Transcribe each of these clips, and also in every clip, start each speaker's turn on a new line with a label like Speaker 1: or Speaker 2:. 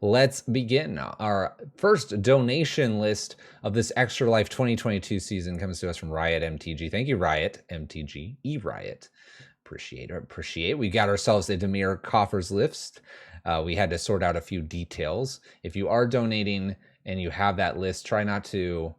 Speaker 1: let's begin. Our first donation list of this Extra Life 2022 season comes to us from Riot MTG. Thank you, Riot MTG. E-Riot. Appreciate. We got ourselves a Dimir Coffers list. We had to sort out a few details. If you are donating and you have that list, try not to...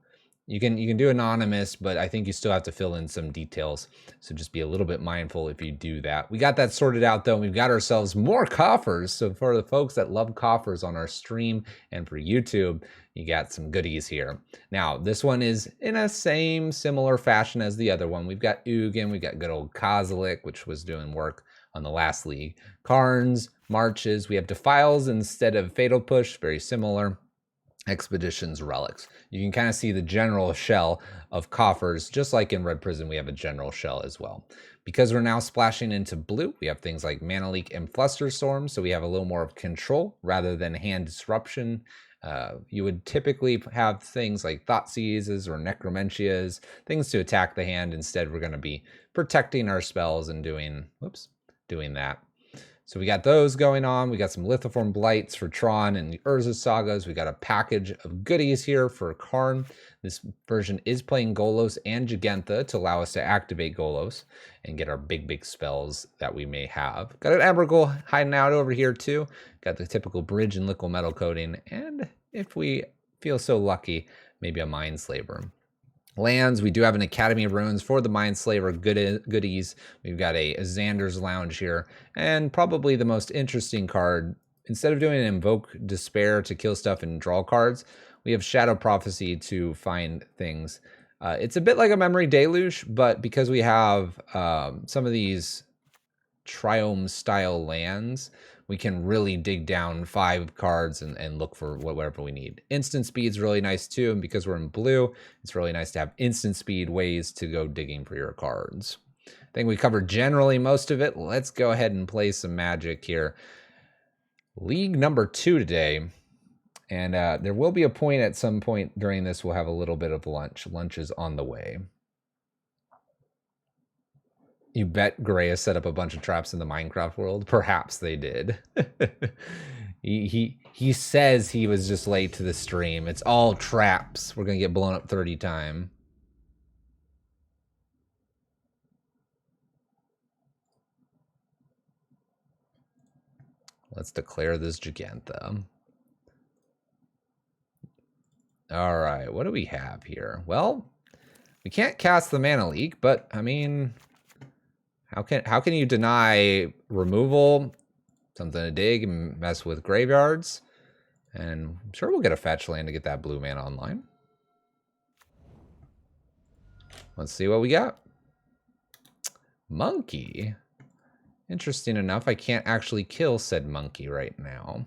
Speaker 1: You can do anonymous, but I think you still have to fill in some details. So just be a little bit mindful if you do that. We got that sorted out though. We've got ourselves more coffers. So for the folks that love coffers on our stream and for YouTube, you got some goodies here. Now, this one is in a similar fashion as the other one. We've got Ugin, we've got good old Kozilek, which was doing work on the last league. Karns, Marches, we have Defiles instead of Fatal Push, very similar. Expeditions, Relics. You can kind of see the general shell of Coffers, just like in Red Prison, we have a general shell as well. Because we're now splashing into blue, we have things like Mana Leak and Flusterstorm, so we have a little more of control rather than hand disruption. You would typically have things like Thoughtseizes or Necromentias, things to attack the hand. Instead, we're going to be protecting our spells and doing that. So we got those going on. We got some Lithoform Blights for Tron and the Urza Sagas. We got a package of goodies here for Karn. This version is playing Golos and Jegantha to allow us to activate Golos and get our big spells that we may have. Got an Emrakul hiding out over here too. Got the typical Bridge and Liquid Metal Coating. And if we feel so lucky, maybe a Mindslaver. Lands, we do have an Academy of Ruins for the Mindslaver goodies. We've got a Xander's Lounge here. And probably the most interesting card, instead of doing an Invoke Despair to kill stuff and draw cards, we have Shadow Prophecy to find things. It's a bit like a Memory Deluge, but because we have some of these Triome-style lands, we can really dig down 5 cards and look for whatever we need. Instant speed's really nice too, and because we're in blue, it's really nice to have instant speed ways to go digging for your cards. I think we covered generally most of it. Let's go ahead and play some Magic here. League number 2 today, and there will be a point at some point during this we'll have a little bit of lunch. Lunch is on the way. You bet Gray has set up a bunch of traps in the Minecraft world. Perhaps they did. He says he was just late to the stream. It's all traps. We're gonna get blown up 30 times. Let's declare this Jegantha. All right, what do we have here? Well, we can't cast the Mana Leak, but I mean, how can you deny removal, something to dig and mess with graveyards? And I'm sure we'll get a fetch land to get that blue mana online. Let's see what we got. Monkey. Interesting enough, I can't actually kill said monkey right now.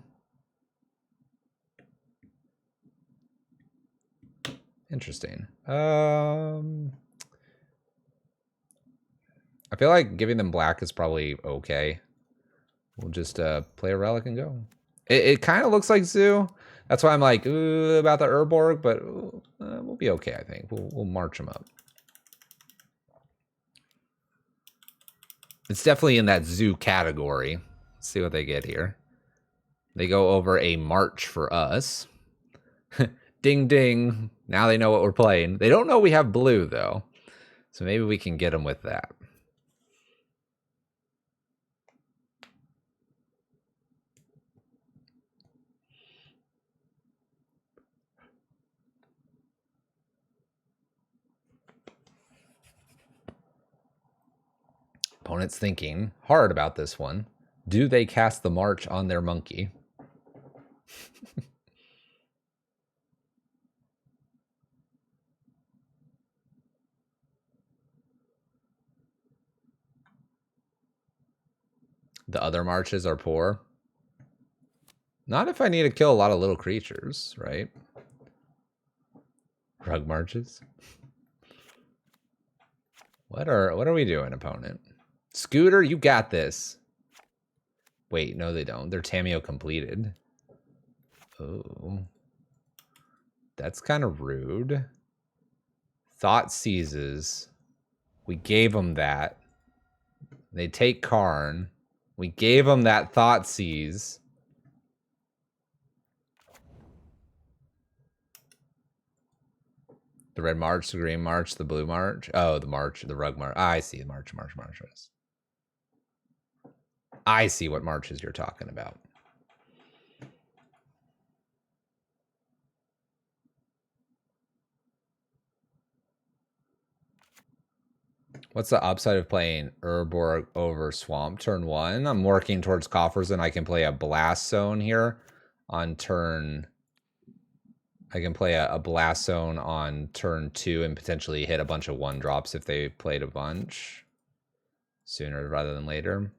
Speaker 1: Interesting. I feel like giving them black is probably okay. We'll just play a relic and go. It kind of looks like Zoo. That's why I'm like, ooh, about the Urborg, but we'll be okay, I think. We'll march them up. It's definitely in that Zoo category. Let's see what they get here. They go over a march for us. Ding, ding. Now they know what we're playing. They don't know we have blue, though. So maybe we can get them with that. Opponent's thinking hard about this one. Do they cast the march on their monkey? The other marches are poor. Not if I need to kill a lot of little creatures, right? Rug marches. What are we doing, opponent? Scooter, you got this. Wait, no, they don't. They're Tameo completed. Oh. That's kind of rude. Thought seizes. We gave them that. They take Karn. We gave them that Thought seize. The red march, the green march, the blue march. Oh, the march, the rug march. I see the marches. I see what marches you're talking about. What's the upside of playing Urborg over Swamp turn 1? I'm working towards Coffers, and I can play a Blast Zone here on turn... I can play a Blast Zone on turn 2 and potentially hit a bunch of 1-drops if they played a bunch sooner rather than later.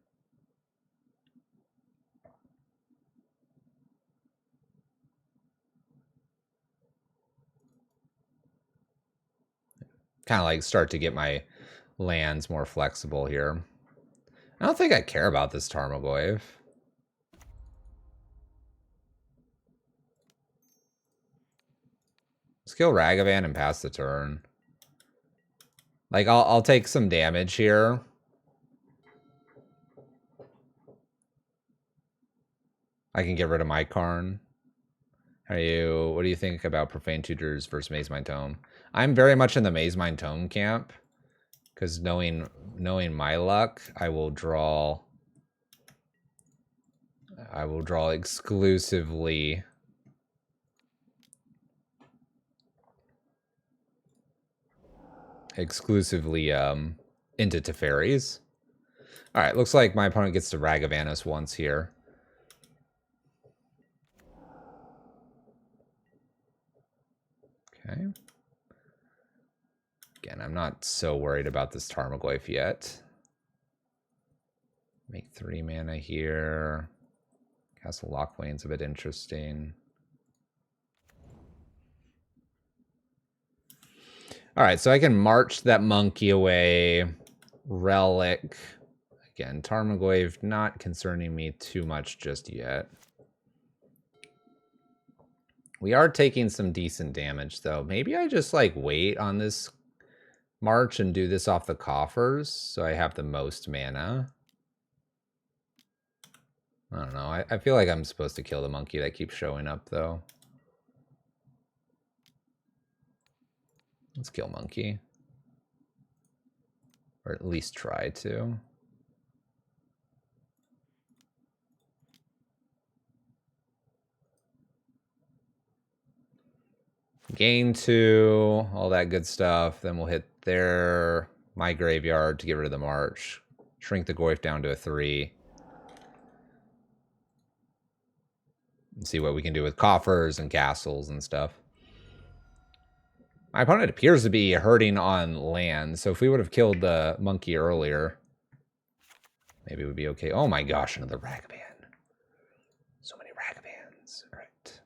Speaker 1: Kind of like start to get my lands more flexible here. I don't think I care about this Tarmogoyf. Let's kill Ragavan and pass the turn. Like, I'll take some damage here. I can get rid of my Karn. What do you think about Profane Tutors versus Mazemind Tome? I'm very much in the Mazemind Tome camp. Because knowing my luck, I will draw exclusively into Teferis. All right, looks like my opponent gets to Ragavan us once here. Okay. Again, I'm not so worried about this Tarmogoyf yet. Make 3 mana here. Castle Lockwain's a bit interesting. All right, so I can march that monkey away. Relic. Again, Tarmogoyf not concerning me too much just yet. We are taking some decent damage, though. Maybe I just, like, wait on this march and do this off the coffers so I have the most mana. I don't know. I feel like I'm supposed to kill the monkey that keeps showing up, though. Let's kill monkey. Or at least try to. Gain 2, all that good stuff. Then we'll hit my graveyard to get rid of the march. Shrink the Goyf down to a 3. And see what we can do with coffers and castles and stuff. My opponent appears to be hurting on land, so if we would have killed the monkey earlier, maybe it would be okay. Oh my gosh, another Ragavan. So many Ragavans. All right.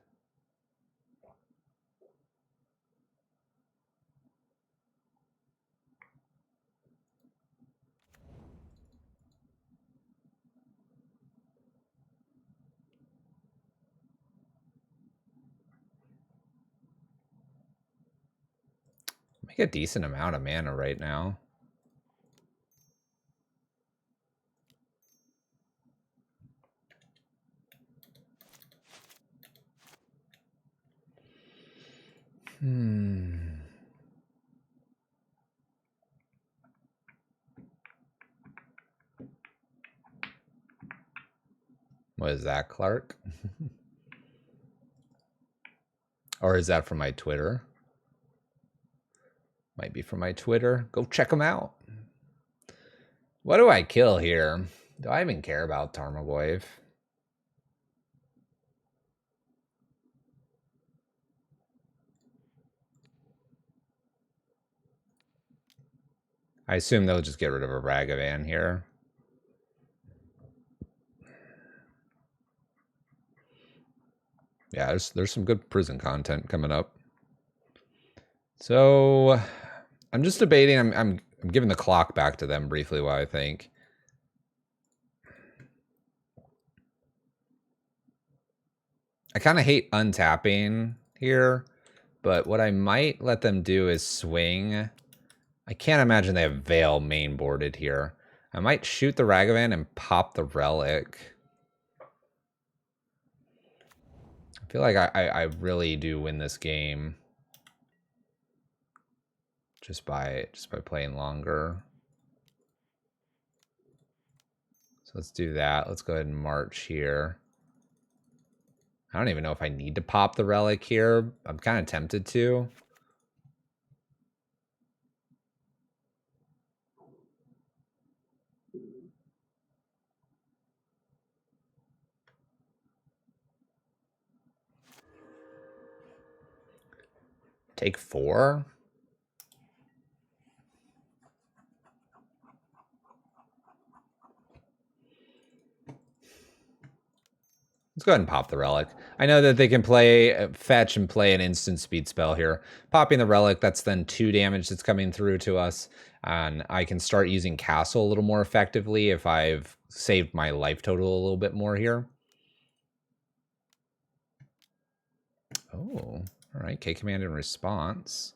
Speaker 1: Make a decent amount of mana right now. What is that, Clark? Or is that from my Twitter? Might be from my Twitter. Go check them out. What do I kill here? Do I even care about Tarmogoyf? I assume they'll just get rid of a Ragavan here. Yeah, there's some good prison content coming up. So I'm just debating. I'm giving the clock back to them briefly while I think. I kind of hate untapping here, but what I might let them do is swing. I can't imagine they have Veil main boarded here. I might shoot the Ragavan and pop the Relic. I feel like I really do win this game. just by playing longer. So let's do that. Let's go ahead and march here. I don't even know if I need to pop the relic here. I'm kind of tempted to. Take 4? Let's go ahead and pop the relic. I know that they can play fetch and play an instant speed spell here. Popping the relic, that's then 2 damage that's coming through to us. And I can start using castle a little more effectively if I've saved my life total a little bit more here. Oh, all right. K command in response.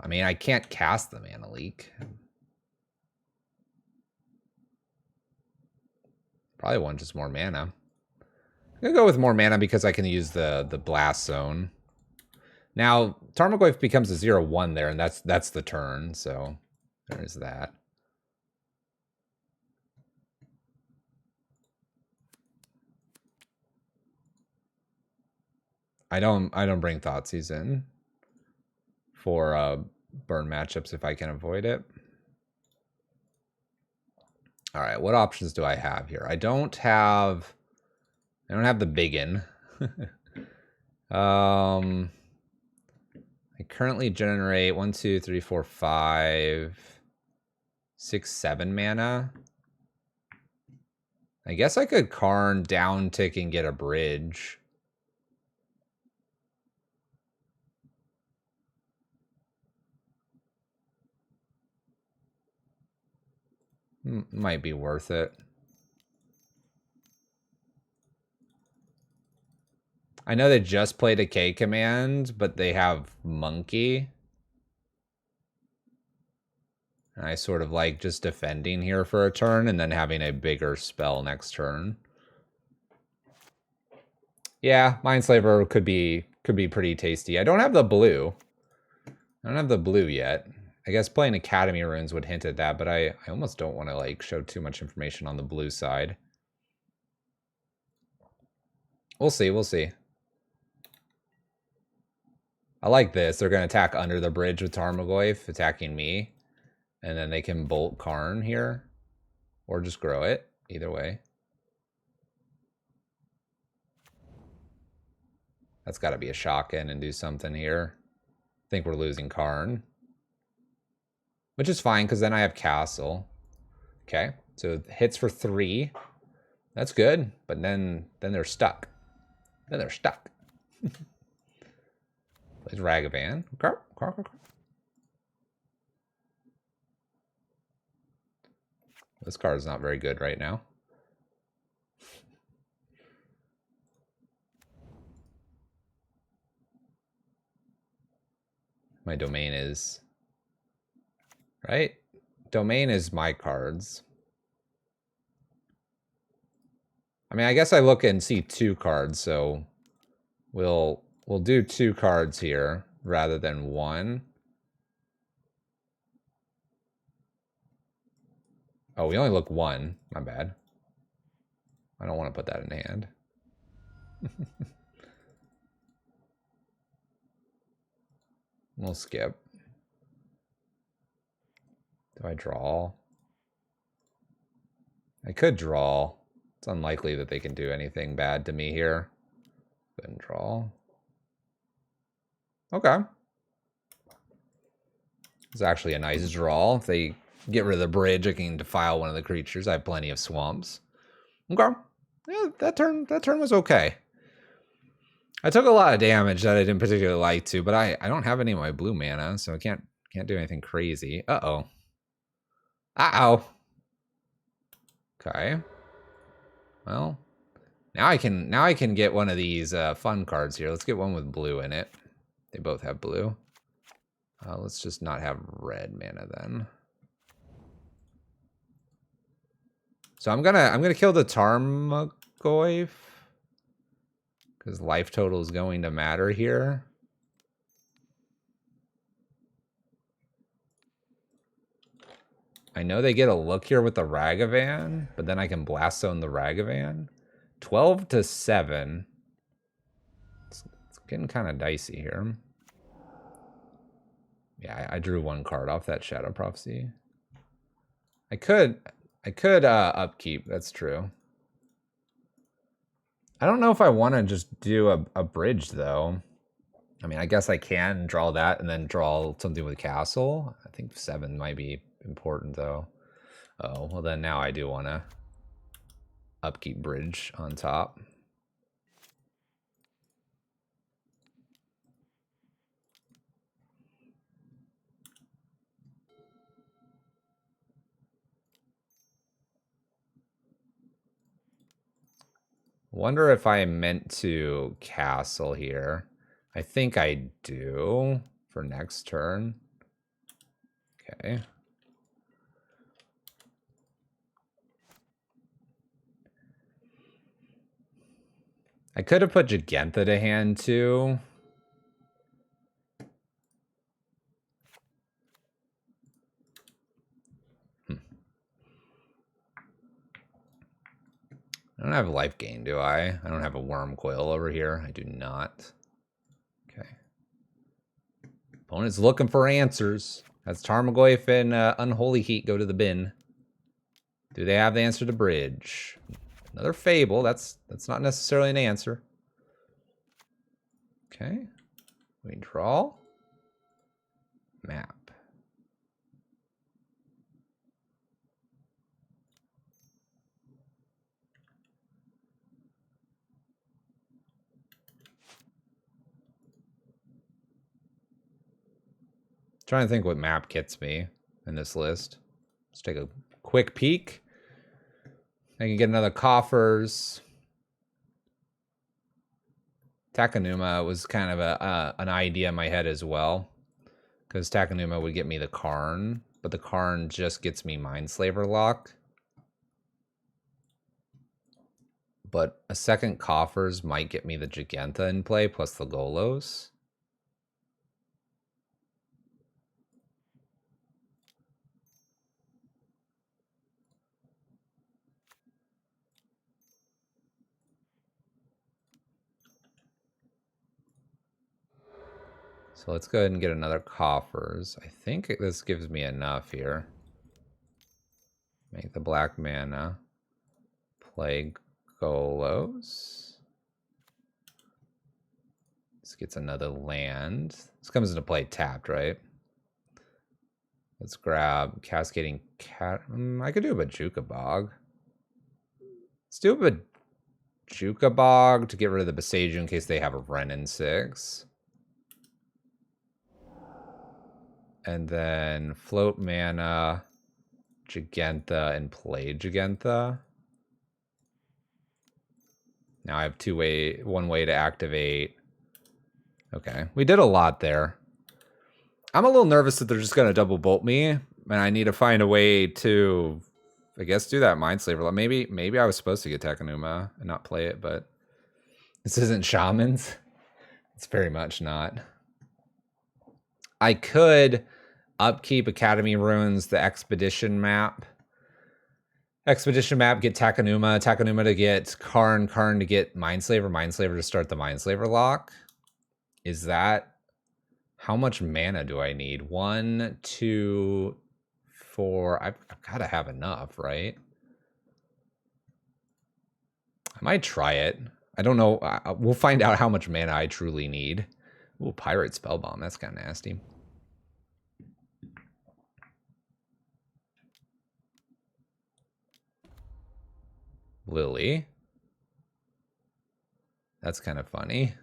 Speaker 1: I mean, I can't cast the Mana Leak. Probably want just more mana. I'm gonna go with more mana because I can use the blast zone. Now, Tarmogoyf becomes a 0/1 there, and that's the turn, so there's that. I don't bring Thoughtseize in for burn matchups if I can avoid it. All right, what options do I have here? I don't have the biggin. I currently generate 1, 2, 3, 4, 5, 6, 7 mana. I guess I could Karn down tick and get a bridge. Might be worth it. I know they just played a K command, but they have Monkey. And I sort of like just defending here for a turn and then having a bigger spell next turn. Yeah, Mindslaver could be pretty tasty. I don't have the blue. I don't have the blue yet. I guess playing Academy Runes would hint at that, but I almost don't want to like show too much information on the blue side. We'll see, we'll see. I like this. They're going to attack under the bridge with Tarmogoyf, attacking me. And then they can bolt Karn here. Or just grow it. Either way. That's got to be a shotgun and do something here. I think we're losing Karn. Which is fine, because then I have Castle. Okay, so hits for 3. That's good, but then they're stuck. Then they're stuck. Plays Ragavan. Okay. This card is not very good right now. My domain is... Right? Domain is my cards. I mean, I guess I look and see 2 cards, so we'll do 2 cards here rather than 1. Oh, we only look 1. My bad. I don't want to put that in hand. We'll skip. Do I draw? I could draw. It's unlikely that they can do anything bad to me here. Go ahead and draw. Okay. It's actually a nice draw. If they get rid of the bridge, I can defile one of the creatures. I have plenty of swamps. Okay. Yeah, that turn was okay. I took a lot of damage that I didn't particularly like to, but I don't have any of my blue mana, so I can't do anything crazy. Uh-oh. Uh-oh. Okay. Well, now I can get one of these fun cards here. Let's get one with blue in it. They both have blue. Let's just not have red mana then. So I'm gonna kill the Tarmogoyf because life total is going to matter here. I know they get a look here with the Ragavan, but then I can blast zone the Ragavan. 12 to 7. It's getting kind of dicey here. Yeah, I drew one card off that Shadow Prophecy. I could upkeep, that's true. I don't know if I want to just do a bridge, though. I mean, I guess I can draw that and then draw something with castle. I think 7 might be important, though. Oh, well then now I do want to upkeep bridge on top. Wonder if I meant to castle here. I think I do for next turn. Okay. I could have put Gigantha to hand too. I don't have life gain, do I? I don't have a worm coil over here. I do not. Okay. Opponent's looking for answers. That's Tarmogoyf and Unholy Heat go to the bin. Do they have the answer to bridge? Another Fable. That's not necessarily an answer. Okay. We draw. Map. Trying to think what map gets me in this list. Let's take a quick peek. I can get another Coffers. Takenuma was kind of an idea in my head as well. Because Takenuma would get me the Karn, but the Karn just gets me Mindslaver lock. But a second Coffers might get me the Gigantha in play, plus the Golos. So let's go ahead and get another Coffers. I think this gives me enough here. Make the black mana. Play Golos. This gets another land. This comes into play tapped, right? Let's grab Cascading Cat. I could do a Bajuka Bog. Let's do a Bajuka Bog to get rid of the Beseiju in case they have a Wrenn in 6. And then float mana, Gigantha, and play Gigantha. Now I have one way to activate. Okay, we did a lot there. I'm a little nervous that they're just going to double bolt me, and I need to find a way to, I guess, do that Mindslaver. Maybe I was supposed to get Takenuma and not play it, but this isn't Shamans. It's very much not. I could upkeep Academy Ruins, the Expedition map. Expedition map, get Takenuma. Takenuma to get Karn. Karn to get Mindslaver. Mindslaver to start the Mindslaver lock. Is that... How much mana do I need? 1, 2, 4. I've got to have enough, right? I might try it. I don't know. We'll find out how much mana I truly need. Ooh, Pirate Spellbomb. That's kind of nasty. Lily. That's kind of funny.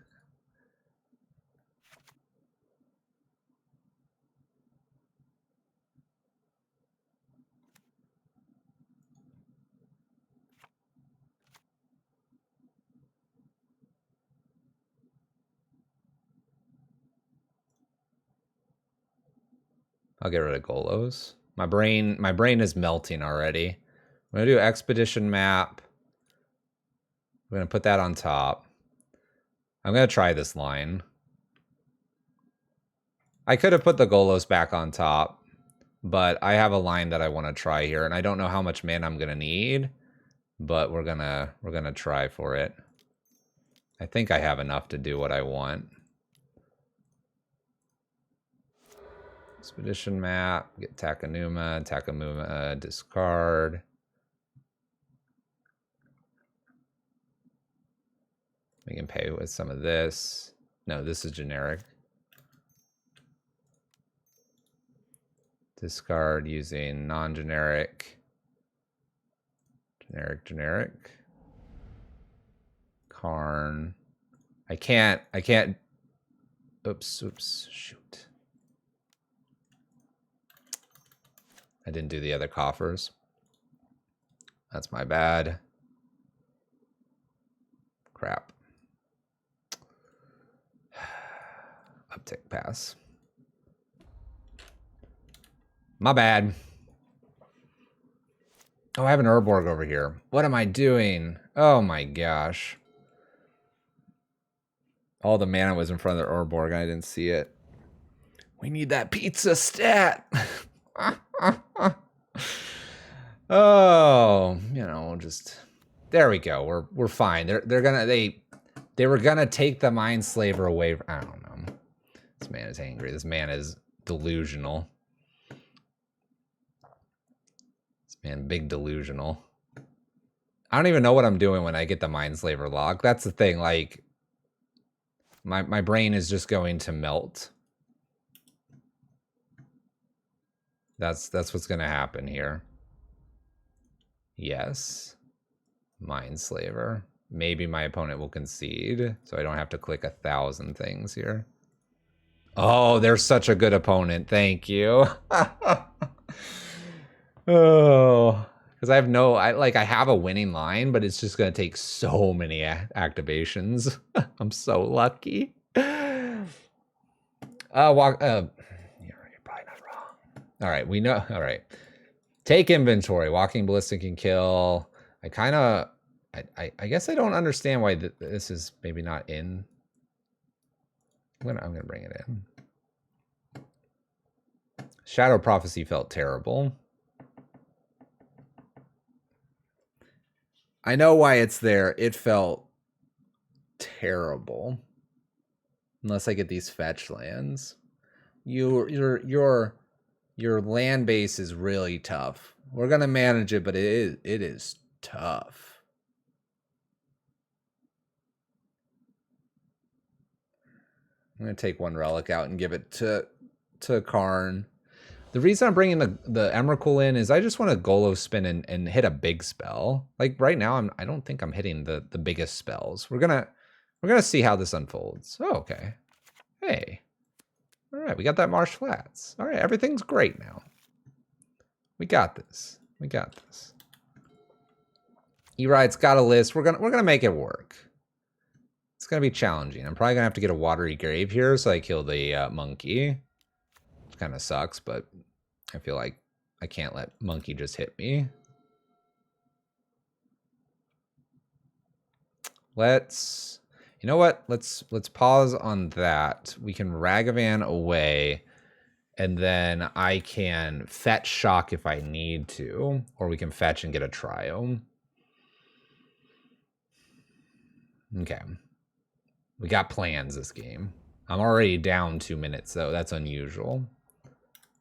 Speaker 1: I'll get rid of Golos. My brain is melting already. I'm gonna do Expedition map. I'm gonna put that on top. I'm gonna try this line. I could have put the Golos back on top. but I have a line that I want to try here, and I don't know how much mana I'm gonna need, but we're gonna try for it. I think I have enough to do what I want. Expedition map, get Takamuma, discard. We can pay with some of this. No, this is generic. Discard using non-generic. Generic. Karn. I can't. Oops, shoot. I didn't do the other coffers. That's my bad. Crap. Uptick pass. My bad. Oh, I have an Urborg over here. What am I doing? Oh my gosh. All the mana was in front of the Urborg and I didn't see it. We need that pizza stat. Oh, you know, just there we go. We're fine. They were gonna take the Mindslaver away. I don't know. This man is angry. This man is delusional. This man, big delusional. I don't even know what I'm doing when I get the Mindslaver lock. That's the thing. Like, my brain is just going to melt. That's what's gonna happen here. Yes. Mindslaver. Maybe my opponent will concede, so I don't have to click 1,000 things here. Oh, they're such a good opponent. Thank you. Oh, because I have a winning line, but it's just gonna take so many activations. I'm so lucky. You're probably not wrong. All right, we know. All right, take inventory. Walking ballistic can kill. I guess I don't understand why this is maybe not in. I'm gonna bring it in. Shadow Prophecy felt terrible. I know why it's there. It felt terrible. Unless I get these fetch lands. Your land base is really tough. We're gonna manage it, but it is tough. I'm gonna take one relic out and give it to Karn. The reason I'm bringing the Emrakul in is I just want to Golo spin and hit a big spell. Like right now, I don't think I'm hitting the biggest spells. We're gonna see how this unfolds. Oh, okay. Hey. All right, we got that Marsh Flats. All right, everything's great now. We got this. We got this. E-Ride's got a list. We're gonna make it work. It's gonna be challenging. I'm probably gonna have to get a watery grave here, so I kill the monkey. Which kind of sucks, but I feel like I can't let monkey just hit me. You know what? Let's pause on that. We can Ragavan away, and then I can fetch shock if I need to, or we can fetch and get a triome. Okay. We got plans this game. I'm already down 2 minutes, though. That's unusual.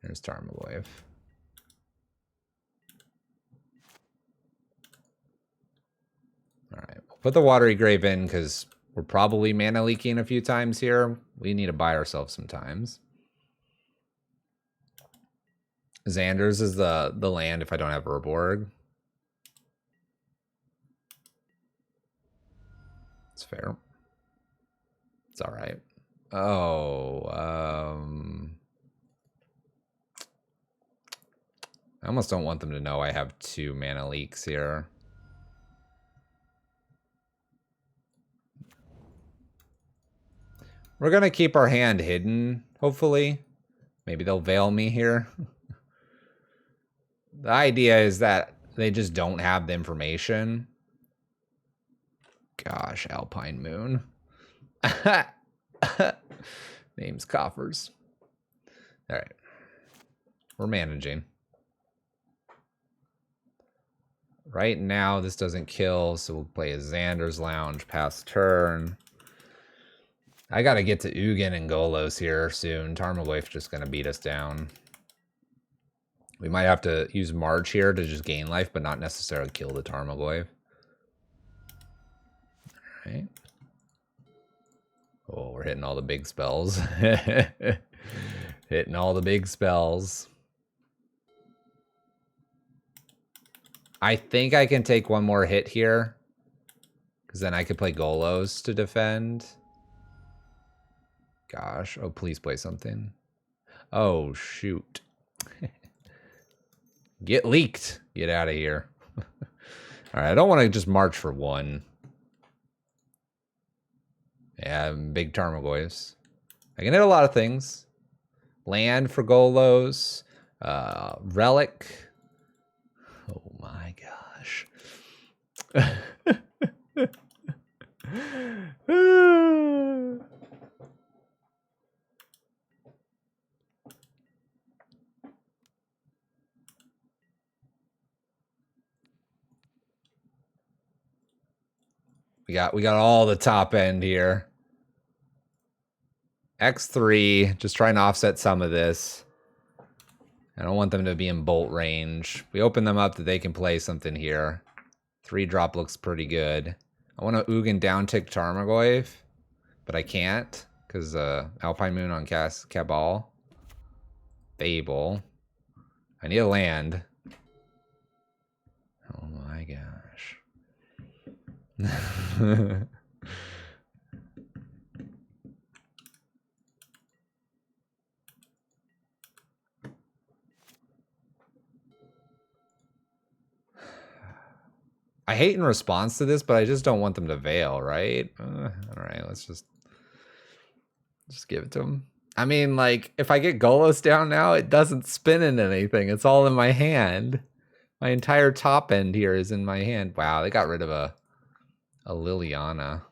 Speaker 1: There's Tarmogoyf. All right. We'll put the Watery Grave in because we're probably mana leaking a few times here. We need to buy ourselves some times. Xander's is the land if I don't have Urborg. It's fair. It's all right. Oh, I almost don't want them to know I have 2 mana leaks here. We're going to keep our hand hidden, hopefully. Maybe they'll veil me here. The idea is that they just don't have the information. Gosh, Alpine Moon. Name's Coffers. All right. We're managing. Right now, this doesn't kill, so we'll play a Xander's Lounge past turn. I gotta get to Ugin and Golos here soon. Tarmogoyf's just gonna beat us down. We might have to use March here to just gain life, but not necessarily kill the Tarmogoyf. Alright. Oh, we're hitting all the big spells. Hitting all the big spells. I think I can take one more hit here, because then I could play Golos to defend. Gosh. Oh, please play something. Oh, shoot. Get leaked. Get out of here. All right, I don't want to just march for one. Yeah, big Tarmogoyfs. I can hit a lot of things. Land for Golos. Relic. Oh my gosh. We got all the top end here. X3, just trying to offset some of this. I don't want them to be in bolt range. We open them up that they can play something here. 3-drop looks pretty good. I want to Ugin down tick Tarmogoyf, but I can't because Alpine Moon on Cabal. Fable. I need a land. Oh my gosh. I hate in response to this, but I just don't want them to veil, right? All right, let's just give it to them. I mean, like, if I get Golos down now, it doesn't spin in anything. It's all in my hand. My entire top end here is in my hand. Wow, they got rid of a Liliana.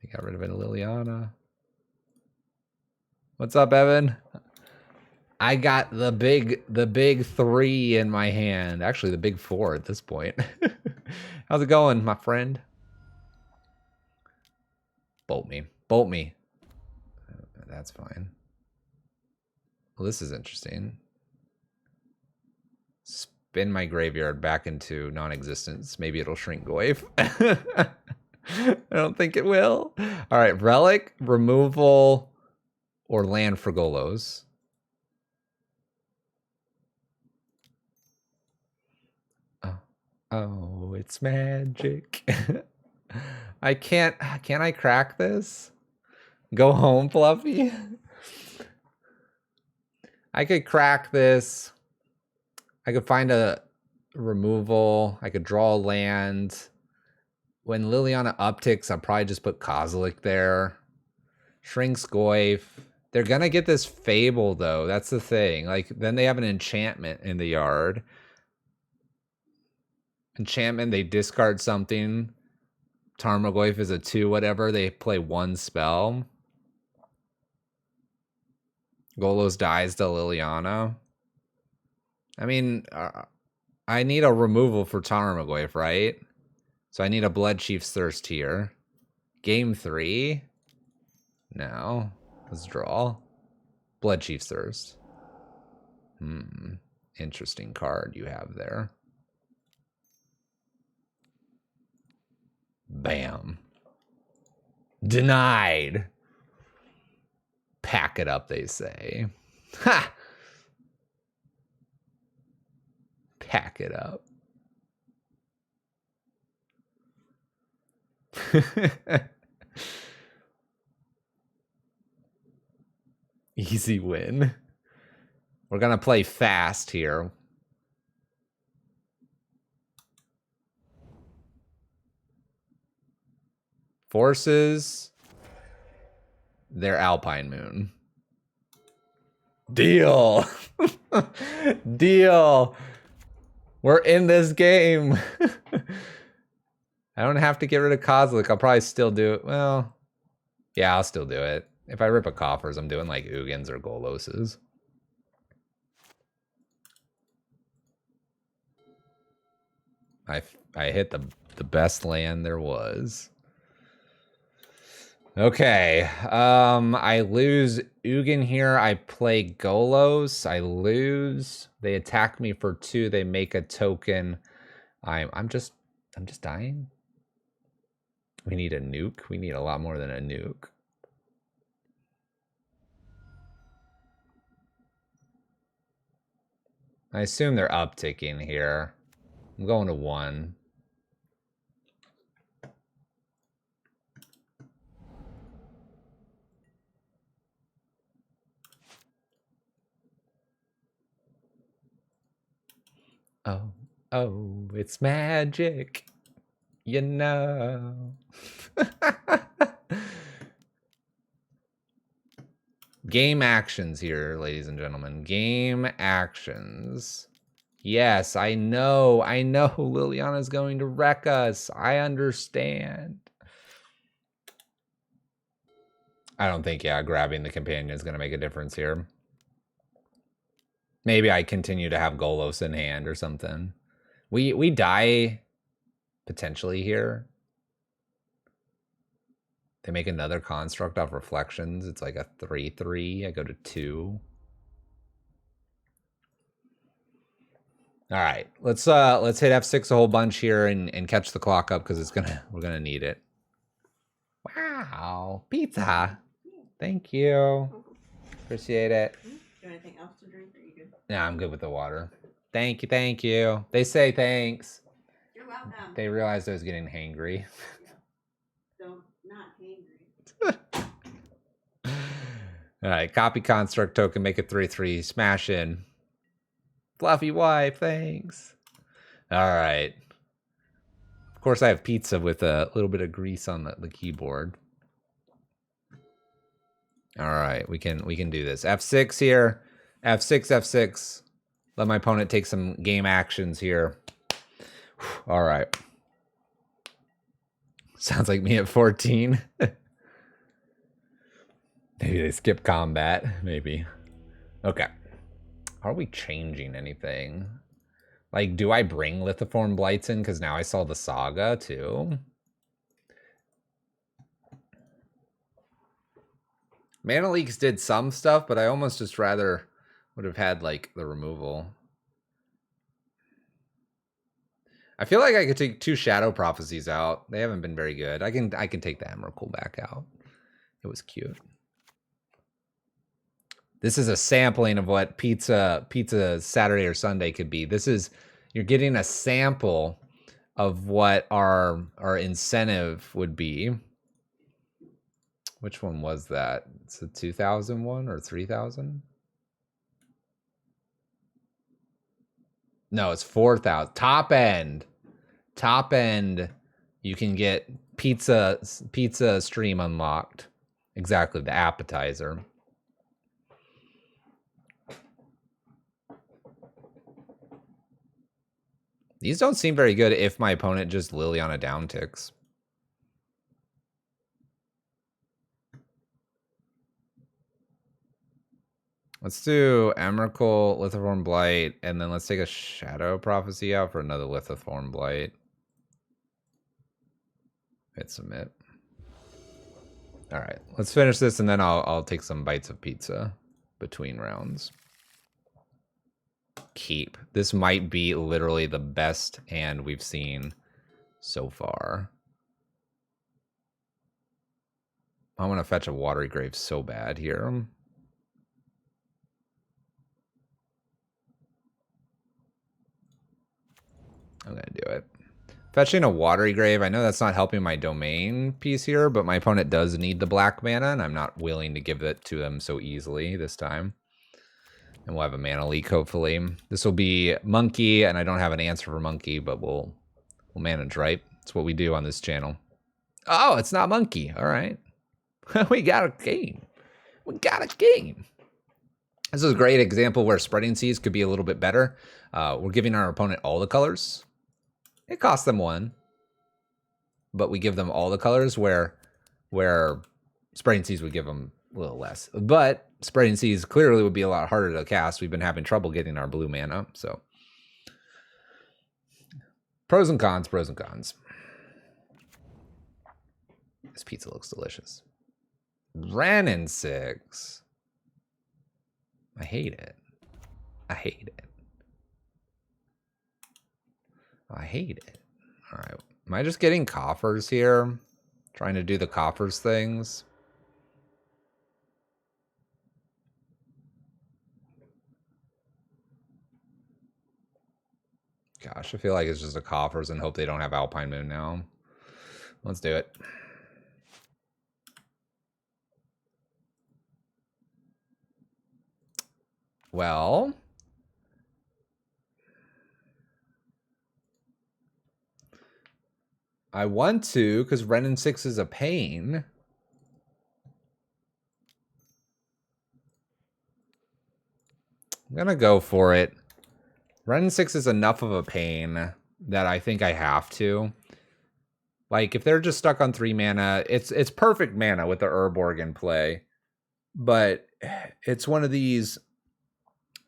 Speaker 1: They got rid of a Liliana. What's up, Evan? I got the big 3 in my hand. Actually, the big 4 at this point. How's it going, my friend? Bolt me. Bolt me. That's fine. Well, this is interesting. Spin my graveyard back into non-existence. Maybe it'll shrink Goyf. I don't think it will. All right, relic, removal, or land for Golos. Oh, it's magic. I can't. Can I crack this? Go home, Fluffy. I could crack this. I could find a removal. I could draw a land. When Liliana upticks, I'll probably just put Kozilek there. Shrinks Goyf. They're gonna get this Fable though. That's the thing. Like then they have an enchantment in the yard. Enchantment, they discard something. Tarmogoyf is a 2, whatever. They play 1 spell. Golos dies to Liliana. I mean, I need a removal for Tarmogoyf, right? So I need a Blood Chief's Thirst here. Game 3? No. Let's draw. Blood Chief's Thirst. Interesting card you have there. Bam. Denied. Pack it up, they say. Ha! Pack it up. Easy win. We're gonna play fast here. Forces their Alpine Moon. Deal. Deal. We're in this game. I don't have to get rid of Kozilek. I'll probably still do it. Well, yeah, I'll still do it. If I rip a Coffers, I'm doing like Ugins or Goloses. I hit the best land there was. Okay. I lose Ugin here. I play Golos. I lose. They attack me for 2. They make a token. I'm just dying. We need a nuke. We need a lot more than a nuke. I assume they're upticking here. I'm going to 1. Oh, it's magic. You know. Game actions here, ladies and gentlemen. Game actions. Yes, I know. Liliana's going to wreck us. I understand. I don't think, yeah, grabbing the companion is going to make a difference here. Maybe I continue to have Golos in hand or something. We die potentially here. They make another construct off reflections. It's like a 3/3. I go to 2. All right, let's hit F6 a whole bunch here and catch the clock up because we're gonna need it. Wow, pizza! Thank you. Appreciate it.
Speaker 2: Do you have anything else to drink? Are you good?
Speaker 1: Yeah, I'm good with the water. Thank you. They say thanks.
Speaker 2: You're welcome.
Speaker 1: They realized I was getting hangry.
Speaker 2: So not hangry.
Speaker 1: All right, copy construct token, make it 3/3, smash in. Fluffy wife, thanks. All right. Of course, I have pizza with a little bit of grease on the keyboard. All right, we can do this. F6 here. F6. Let my opponent take some game actions here. All right. Sounds like me at 14. Maybe they skip combat. Maybe. Okay. Are we changing anything? Like, do I bring Lithiform Blights in? Because now I saw the Saga, too. Mana Leaks did some stuff, but I almost just rather would have had, like, the removal. I feel like I could take 2 Shadow Prophecies out. They haven't been very good. I can take the Emrakul back out. It was cute. This is a sampling of what pizza Saturday or Sunday could be. You're getting a sample of what our incentive would be. Which one was that? It's a 2001 or 3000? No, it's 4000. Top end. You can get pizza stream unlocked. Exactly, the appetizer. These don't seem very good if my opponent just Liliana downticks. Let's do Emrakul, Lithiform Blight, and then let's take a Shadow Prophecy out for another Lithiform Blight. Hit submit. All right, let's finish this, and then I'll take some bites of pizza between rounds. Keep. This might be literally the best hand we've seen so far. I want to fetch a Watery Grave so bad here. I'm going to do it. Fetching a Watery Grave, I know that's not helping my domain piece here, but my opponent does need the black mana, and I'm not willing to give it to them so easily this time. And we'll have a mana leak, hopefully. This will be Monkey, and I don't have an answer for Monkey, but we'll manage, right? It's what we do on this channel. Oh, it's not Monkey. All right. We got a game. This is a great example where Spreading Seas could be a little bit better. We're giving our opponent all the colors. It costs them 1. But we give them all the colors where Spreading Seas would give them little less. But Spreading Seas clearly would be a lot harder to cast. We've been having trouble getting our blue mana, so pros and cons, pros and cons. This pizza looks delicious. Ren and 6. I hate it. I hate it. I hate it. All right. Am I just getting coffers here? Trying to do the coffers things? Gosh, I feel like it's just a coffers and hope they don't have Alpine Moon now. Let's do it. Well, I want to, because Ren and 6 is a pain. I'm going to go for it. Ren and 6 is enough of a pain that I think I have to. Like, if they're just stuck on 3 mana, it's perfect mana with the Urborg in play. But it's one of these,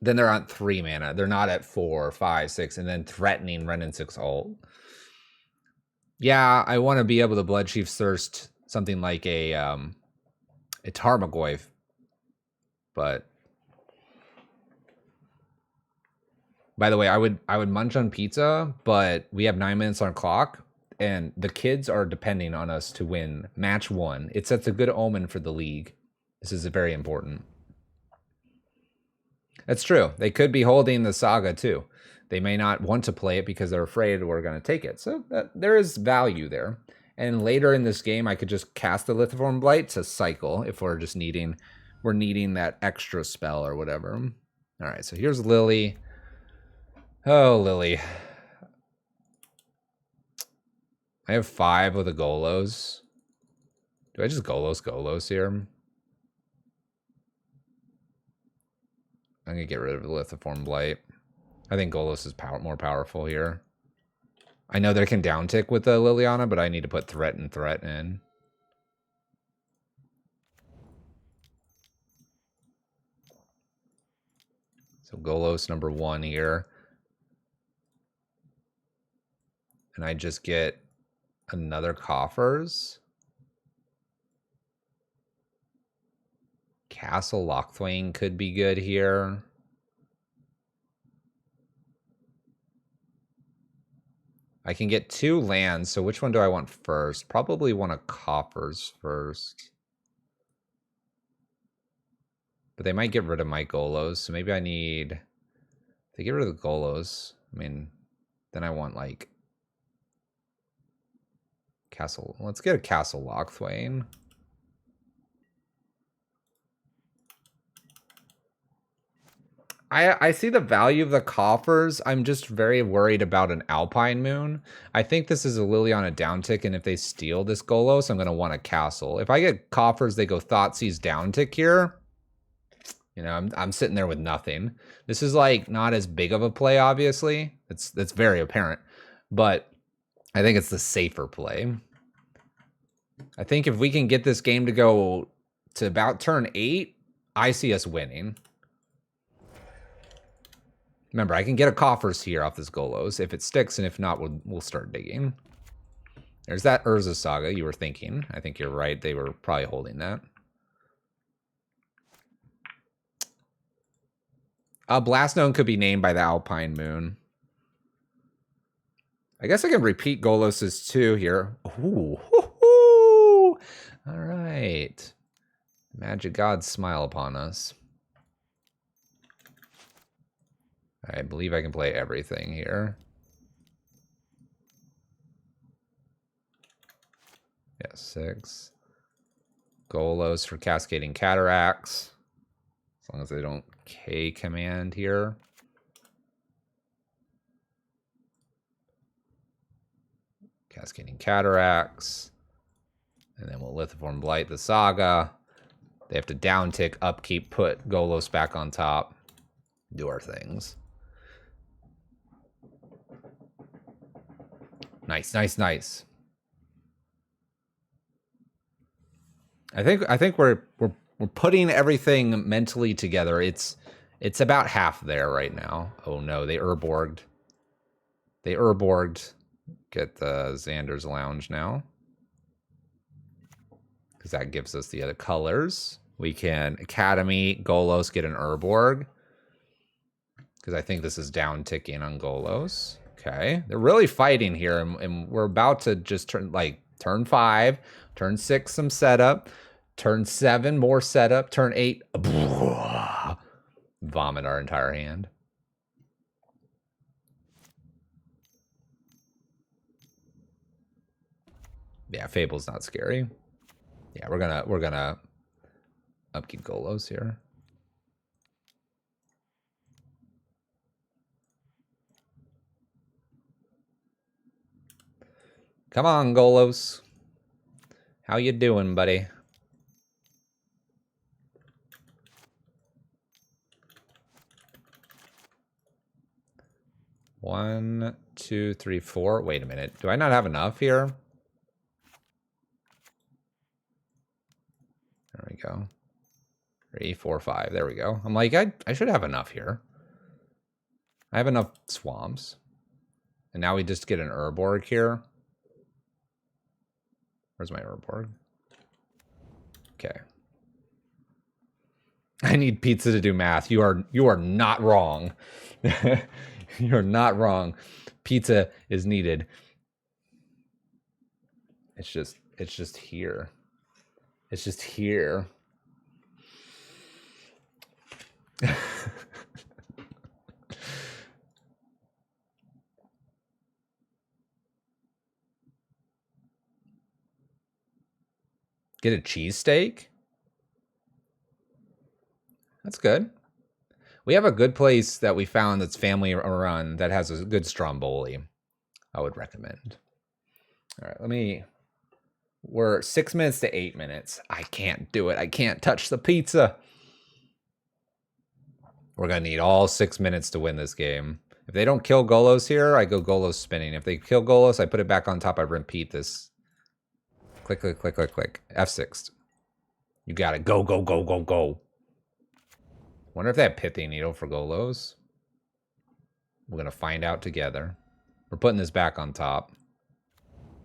Speaker 1: then they're on 3 mana. They're not at 4, 5, 6, and then threatening Ren and 6 ult. Yeah, I want to be able to Bloodchief's Thirst something like a Tarmogoyf, but by the way, I would munch on pizza, but we have 9 minutes on clock, and the kids are depending on us to win match 1. It sets a good omen for the league. This is very important. That's true. They could be holding the Saga too. They may not want to play it because they're afraid we're going to take it. So there is value there. And later in this game, I could just cast the Lithiform Blight to cycle if we're just needing that extra spell or whatever. All right, so here's Lily. Oh, Lily. I have 5 with the Golos. Do I just Golos here? I'm going to get rid of the Lithiform Blight. I think Golos is more powerful here. I know there can downtick with the Liliana, but I need to put threat in. So Golos number 1 here. And I just get another Coffers. Castle Lochthwain could be good here. I can get 2 lands, so which one do I want first? Probably one of Coffers first. But they might get rid of my Golos, so maybe I need... If they get rid of the Golos, I mean, then I want, like... Castle... Let's get a Castle Lochthwain. I see the value of the Coffers. I'm just very worried about an Alpine Moon. I think this is a Liliana downtick, and if they steal this Golos, I'm going to want a Castle. If I get Coffers, they go Thoughtseize downtick here. You know, I'm sitting there with nothing. This is like not as big of a play, obviously. That's very apparent. But I think it's the safer play. I think if we can get this game to go to about turn 8, I see us winning. Remember, I can get a Coffers here off this Golos if it sticks, and if not, we'll start digging. There's that Urza Saga you were thinking. I think you're right. They were probably holding that. Blaststone could be named by the Alpine Moon. I guess I can repeat Golos's too here. Ooh. All right. Magic gods smile upon us. I believe I can play everything here. Yeah, 6. Golos for Cascading Cataracts. As long as they don't K command here. Cascading Cataracts. And then we'll Lithiform Blight the Saga. They have to downtick, upkeep, put Golos back on top. Do our things. Nice, nice, nice. I think we're We're putting everything mentally together. It's about half there right now. Oh no, they Urborged. They Urborged. Get the Xander's Lounge now. Because that gives us the other colors. We can Academy, Golos, get an Urborg. Because I think this is down ticking on Golos. Okay. They're really fighting here. And we're about to just turn 5, turn 6, some setup. Turn 7, more setup. Turn 8, vomit our entire hand. Yeah, Fable's not scary. Yeah, we're gonna upkeep Golos here. Come on, Golos. How you doing, buddy? One, 2, 3, 4. Wait a minute. Do I not have enough here? There we go. 3, 4, 5. There we go. I'm like, I should have enough here. I have enough swamps. And now we just get an Urborg here. Where's my Urborg? Okay. I need pizza to do math. You are not wrong. You're not wrong. Pizza is needed. It's just here. It's just here. Get a cheesesteak? That's good. We have a good place that we found that's family run that has a good stromboli. I would recommend. All right, we're 6 minutes to 8 minutes. I can't do it. I can't touch the pizza. We're going to need all 6 minutes to win this game. If they don't kill Golos here, I go Golos spinning. If they kill Golos, I put it back on top. I repeat this. Click, click, click, click, click. F6. You got it. Go, go, go, go, go. Wonder if they have Pithy Needle for Golos. We're going to find out together. We're putting this back on top.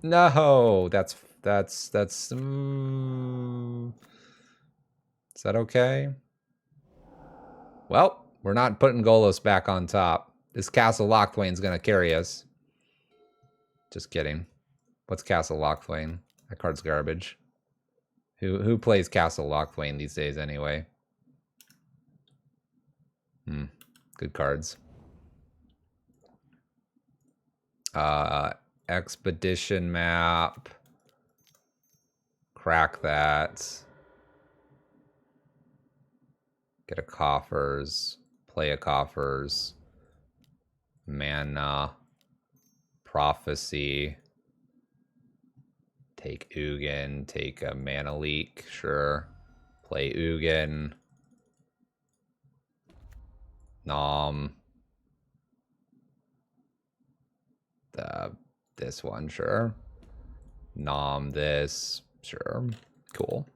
Speaker 1: No, that's is that okay? Well, we're not putting Golos back on top. This Castle Lochthwain's going to carry us. Just kidding. What's Castle Lochthwain? That card's garbage. Who plays Castle Lochthwain these days anyway? Good cards. Expedition map. Crack that. Get a Coffers. Play a Coffers. Mana. Prophecy. Take Ugin. Take a Mana Leak. Sure. Play Ugin. Nom. This one, sure. Nom this. Sure. Cool.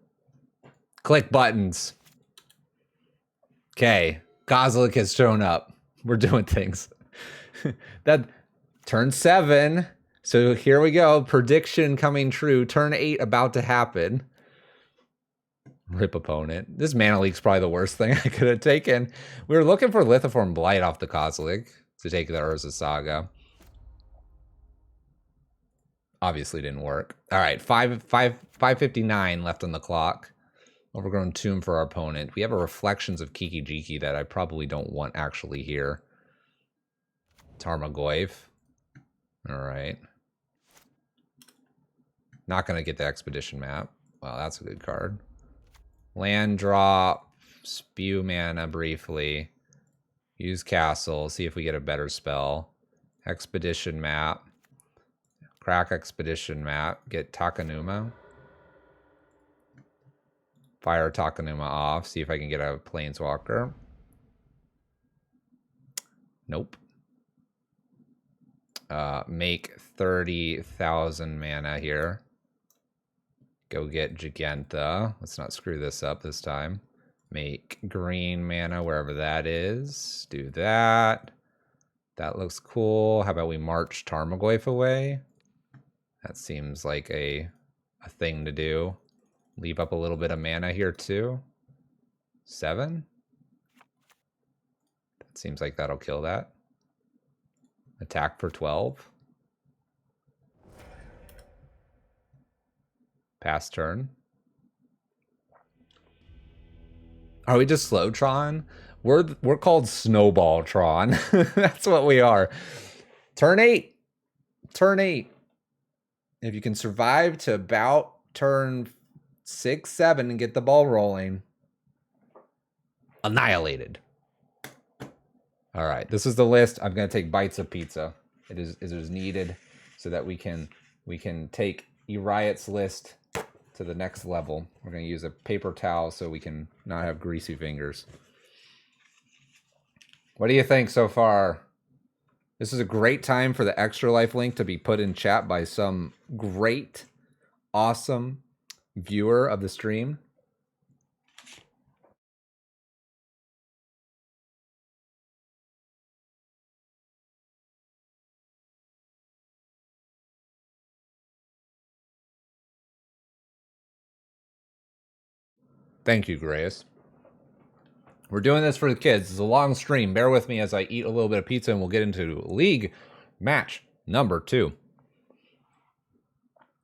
Speaker 1: Click buttons. Okay. Kozilek has shown up. We're doing things. That turn 7. So here we go. Prediction coming true. Turn 8 about to happen. Rip opponent. This Mana Leak's probably the worst thing I could have taken. We were looking for Lithiform Blight off the Kozilek to take the Urza Saga. Obviously didn't work. All right, 5:59 left on the clock. Overgrown Tomb for our opponent. We have a Reflections of Kiki Jiki that I probably don't want actually here. Tarmogoyf. All right. Not going to get the Expedition map. Wow, that's a good card. Land drop. Spew mana briefly. Use Castle. See if we get a better spell. Expedition map. Crack Expedition map. Get Takanuma. Fire Takanuma off. See if I can get a Planeswalker. Nope. Make 30,000 mana here. Go get Giganta. Let's not screw this up this time. Make green mana wherever that is. Do that. That looks cool. How about we march Tarmogoyf away? That seems like a thing to do. Leave up a little bit of mana here too. 7? That seems like that'll kill that. Attack for 12. Pass turn. Are we just Slowtron? We're called Snowballtron. That's what we are. Turn 8. Turn 8. If you can survive to about turn 6, 7 and get the ball rolling, annihilated. All right, this is the list. I'm going to take bites of pizza. It is needed so that we can take E-Riot's list to the next level. We're going to use a paper towel so we can not have greasy fingers. What do you think so far? This is a great time for the Extra Life link to be put in chat by some great, awesome viewer of the stream. Thank you, Grace. We're doing this for the kids. It's a long stream. Bear with me as I eat a little bit of pizza and we'll get into league match number 2.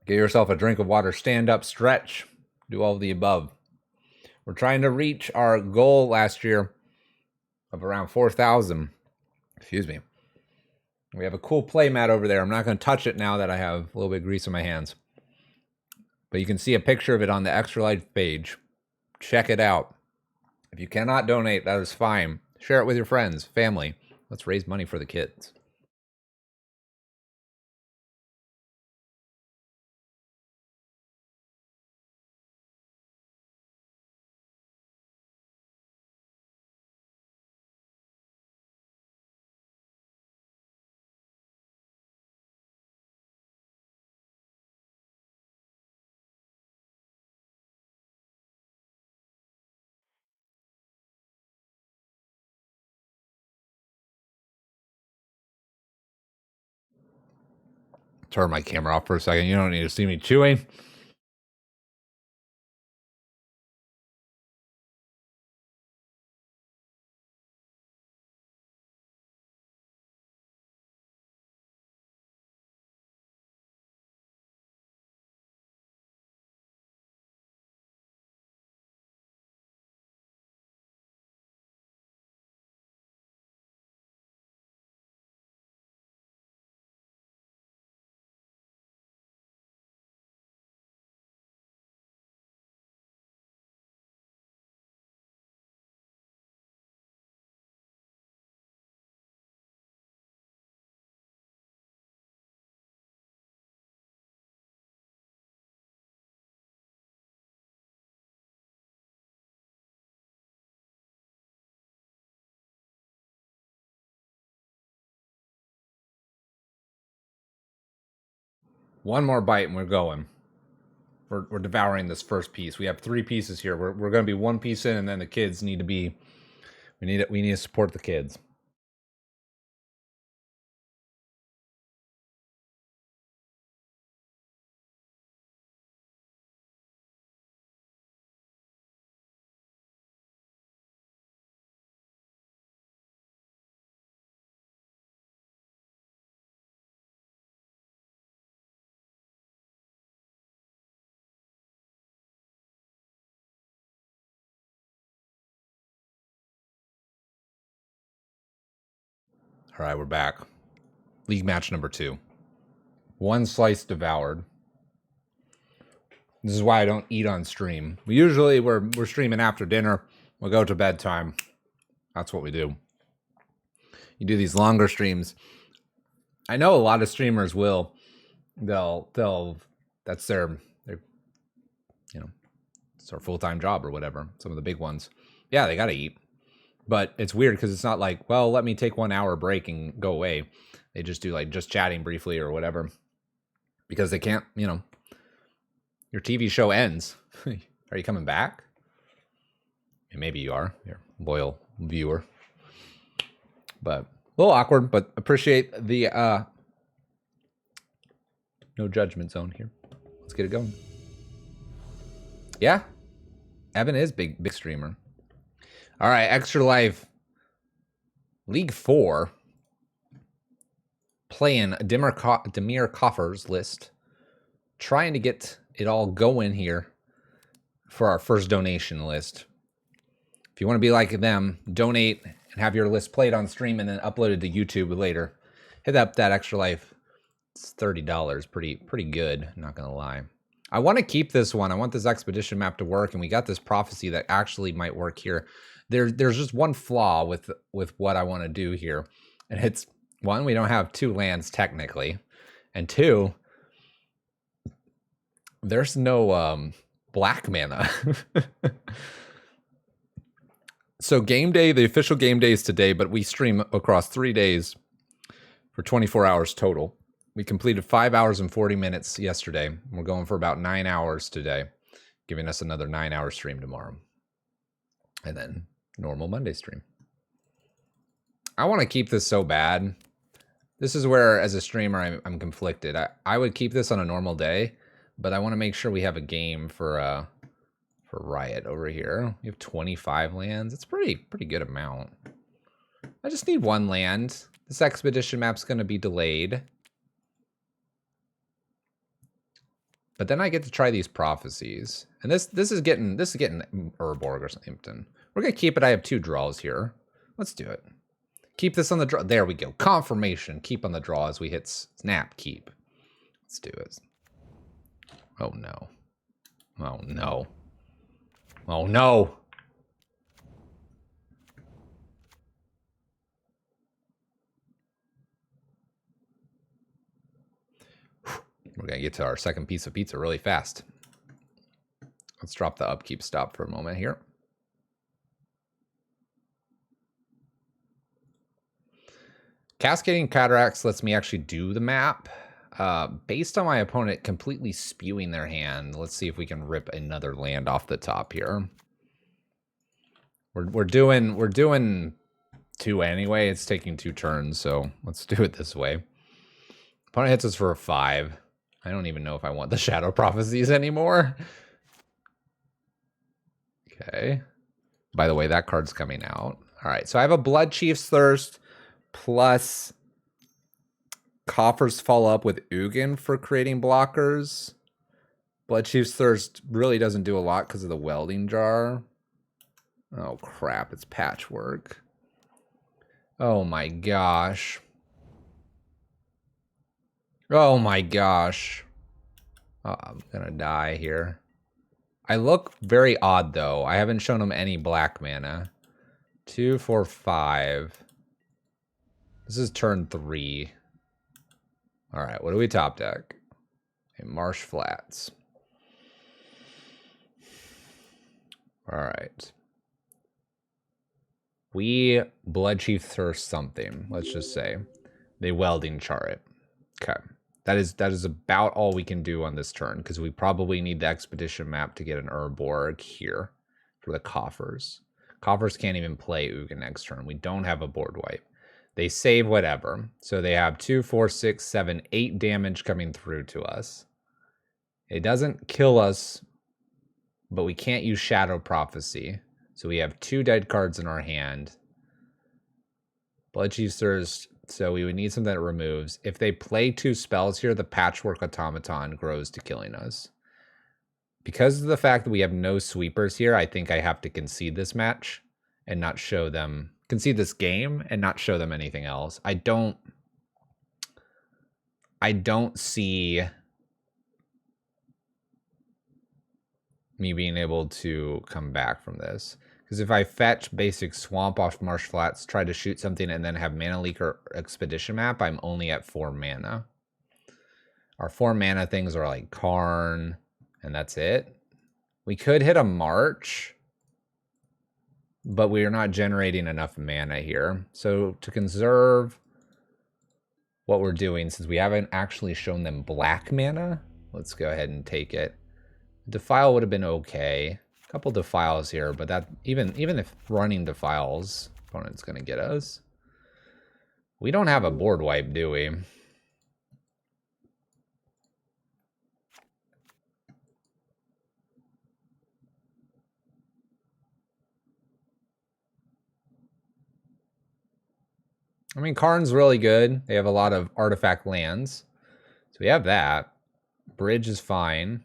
Speaker 1: Get yourself a drink of water, stand up, stretch, do all of the above. We're trying to reach our goal last year of around 4,000. Excuse me. We have a cool play mat over there. I'm not going to touch it now that I have a little bit of grease in my hands. But you can see a picture of it on the Extra Life page. Check it out. If you cannot donate, that is fine. Share it with your friends, family. Let's raise money for the kids. Turn my camera off for a second. You don't need to see me chewing. One more bite and we're going. We're devouring this first piece. We have 3 pieces here. We're going to be 1 piece in, and then the kids need to be. We need to support the kids. All right, we're back. League match number 2. 1 slice devoured. This is why I don't eat on stream. Usually we're streaming after dinner. We'll go to bedtime. That's what we do. You do these longer streams. I know a lot of streamers will. They'll that's their it's their full-time job or whatever. Some of the big ones. Yeah, they got to eat. But it's weird because it's not like, well, let me take 1 hour break and go away. They just do like just chatting briefly or whatever. Because they can't, Your TV show ends. Are you coming back? Maybe you are. You're a loyal viewer. But a little awkward, but appreciate the no judgment zone here. Let's get it going. Yeah. Evan is big streamer. All right, Extra Life League 4. Playing Dimir Coffers list. Trying to get it all going here for our first donation list. If you want to be like them, donate and have your list played on stream and then uploaded to YouTube later. Hit up that Extra Life. It's $30. Pretty good, not gonna lie. I want to keep this one. I want this expedition map to work, and we got this prophecy that actually might work here. There's just one flaw with what I want to do here. And it's, one, we don't have 2 lands technically. And 2, there's no black mana. So game day, the official game day is today, but we stream across 3 days for 24 hours total. We completed 5 hours and 40 minutes yesterday. We're going for about 9 hours today, giving us another 9-hour stream tomorrow. And then normal Monday stream. I want to keep this so bad. This is where, as a streamer, I'm conflicted. I would keep this on a normal day, but I want to make sure we have a game for Riot over here. We have 25 lands. It's pretty good amount. I just need 1 land. This expedition map's going to be delayed. But then I get to try these prophecies. And this is getting Urborg or something. We're going to keep it. I have 2 draws here. Let's do it. Keep this on the draw. There we go. Confirmation. Keep on the draw as we hit snap. Keep. Let's do it. Oh, no. Oh, no. Oh, no. We're going to get to our second piece of pizza really fast. Let's drop the upkeep stop for a moment here. Cascading Cataracts lets me actually do the map. Based on my opponent completely spewing their hand, let's see if we can rip another land off the top here. We're doing 2 anyway. It's taking 2 turns, so let's do it this way. Opponent hits us for a 5. I don't even know if I want the Shadow Prophecies anymore. Okay. By the way, that card's coming out. All right, so I have a Blood Chief's Thirst plus Coffers follow up with Ugin for creating blockers. Blood Chief's Thirst really doesn't do a lot because of the Welding Jar. Oh, crap. It's Patchwork. Oh, my gosh. Oh, my gosh. Oh, I'm going to die here. I look very odd, though. I haven't shown him any black mana. 2, 4, 5. This is turn 3. All right, what do we top deck? Okay, Marsh Flats. All right. We Blood Chief Thirst something, let's just say. They Welding Char it. Okay. That is about all we can do on this turn, because we probably need the expedition map to get an Urborg here for the Coffers. Coffers can't even play Ugin next turn. We don't have a board wipe. They save whatever. So they have 2, 4, 6, 7, 8 damage coming through to us. It doesn't kill us, but we can't use Shadow Prophecy. So we have 2 dead cards in our hand. Blood Chief's Thirst. So we would need something that removes. If they play 2 spells here, the Patchwork Automaton grows to killing us. Because of the fact that we have no sweepers here, I think I have to concede this match and not show them, concede this game and not show them anything else. I don't see me being able to come back from this. Because if I fetch basic Swamp off Marsh Flats, try to shoot something, and then have Mana Leak or Expedition Map, I'm only at 4 mana. Our 4 mana things are like Karn, and that's it. We could hit a March, but we are not generating enough mana here. So to conserve what we're doing, since we haven't actually shown them black mana, let's go ahead and take it. Defile would have been okay. A couple defiles here, but that even if running defiles, opponent's gonna get us. We don't have a board wipe, do we? I mean, Karn's really good. They have a lot of artifact lands. So we have that. Bridge is fine.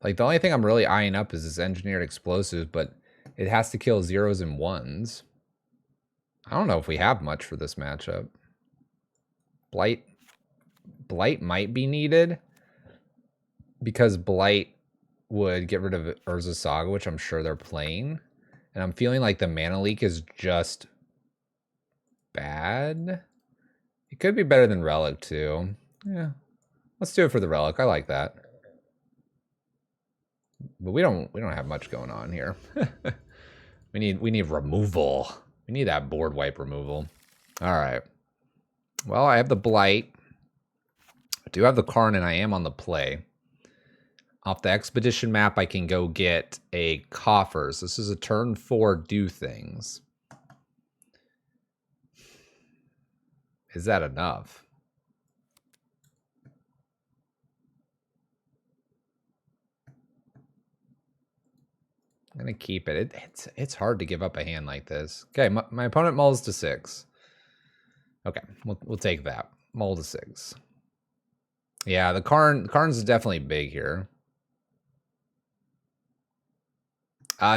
Speaker 1: Like, the only thing I'm really eyeing up is this engineered explosives, but it has to kill 0s and 1s. I don't know if we have much for this matchup. Blight might be needed because Blight would get rid of Urza Saga, which I'm sure they're playing. And I'm feeling like the mana leak is just bad. It could be better than Relic too. Yeah. Let's do it for the Relic. I like that. But we don't have much going on here. we need removal. We need that board wipe removal. All right. Well, I have the Blight. I do have the Karn, and I am on the play. Off the expedition map, I can go get a Coffers. This is a turn 4 do things. Is that enough? I'm going to keep it. It's hard to give up a hand like this. Okay, my opponent mulls to 6. Okay, we'll take that. Mull to 6. Yeah, the Karn's is definitely big here.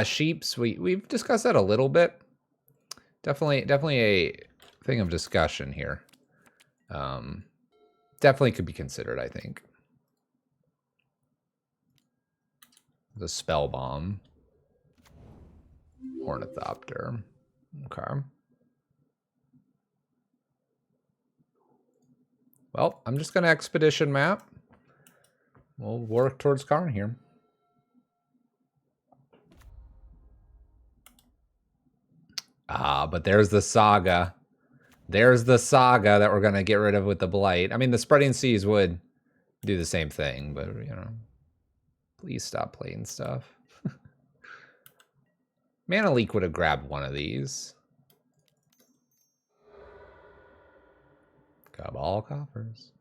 Speaker 1: Sheeps, we've discussed that a little bit. Definitely a thing of discussion here. Definitely could be considered, I think. The Spell Bomb. Ornithopter. Okay. Well, I'm just going to expedition map. We'll work towards Karn here. But there's the Saga. There's the Saga that we're going to get rid of with the Blight. I mean, the Spreading Seas would do the same thing, but, you know. Please stop playing stuff. Mana Leak would have grabbed one of these. Cabal Coffers.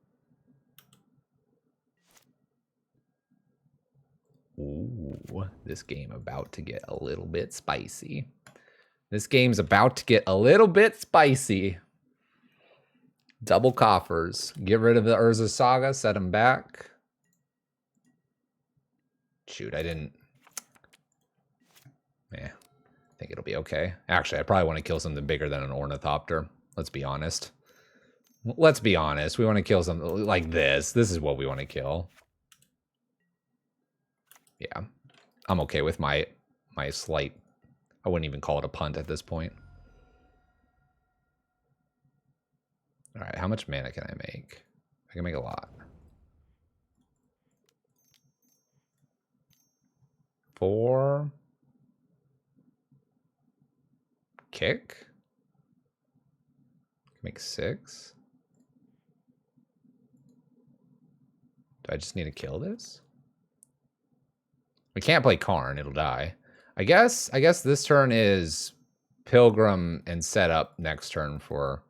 Speaker 1: Ooh, this game about to get a little bit spicy. This game's about to get a little bit spicy. Double Coffers. Get rid of the Urza Saga. Set him back. Shoot, I didn't. Yeah, I think it'll be okay. Actually, I probably want to kill something bigger than an Ornithopter. Let's be honest. Let's be honest. We want to kill something like this. This is what we want to kill. Yeah, I'm okay with my slight. I wouldn't even call it a punt at this point. All right, how much mana can I make? I can make a lot. 4. Kick. Make 6. Do I just need to kill this? We can't play Karn, it'll die. I guess this turn is Pilgrim and set up next turn for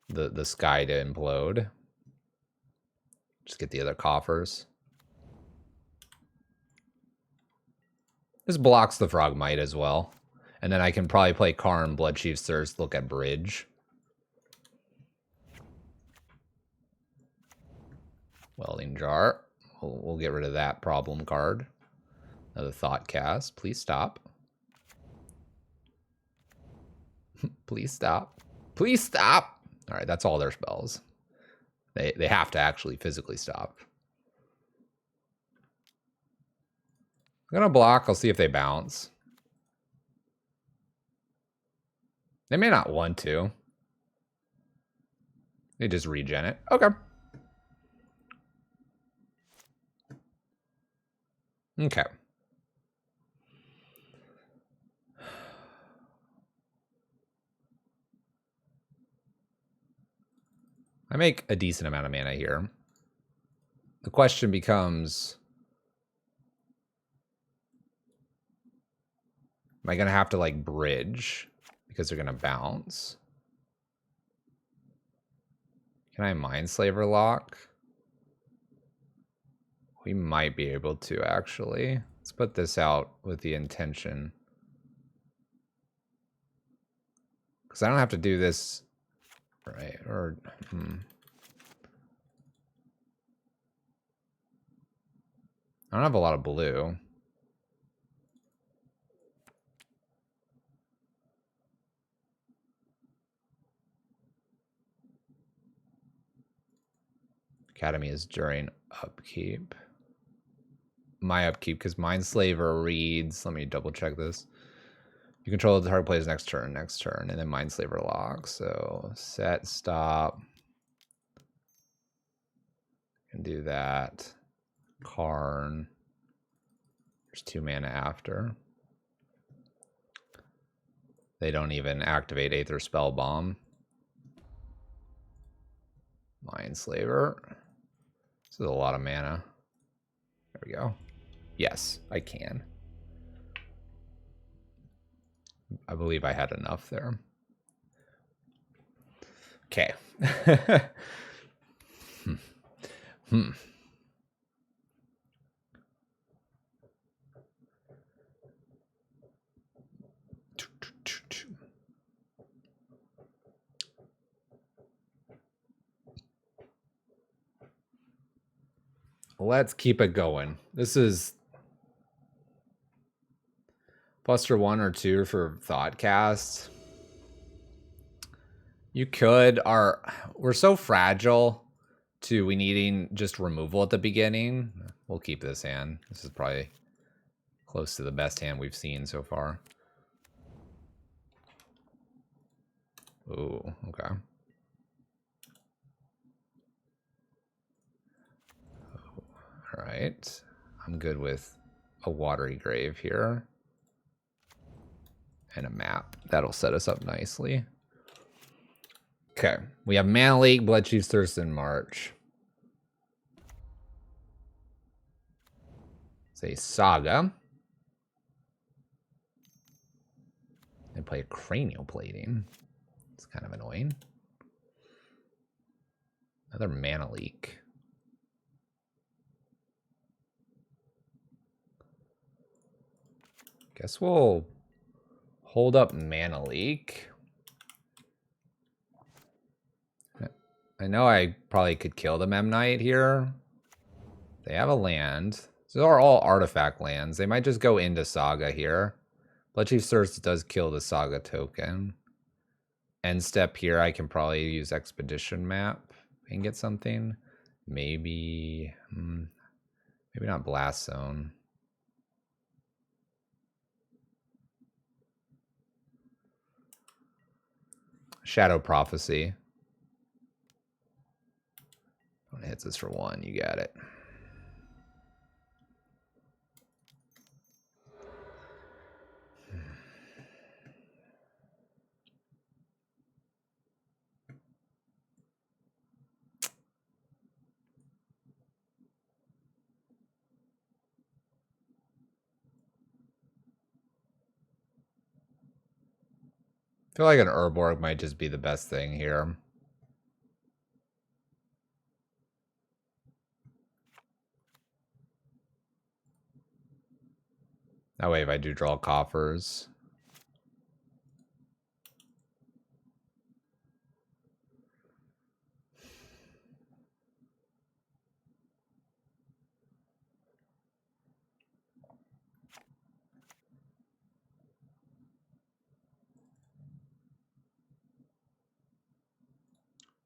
Speaker 1: the sky to implode. Just get the other Coffers. This blocks the Frogmite as well. And then I can probably play Karn, Bloodchief's Thirst, look at Bridge. Welding Jar. We'll get rid of that problem card. Another Thought Cast. Please stop. Please stop. Please stop. All right, that's all their spells. They have to actually physically stop. I'm gonna block. I'll see if they bounce. They may not want to. They just regen it. Okay. Okay. I make a decent amount of mana here. The question becomes, Am I going to have to, like, bridge? Because they're going to bounce. Can I Mindslaver lock? We might be able to, actually. Let's put this out with the intention. Because I don't have to do this, right? Or, I don't have a lot of blue. Academy is during upkeep. My upkeep, because Mindslaver reads. Let me double check this. You control the target player's next turn, and then Mindslaver lock. So set, stop. Can do that. Karn. There's 2 mana after. They don't even activate Aether Spell Bomb. Mindslaver. This is a lot of mana. There we go. Yes, I can. I believe I had enough there. Okay. Let's keep it going. This is Buster 1 or 2 for Thoughtcast. You could. We're so fragile to we needing just removal at the beginning. We'll keep this hand. This is probably close to the best hand we've seen so far. Ooh, okay. All right. I'm good with a Watery Grave here. And a map. That'll set us up nicely. Okay. We have Mana Leak, Bloodchief's Thirst, and March. It's a Saga. They play a Cranial Plating. It's kind of annoying. Another Mana Leak. Guess we'll hold up Mana Leak. I know I probably could kill the Memnite here. They have a land. These are all artifact lands. They might just go into Saga here. Bloodchief's Thirst does kill the Saga token. End step here, I can probably use Expedition Map and get something. Maybe not Blast Zone. Shadow Prophecy. When it hits us for 1, you got it. I feel like an Urborg might just be the best thing here. That way if I do draw Coffers.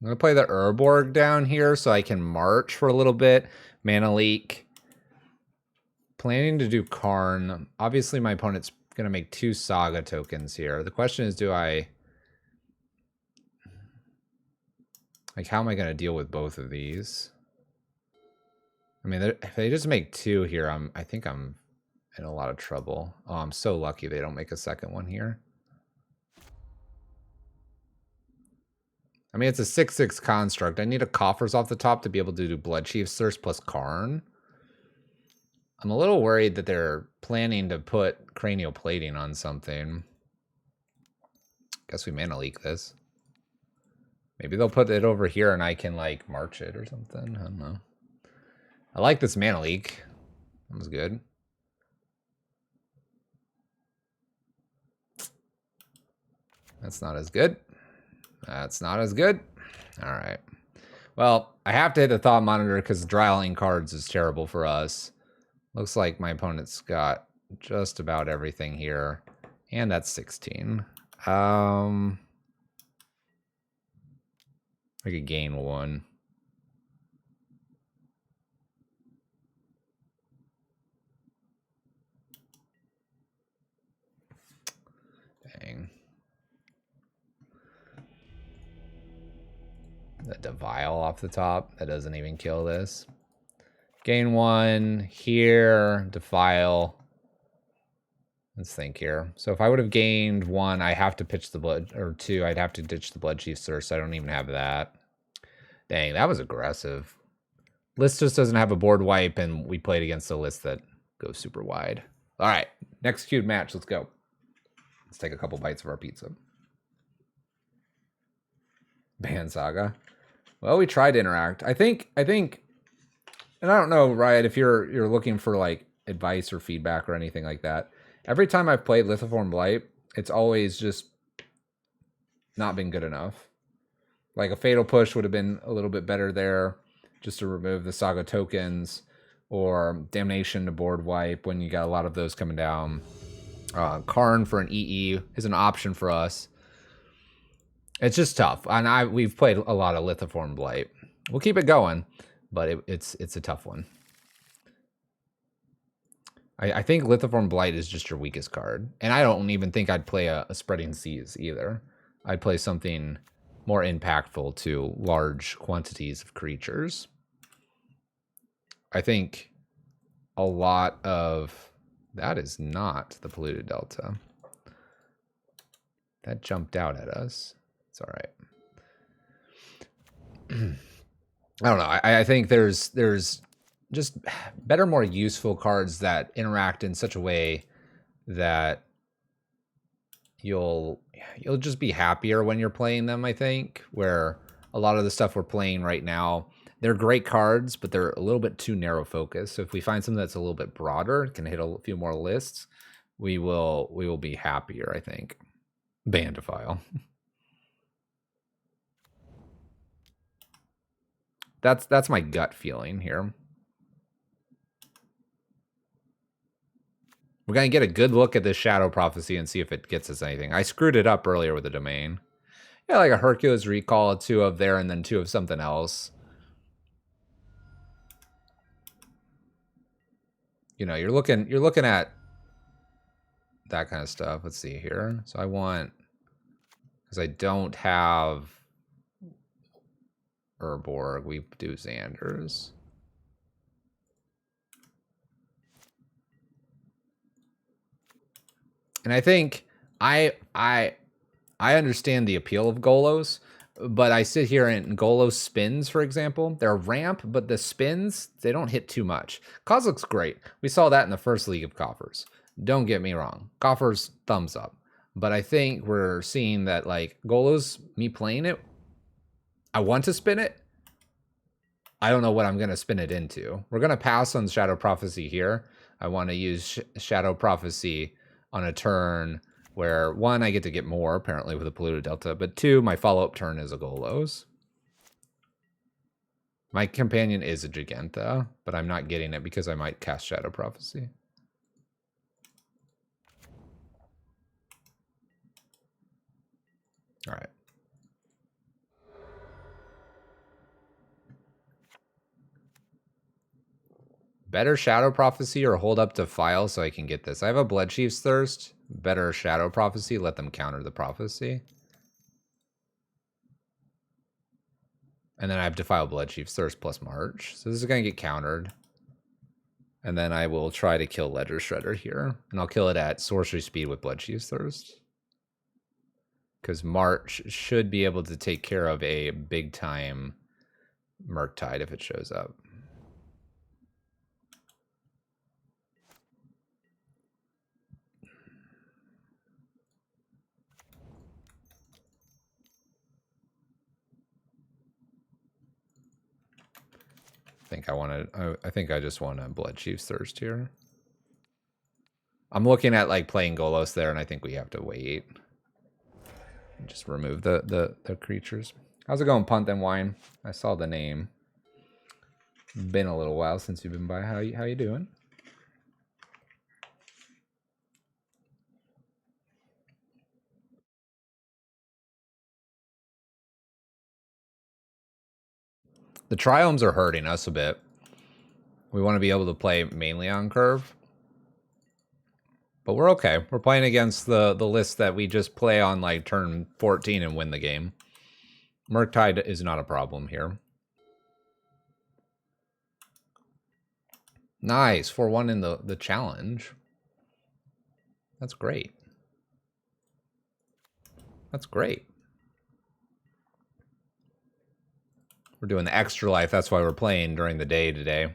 Speaker 1: I'm going to play the Urborg down here so I can march for a little bit. Mana Leak. Planning to do Karn. Obviously, my opponent's going to make 2 Saga tokens here. The question is, do I... Like, how am I going to deal with both of these? I mean, if they just make 2 here, I think I'm in a lot of trouble. Oh, I'm so lucky they don't make a second one here. I mean, it's a 6/6 construct. I need a Coffers off the top to be able to do Bloodchief's Thirst plus Karn. I'm a little worried that they're planning to put cranial plating on something. Guess we mana leak this. Maybe they'll put it over here and I can like march it or something. I don't know. I like this mana leak. That was good. That's not as good. That's not as good. All right. Well, I have to hit the thought monitor because drying cards is terrible for us. Looks like my opponent's got just about everything here. And that's 16. I could gain 1. Dang. The Devile off the top. That doesn't even kill this. Gain 1 here. Defile. Let's think here. So if I would have gained 1, I have to pitch the blood, or 2, I'd have to ditch the Blood Chief Thirst. I don't even have that. Dang, that was aggressive. List just doesn't have a board wipe, and we played against a list that goes super wide. All right, next queued match. Let's go. Let's take a couple bites of our pizza. Ban Saga. Well, we tried to interact. I think, and I don't know, Riot, if you're looking for like advice or feedback or anything like that. Every time I've played Lithiform Blight, it's always just not been good enough. Like a Fatal Push would have been a little bit better there, just to remove the Saga tokens, or Damnation to board wipe when you got a lot of those coming down. Karn for an EE is an option for us. It's just tough, and we've played a lot of Lithiform Blight. We'll keep it going, but it's a tough one. I think Lithiform Blight is just your weakest card. And I don't even think I'd play a Spreading Seas either. I'd play something more impactful to large quantities of creatures. I think a lot of... That is not the Polluted Delta. That jumped out at us. It's all right. I don't know. I think there's just better, more useful cards that interact in such a way that you'll just be happier when you're playing them, I think, where a lot of the stuff we're playing right now, they're great cards, but they're a little bit too narrow focused. So if we find something that's a little bit broader, can hit a few more lists, we will be happier, I think. Ban Defile. That's my gut feeling here. We're going to get a good look at this Shadow Prophecy and see if it gets us anything. I screwed it up earlier with the Domain. Yeah, like a Hercules Recall, 2 of there, and then 2 of something else. You know, you're looking at that kind of stuff. Let's see here. So I want, because I don't have Urborg, we do Xanders. And I think I understand the appeal of Golos, but I sit here and Golos spins, for example. They're ramp, but the spins, they don't hit too much. Cause looks great. We saw that in the first League of Coffers. Don't get me wrong. Coffers, thumbs up. But I think we're seeing that, like, Golos, me playing it, I want to spin it. I don't know what I'm going to spin it into. We're going to pass on Shadow Prophecy here. I want to use Shadow Prophecy on a turn where, 1, I get to get more, apparently, with a Polluted Delta, but 2, my follow-up turn is a Golos. My companion is a Giganta, but I'm not getting it because I might cast Shadow Prophecy. All right. Better Shadow Prophecy or hold up to file so I can get this. I have a Blood Chief's Thirst. Better Shadow Prophecy. Let them counter the Prophecy. And then I have Defile Blood Chief's Thirst plus March. So this is going to get countered. And then I will try to kill Ledger Shredder here. And I'll kill it at Sorcery Speed with Blood Chief's Thirst. Because March should be able to take care of a big-time Murktide if it shows up. think I think I just want a Blood Chief's Thirst here. I'm looking at like playing Golos there, and I think we have to wait. Just remove the creatures. How's it going, Punt and Wine? I saw the name. Been a little while since you've been by. How you doing? The triomes are hurting us a bit. We want to be able to play mainly on curve. But we're okay. We're playing against the list that we just play on like turn 14 and win the game. Murktide is not a problem here. Nice. 4-1 in the challenge. That's great. That's great. We're doing the extra life. That's why we're playing during the day today.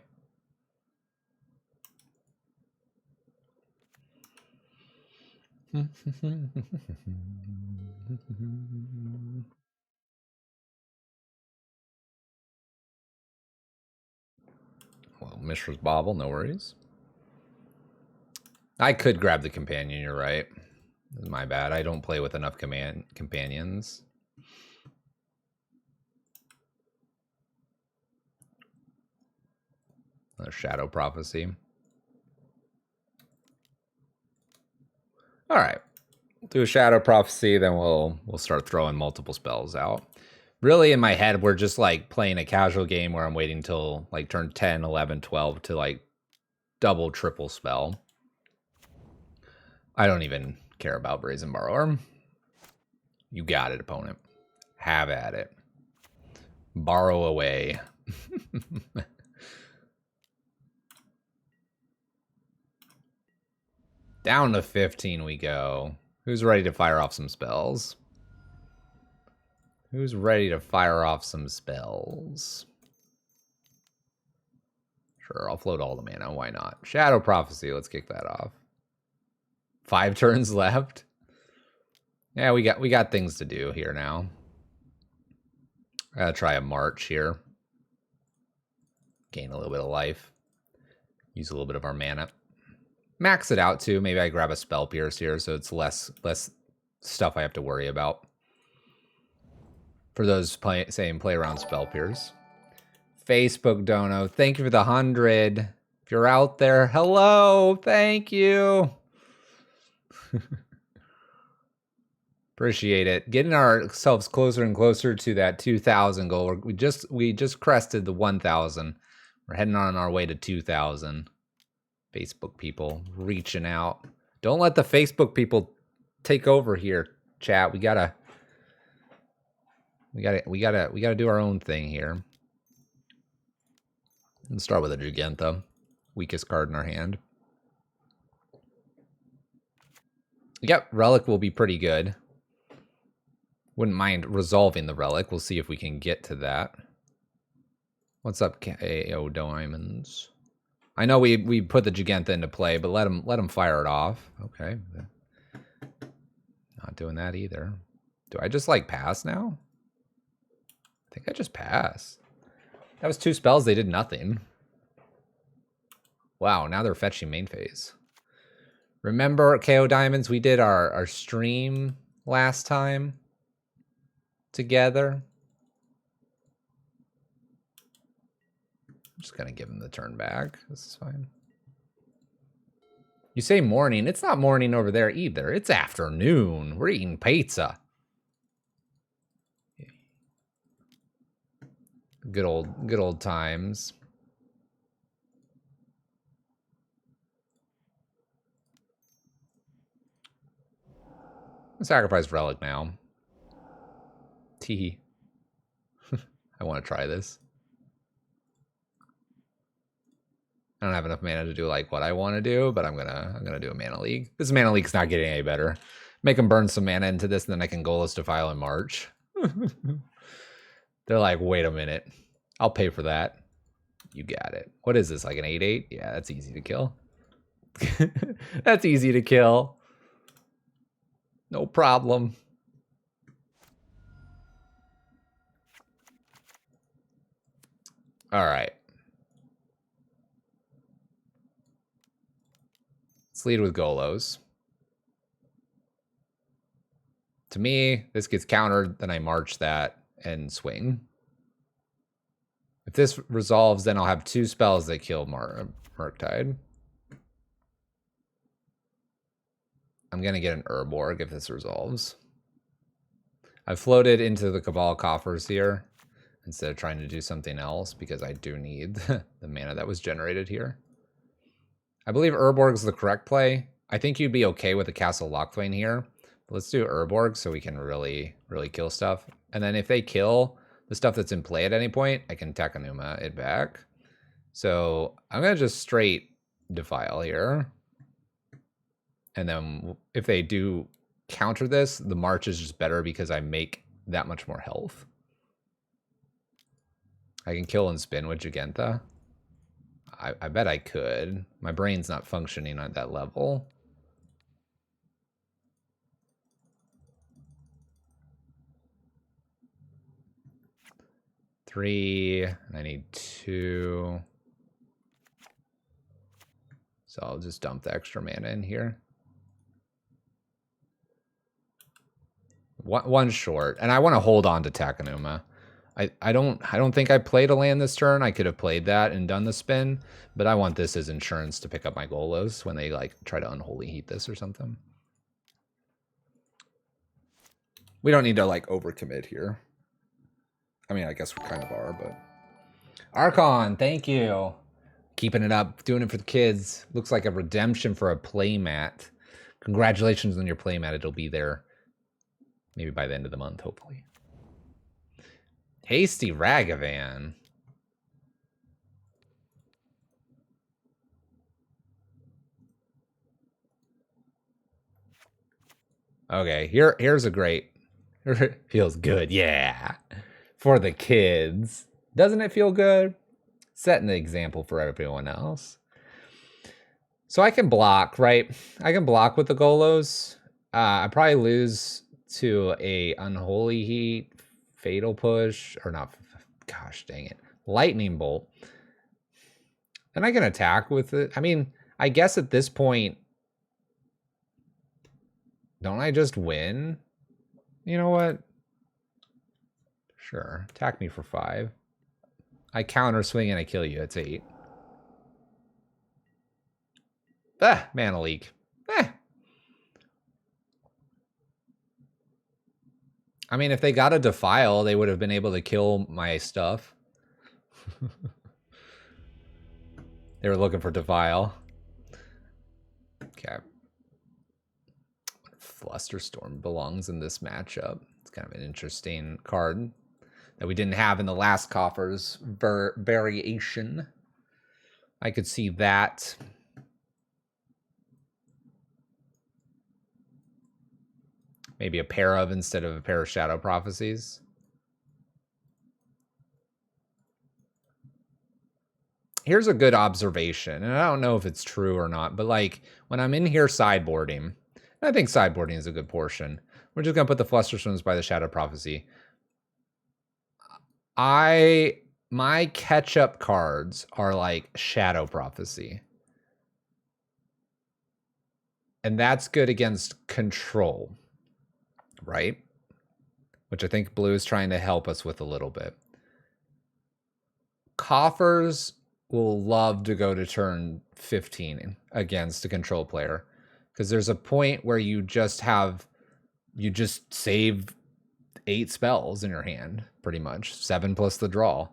Speaker 1: Well, Mishra's Bobble, no worries. I could grab the companion, you're right. My bad. I don't play with enough companions. Another Shadow Prophecy. All right. Do a Shadow Prophecy, then we'll start throwing multiple spells out. Really, in my head, we're just like playing a casual game where I'm waiting till like turn 10, 11, 12 to like double, triple spell. I don't even care about Brazen Borrower. You got it, opponent. Have at it. Borrow away. Down to 15 we go. Who's ready to fire off some spells? Who's ready to fire off some spells? Sure, I'll float all the mana. Why not? Shadow Prophecy. Let's kick that off. 5 turns left. Yeah, we got things to do here now. I gotta try a March here. Gain a little bit of life. Use a little bit of our mana. Max it out too. Maybe I grab a Spell Pierce here so it's less stuff I have to worry about. For those saying play around Spell Pierce. Facebook Dono, thank you for the 100. If you're out there, hello, thank you. Appreciate it. Getting ourselves closer and closer to that 2,000 goal. We just crested the 1,000. We're heading on our way to 2,000. Facebook people reaching out. Don't let the Facebook people take over here, chat. We gotta do our own thing here. Let's start with a Giganta. Weakest card in our hand. Yep, Relic will be pretty good. Wouldn't mind resolving the Relic. We'll see if we can get to that. What's up, KO Diamonds? I know we put the Giganta into play, but let him fire it off. Okay. Not doing that either. Do I just like pass now? I think I just pass. That was 2 spells, they did nothing. Wow, now they're fetching main phase. Remember, KO Diamonds, we did our stream last time together. I'm just gonna give him the turn back. This is fine. You say morning. It's not morning over there either. It's afternoon. We're eating pizza. Good old times. Sacrifice Relic now. Tee. I want to try this. I don't have enough mana to do like what I want to do, but I'm gonna do a Mana League. This Mana League's not getting any better. Make them burn some mana into this, and then I can Golos Defile in March. They're like, wait a minute. I'll pay for that. You got it. What is this, like an 8/8? Yeah, that's easy to kill. That's easy to kill. No problem. All right. Let's lead with Golos. To me, this gets countered, then I march that and swing. If this resolves, then I'll have 2 spells that kill Murktide. I'm going to get an Urborg if this resolves. I've floated into the Cabal Coffers here instead of trying to do something else because I do need the mana that was generated here. I believe Urborg is the correct play. I think you'd be okay with a Castle Locthwain here. But let's do Urborg so we can really kill stuff. And then if they kill the stuff that's in play at any point, I can Takenuma it back. So I'm going to just straight Defile here. And then if they do counter this, the March is just better because I make that much more health. I can kill and spin with Jugentha. I bet I could. My brain's not functioning at that level. Three, and I need 2. So I'll just dump the extra mana in here. One short, and I want to hold on to Takenuma. I don't think I played a land this turn. I could have played that and done the spin, but I want this as insurance to pick up my Golos when they like try to unholy heat this or something. We don't need to like overcommit here. I mean, I guess we kind of are, but Archon, thank you. Keeping it up, doing it for the kids. Looks like a redemption for a playmat. Congratulations on your playmat. It'll be there maybe by the end of the month, hopefully. Hasty Ragavan. Okay, here's a great. Feels good, yeah. For the kids. Doesn't it feel good? Setting the example for everyone else. So I can block, right? I can block with the Golos. I probably lose to a Unholy Heat, Fatal Push, or not, gosh dang it, Lightning Bolt. And I can attack with it. I mean, I guess at this point, don't I just win? You know what? Sure, attack me for 5. I counter swing and I kill you, it's 8. Ah, mana leak. I mean, if they got a Defile, they would have been able to kill my stuff. They were looking for Defile. Okay. Flusterstorm belongs in this matchup. It's kind of an interesting card that we didn't have in the last Coffers variation. I could see that. Maybe a pair of instead of a pair of Shadow Prophecies. Here's a good observation, and I don't know if it's true or not, but like when I'm in here sideboarding, and I think sideboarding is a good portion. We're just gonna put the Flusterstorms by the Shadow Prophecy. My catch-up cards are like Shadow Prophecy. And that's good against control, right? Which I think blue is trying to help us with a little bit. Coffers will love to go to turn 15 against a control player because there's a point where you just save 8 spells in your hand, pretty much 7 plus the draw,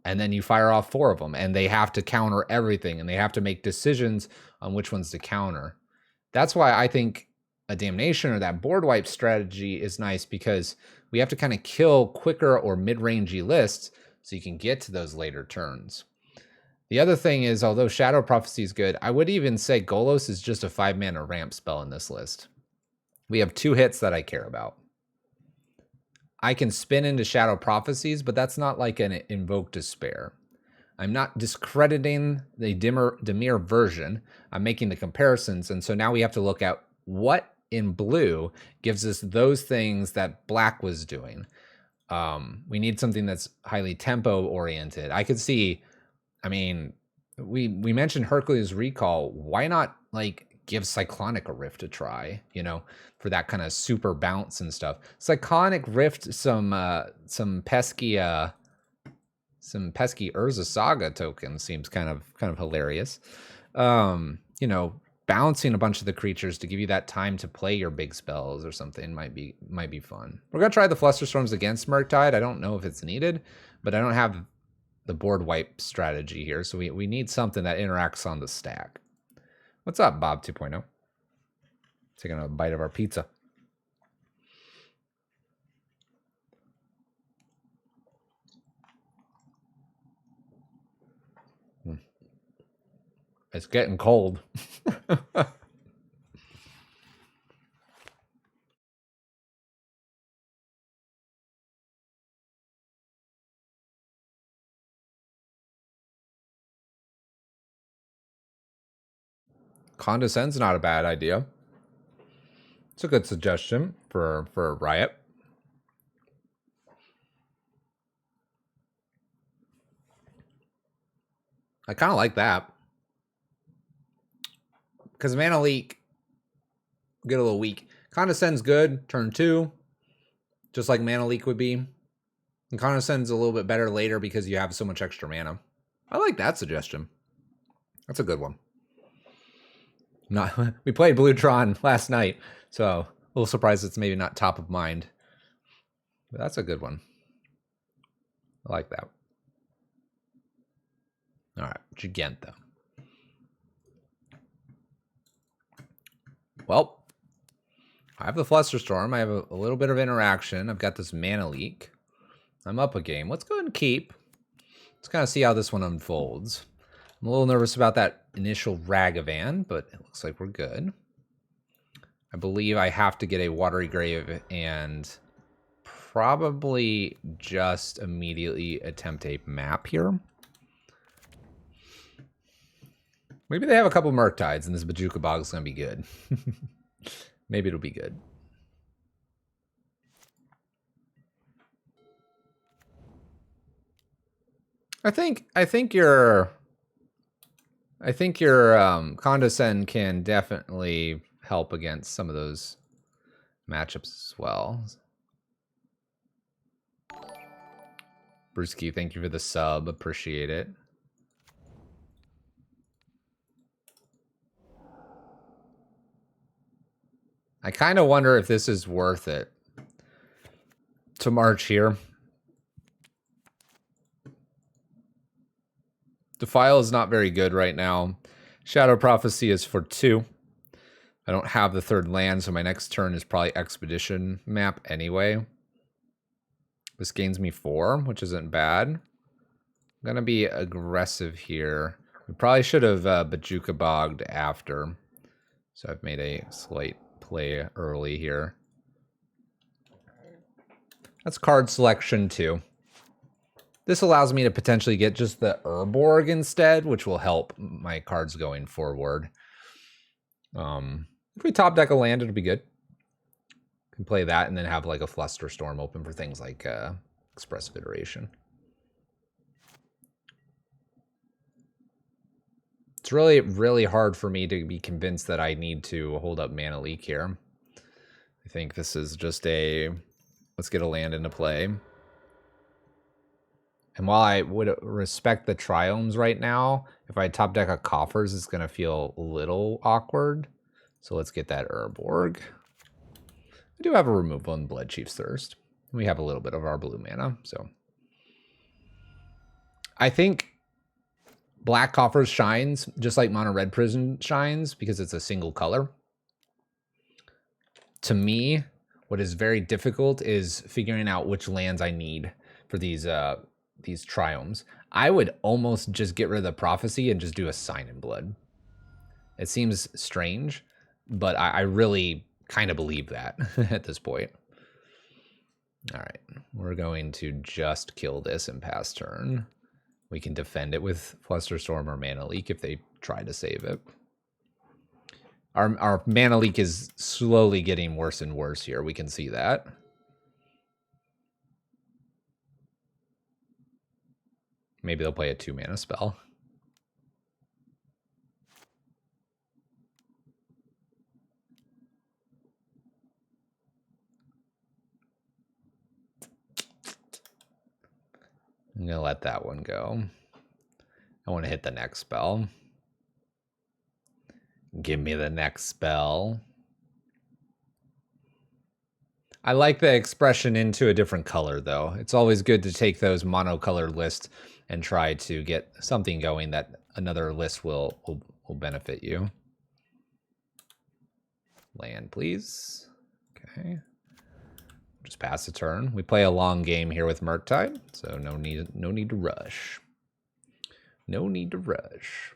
Speaker 1: and then you fire off 4 of them, and they have to counter everything, and they have to make decisions on which ones to counter. That's why I think a Damnation or that board wipe strategy is nice, because we have to kind of kill quicker or mid-rangey lists so you can get to those later turns. The other thing is, although Shadow Prophecy is good, I would even say Golos is just a 5-mana ramp spell in this list. We have 2 hits that I care about. I can spin into Shadow Prophecies, but that's not like an Invoke Despair. I'm not discrediting the Dimir version. I'm making the comparisons, and so now we have to look at what in blue gives us those things that black was doing. We need something that's highly tempo-oriented. I could see, I mean, we mentioned Hercules Recall. Why not like give Cyclonic a Rift a try, you know, for that kind of super bounce and stuff. Cyclonic Rift some pesky Urza Saga token seems kind of hilarious. You know, bouncing a bunch of the creatures to give you that time to play your big spells or something might be fun. We're gonna try the Flusterstorms against Murktide. I don't know if it's needed, but I don't have the board wipe strategy here, so we need something that interacts on the stack. What's up, Bob 2.0? Taking a bite of our pizza. It's getting cold. Condescend's not a bad idea. It's a good suggestion for Riot. I kind of like that. Because Mana Leak get a little weak. Condescend's good, turn 2. Just like Mana Leak would be. And Condescend's a little bit better later because you have so much extra mana. I like that suggestion. That's a good one. We played Bluetron last night, so a little surprised it's maybe not top of mind. But that's a good one. I like that. All right, Giganta. Well, I have the Flusterstorm. I have a little bit of interaction. I've got this Mana Leak. I'm up a game. Let's go ahead and keep. Let's kind of see how this one unfolds. I'm a little nervous about that initial Ragavan, but it looks like we're good. I believe I have to get a Watery Grave and probably just immediately attempt a map here. Maybe they have a couple Murktides and this Bojuka Bog is going to be good. Maybe it'll be good. I think your Condescend can definitely help against some of those matchups as well. Brewski, thank you for the sub. Appreciate it. I kind of wonder if this is worth it to march here. Defile is not very good right now. Shadow Prophecy is for 2. I don't have the 3rd land, so my next turn is probably Expedition map anyway. This gains me 4, which isn't bad. I'm going to be aggressive here. We probably should have Bojuka Bogged after. So I've made a slight play early here. That's card selection 2. This allows me to potentially get just the Urborg instead, which will help my cards going forward. If we top deck a land, it'll be good. Can play that and then have like a Flusterstorm open for things like Expressive Iteration. It's really, really hard for me to be convinced that I need to hold up Mana Leak here. I think this is just a, let's get a land into play. And while I would respect the Triomes right now, if I top deck a Coffers, it's going to feel a little awkward. So let's get that Urborg. I do have a removal in Blood Chief's Thirst. We have a little bit of our blue mana, so. I think Black Coffers shines just like Mono Red Prison shines because it's a single color. To me, what is very difficult is figuring out which lands I need for these Triomes. I would almost just get rid of the Prophecy and just do a Sign in Blood. It seems strange, but I really kind of believe that at this point. All right, we're going to just kill this and pass turn. We can defend it with Flusterstorm or Mana Leak if they try to save it. Our Mana Leak is slowly getting worse and worse here. We can see that. Maybe they'll play a 2-mana spell. I'm going to let that one go. I want to hit the next spell. Give me the next spell. I like the expression into a different color, though. It's always good to take those monocolored lists and try to get something going that another list will benefit you. Land, please. Okay. Just pass the turn. We play a long game here with Murktide, so no need to rush. No need to rush.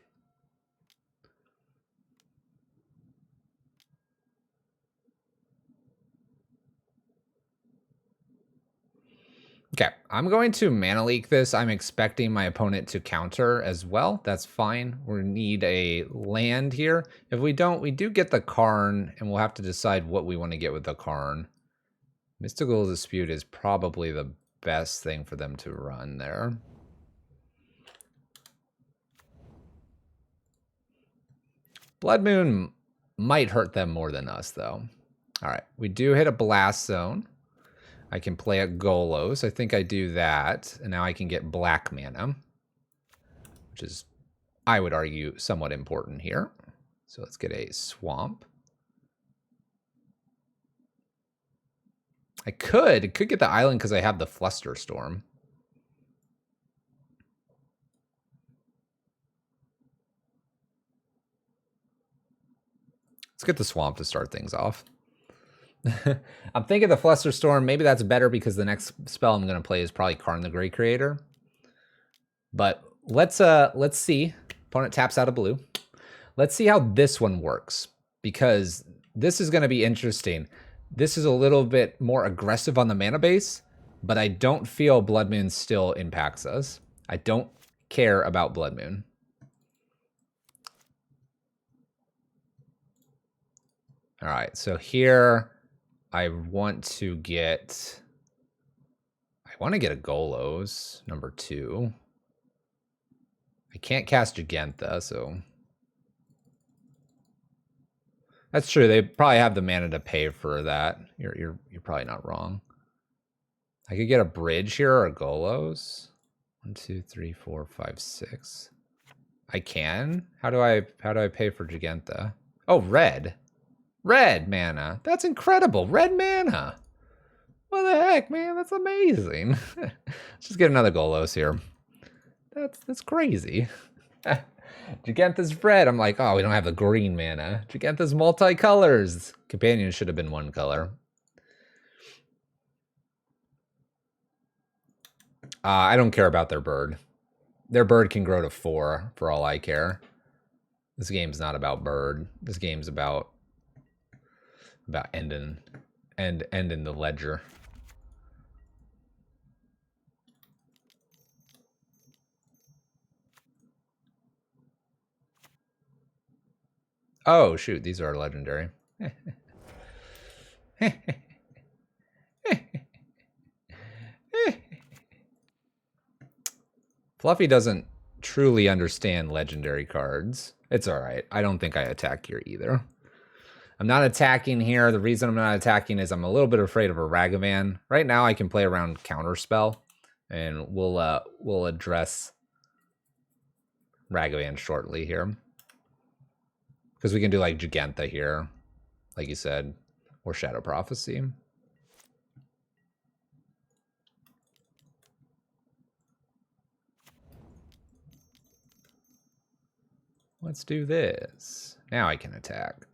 Speaker 1: Okay, I'm going to mana leak this. I'm expecting my opponent to counter as well. That's fine. We need a land here. If we don't, we do get the Karn, and we'll have to decide what we want to get with the Karn. Mystical Dispute is probably the best thing for them to run there. Blood Moon might hurt them more than us, though. All right, we do hit a Blast Zone. I can play a Golos. I think I do that. And now I can get black mana, which is, I would argue, somewhat important here. So let's get a Swamp. I could get the island because I have the Flusterstorm. Let's get the Swamp to start things off. I'm thinking the Flusterstorm, maybe that's better because the next spell I'm going to play is probably Karn the Grey Creator. But let's see. Opponent taps out of blue. Let's see how this one works, because this is going to be interesting. This is a little bit more aggressive on the mana base, but I don't feel Blood Moon still impacts us. I don't care about Blood Moon. All right, so here I want to get a Golos, number 2. I can't cast Gigantha, so that's true. They probably have the mana to pay for that. You're probably not wrong. I could get a bridge here or a Golos. 1, 2, 3, 4, 5, 6. I can. How do I pay for Gigantha? Oh, red. Red mana. That's incredible. Red mana. What the heck, man? That's amazing. Let's just get another Golos here. That's crazy. Gigantha's red. I'm like, oh, we don't have the green mana. Gigantha's multicolors. Companion should have been one color. I don't care about their bird. Their bird can grow to 4 for all I care. This game's not about bird. This game's about ending the ledger. Oh shoot, these are legendary. Fluffy doesn't truly understand legendary cards. It's all right. I don't think I attack here either. I'm not attacking here. The reason I'm not attacking is I'm a little bit afraid of a Ragavan. Right now I can play around Counterspell, and we'll address Ragavan shortly here. Because we can do like Gigantha here, like you said, or Shadow Prophecy. Let's do this. Now I can attack.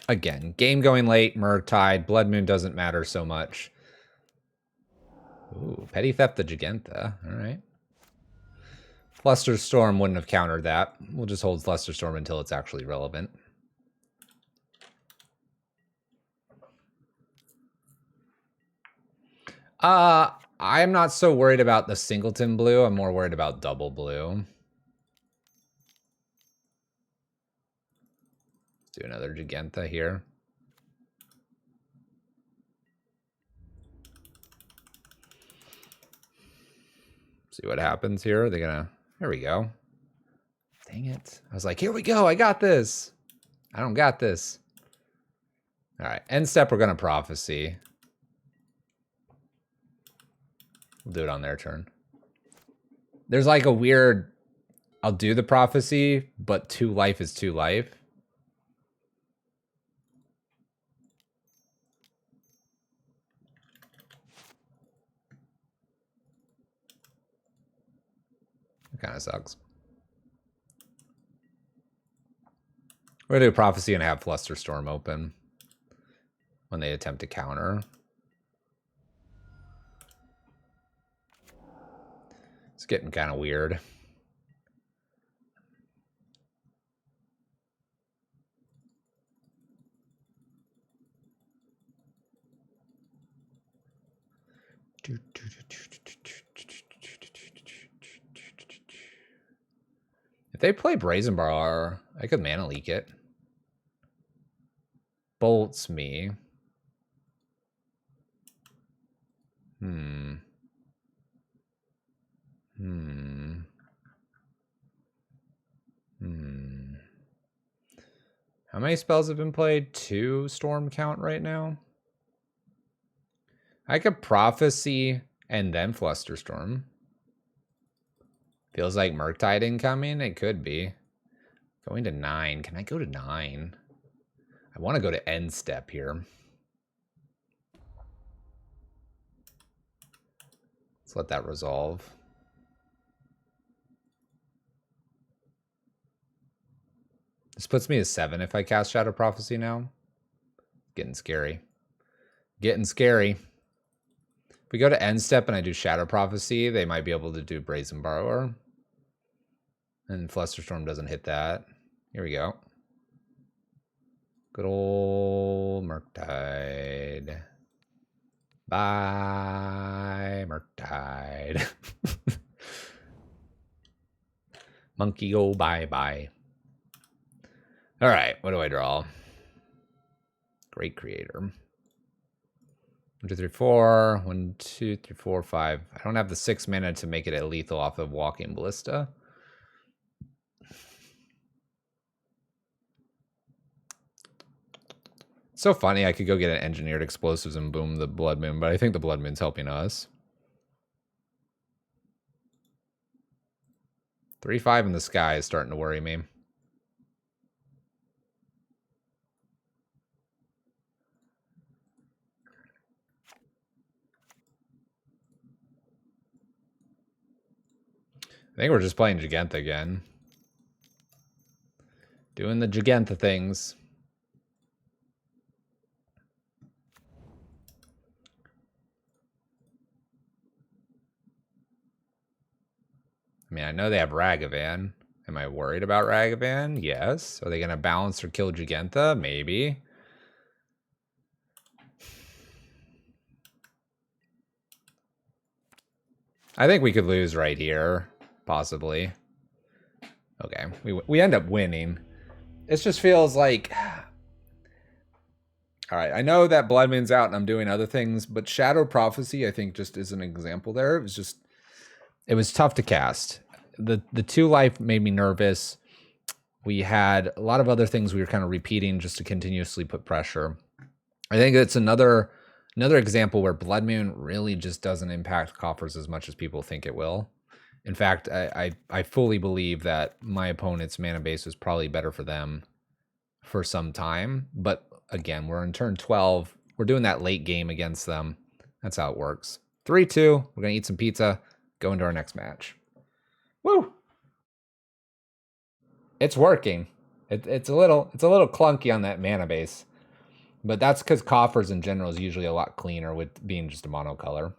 Speaker 1: Again, game going late, Murktide, Blood Moon doesn't matter so much. Ooh, Petty Theft the Gigantha. All right. Flusterstorm wouldn't have countered that. We'll just hold Flusterstorm until it's actually relevant. I'm not so worried about the singleton blue. I'm more worried about double blue. Let's do another Gigantha here. See what happens here. They're gonna... There we go. Dang it. I was like, here we go. I got this. I don't got this. All right. End step, we're going to Prophecy. We'll do it on their turn. There's like a weird, I'll do the prophecy, but 2 life is 2 life. It kind of sucks. We're going to do prophecy and have Flusterstorm open when they attempt to counter. It's getting kind of weird. If they play Brazen Bar, I could mana leak it. Bolts me. How many spells have been played? 2 storm count right now. I could prophecy and then Flusterstorm. Feels like Murktide incoming. It could be. Going to 9. Can I go to 9? I want to go to end step here. Let's let that resolve. This puts me to 7 if I cast Shadow Prophecy now. Getting scary. Getting scary. If we go to end step and I do Shadow Prophecy, they might be able to do Brazen Borrower. And Flusterstorm doesn't hit that. Here we go. Good old Murktide. Bye, Murktide. Monkey go bye-bye. All right, what do I draw? Great creator. 1, 2, 3, 4. 1, 2, 3, 4, 5. I don't have the 6 mana to make it a lethal off of Walking Ballista. It's so funny. I could go get an engineered explosives and boom the Blood Moon, but I think the Blood Moon's helping us. 3/5 in the sky is starting to worry me. I think we're just playing Giganta again. Doing the Giganta things. I mean, I know they have Ragavan. Am I worried about Ragavan? Yes. Are they going to balance or kill Giganta? Maybe. I think we could lose right here. Possibly. Okay. We end up winning. It just feels like... All right. I know that Blood Moon's out and I'm doing other things, but Shadow Prophecy, I think, just is an example there. It was just... It was tough to cast. The 2 life made me nervous. We had a lot of other things we were kind of repeating just to continuously put pressure. I think it's another example where Blood Moon really just doesn't impact Coffers as much as people think it will. In fact, I fully believe that my opponent's mana base was probably better for them for some time. But again, we're in turn 12. We're doing that late game against them. That's how it works. 3-2. We're going to eat some pizza. Go into our next match. Woo! It's working. It's a little clunky on that mana base. But that's because Coffers in general is usually a lot cleaner with being just a monocolor.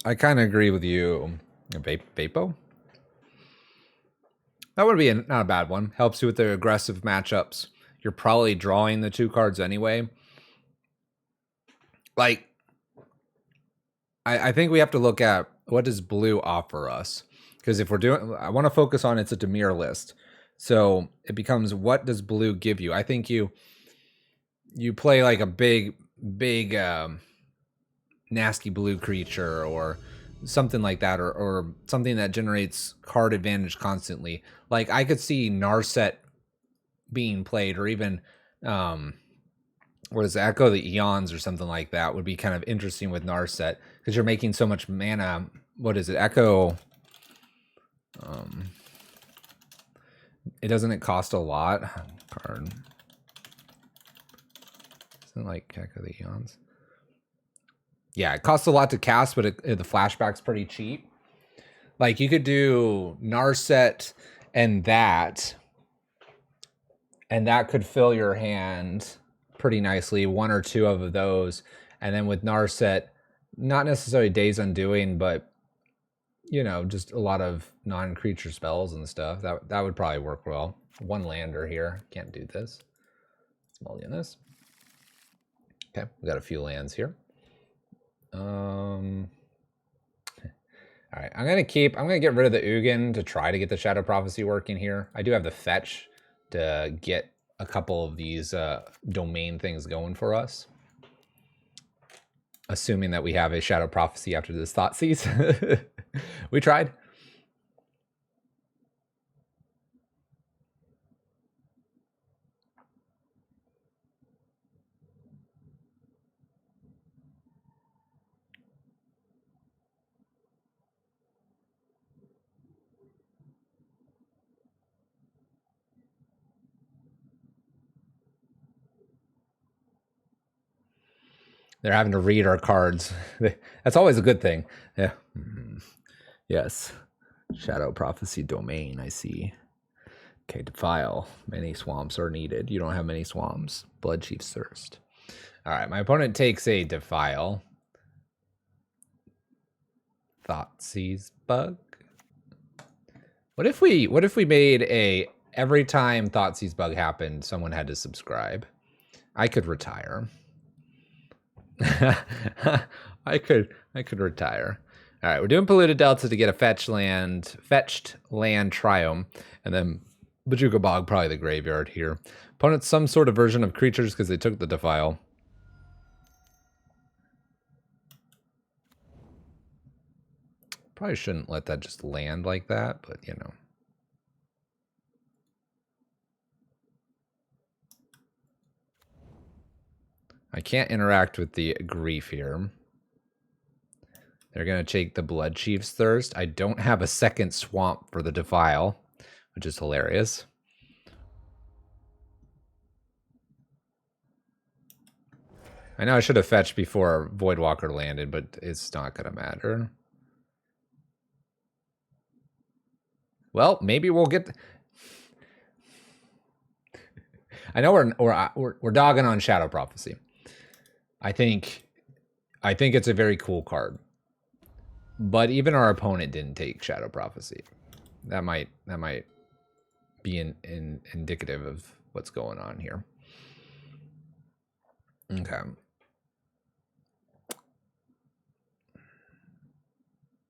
Speaker 1: I kind of agree with you. Vapo? That would be not a bad one. Helps you with the aggressive matchups. You're probably drawing the 2 cards anyway. Like, I think we have to look at what does blue offer us. Because if we're doing, I want to focus on it's a Dimir list. So it becomes what does blue give you? I think you play like a big nasty blue creature or something like that, or something that generates card advantage constantly. Like I could see Narset being played, or even what is it, Echo the Eons or something like that would be kind of interesting with Narset because you're making so much mana. What is it, Echo? It doesn't cost a lot. Card. Isn't it like Echo the Eons? Yeah, it costs a lot to cast, but the flashback's pretty cheap. Like you could do Narset and that could fill your hand pretty nicely, 1 or 2 of those. And then with Narset, not necessarily Days Undoing, but you know, just a lot of non-creature spells and stuff. That would probably work well. 1 lander here. Can't do this. Let's mulligan this. Okay, we got a few lands here. All right, I'm gonna get rid of the Ugin to try to get the Shadow Prophecy working here. I do have the fetch to get a couple of these domain things going for us. Assuming that we have a Shadow Prophecy after this Thoughtseize. We tried. They're having to read our cards. That's always a good thing. Yeah. Yes. Shadow Prophecy domain, I see. Okay, Defile. Many swamps are needed. You don't have many swamps. Blood Chief's Thirst. All right, my opponent takes a Defile. Thoughtseize Bug. What if we made a every time Thoughtseize Bug happened, someone had to subscribe? I could retire. I could retire. All right, we're doing Polluted Delta to get a fetched land Triome, and then Bojuka Bog, probably the graveyard here. Opponent's some sort of version of creatures because they took the Defile. Probably shouldn't let that just land like that, but you know. I can't interact with the Grief here. They're going to take the Blood Chief's Thirst. I don't have a second swamp for the Defile, which is hilarious. I know I should have fetched before Voidwalker landed, but it's not going to matter. Well, maybe we'll get... I know we're dogging on Shadow Prophecy. I think it's a very cool card. But even our opponent didn't take Shadow Prophecy. That might be indicative of what's going on here. Okay.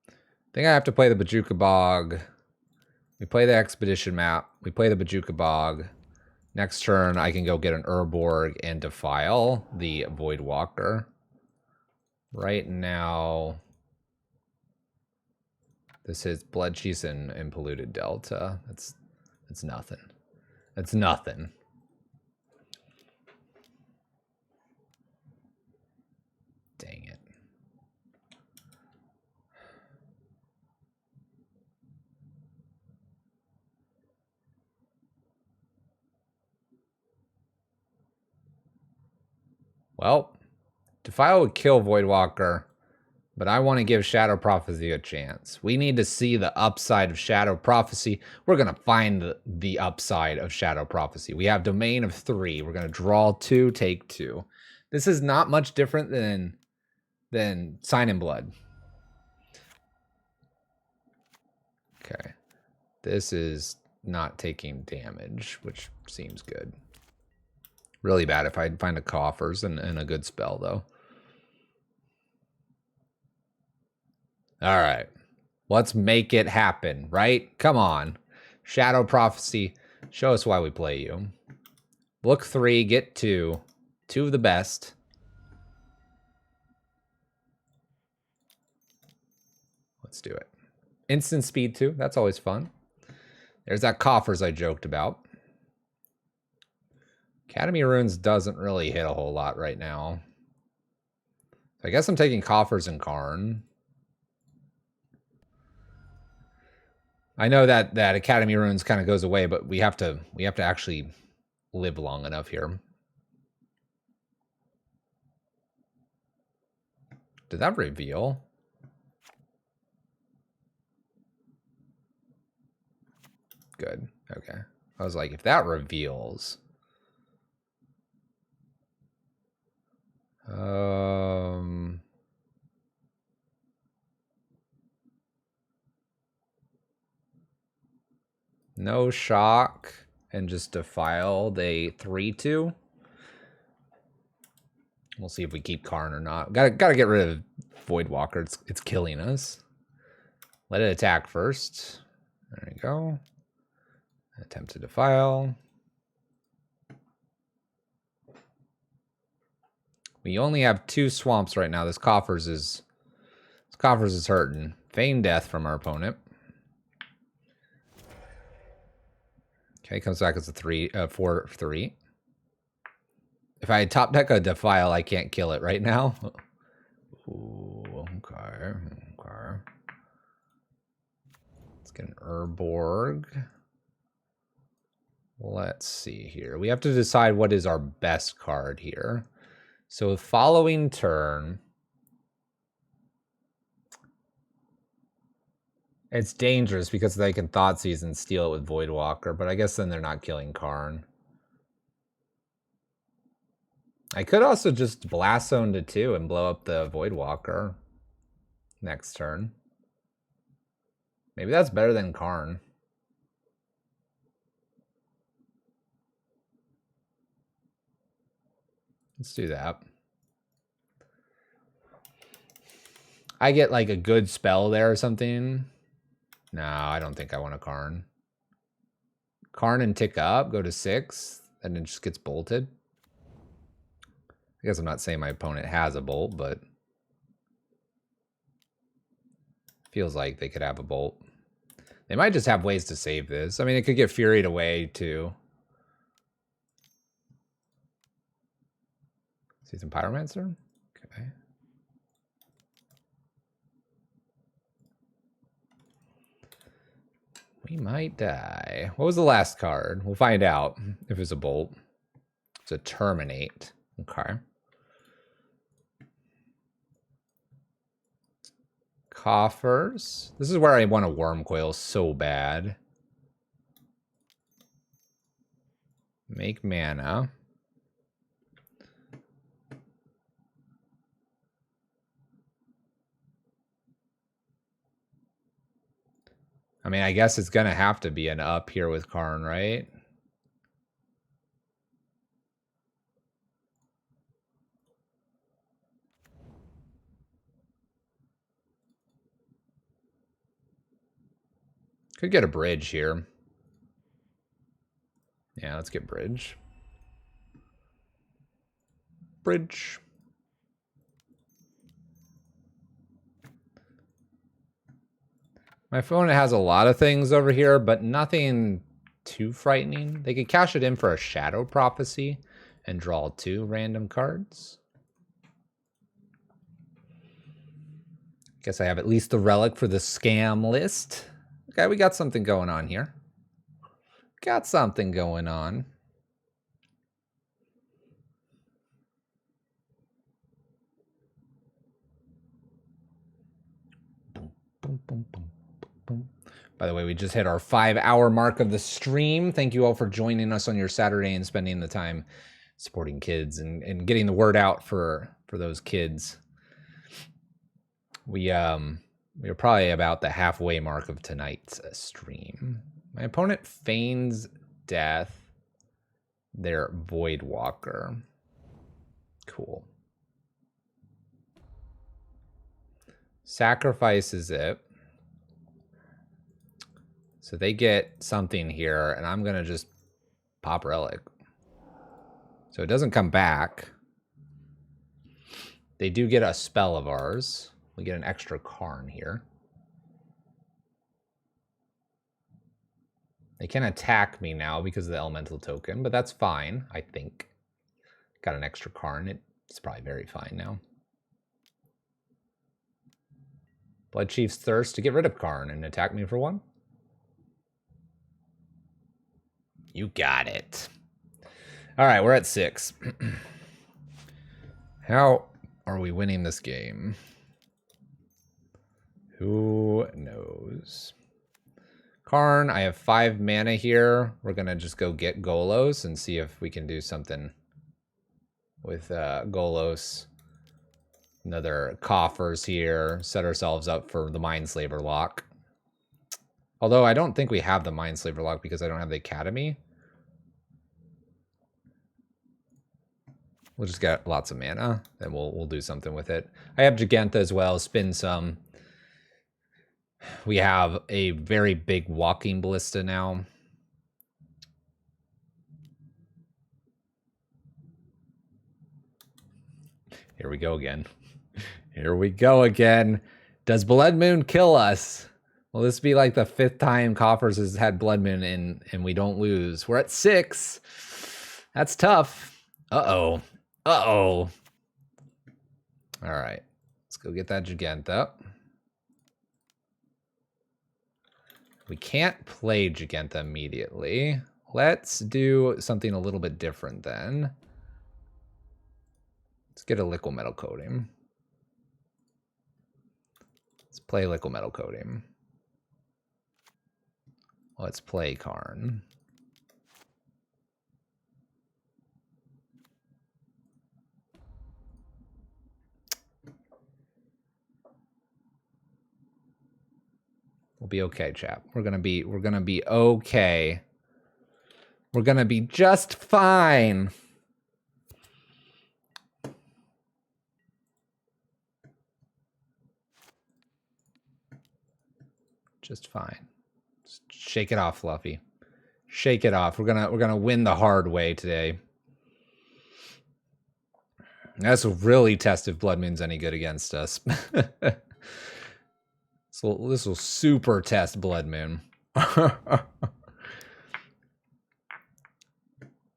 Speaker 1: I think I have to play the Bojuka Bog. We play the Expedition map. We play the Bojuka Bog. Next turn, I can go get an Urborg and Defile the Voidwalker. Right now, this is Blood Chiefs and Polluted Delta. That's nothing. That's nothing. Dang it. Well, Defile would kill Voidwalker, but I want to give Shadow Prophecy a chance. We need to see the upside of Shadow Prophecy. We're going to find the upside of Shadow Prophecy. We have Domain of 3. We're going to draw 2, take 2. This is not much different than Sign in Blood. This is not taking damage, which seems good. Really bad if I find a Coffers and a good spell, though. All right. Let's make it happen, right? Come on. Shadow Prophecy. Show us why we play you. Look 3, get 2. 2 of the best. Let's do it. Instant speed, too. That's always fun. There's that Coffers I joked about. Academy Runes doesn't really hit a whole lot right now. So I guess I'm taking Coffers and Karn. I know that Academy Runes kind of goes away, but we have to actually live long enough here. Did that reveal? Good. Okay. I was like, if that reveals. No shock and just defile the 3/2. We'll see if we keep Karn or not. Gotta get rid of Voidwalker. It's killing us. Let it attack first. There we go. Attempt to defile. We only have 2 swamps right now. This Coffers is hurting. Feign death from our opponent. Okay, comes back as a 4/3. If I top deck a defile, I can't kill it right now. Ooh, okay. Let's get an Urborg. Let's see here. We have to decide what is our best card here. So following turn, it's dangerous because they can Thoughtseize and steal it with Voidwalker, but I guess then they're not killing Karn. I could also just Blast Zone to 2 and blow up the Voidwalker next turn. Maybe that's better than Karn. Let's do that. I get like a good spell there or something. No, I don't think I want a Karn. Karn and tick up, go to 6, and it just gets bolted. I guess I'm not saying my opponent has a bolt, but feels like they could have a bolt. They might just have ways to save this. I mean, it could get Furied away too. See some Pyromancer? Okay. We might die. What was the last card? We'll find out if it's a bolt. It's a Terminate. Okay. Coffers. This is where I want a Wormcoil so bad. Make mana. I mean, I guess it's going to have to be an up here with Karn, right? Could get a bridge here. Yeah, let's get bridge. Bridge. My opponent has a lot of things over here, but nothing too frightening. They could cash it in for a Shadow Prophecy and draw 2 random cards. Guess I have at least the relic for the scam list. Okay, we got something going on here. Got something going on. Boom, boom, boom, boom, boom. By the way, we just hit our 5-hour mark of the stream. Thank you all for joining us on your Saturday and spending the time supporting kids and getting the word out for those kids. We We're probably about the halfway mark of tonight's stream. My opponent feigns death. Their Void Walker. Cool. Sacrifices it. So they get something here, and I'm going to just pop Relic. So it doesn't come back. They do get a spell of ours. We get an extra Karn here. They can attack me now because of the elemental token, but that's fine, I think. Got an extra Karn. It's probably very fine now. Blood Chief's Thirst to get rid of Karn and attack me for 1. You got it. All right, we're at 6. How are we winning this game? Who knows? Karn, I have 5 mana here. We're going to just go get Golos and see if we can do something with Golos. Another Coffers here. Set ourselves up for the Mindslaver lock. Although I don't think we have the Mindslaver lock because I don't have the Academy. We'll just get lots of mana, and we'll do something with it. I have Giganta as well. Spin some. We have a very big Walking Ballista now. Here we go again. Here we go again. Does Blood Moon kill us? Will this be like the 5th time Coffers has had Blood Moon and we don't lose? We're at 6. That's tough. Uh-oh. Uh-oh. All right. Let's go get that Giganta. We can't play Giganta immediately. Let's do something a little bit different then. Let's get a Liquid Metal Coating. Let's play Liquid Metal Coating. Let's play Karn. We'll be okay, chap. We're gonna be okay. We're gonna be just fine. Just fine. Just shake it off, Fluffy. Shake it off. We're gonna win the hard way today. That's really test if Blood Moon's any good against us. So this will super test Blood Moon.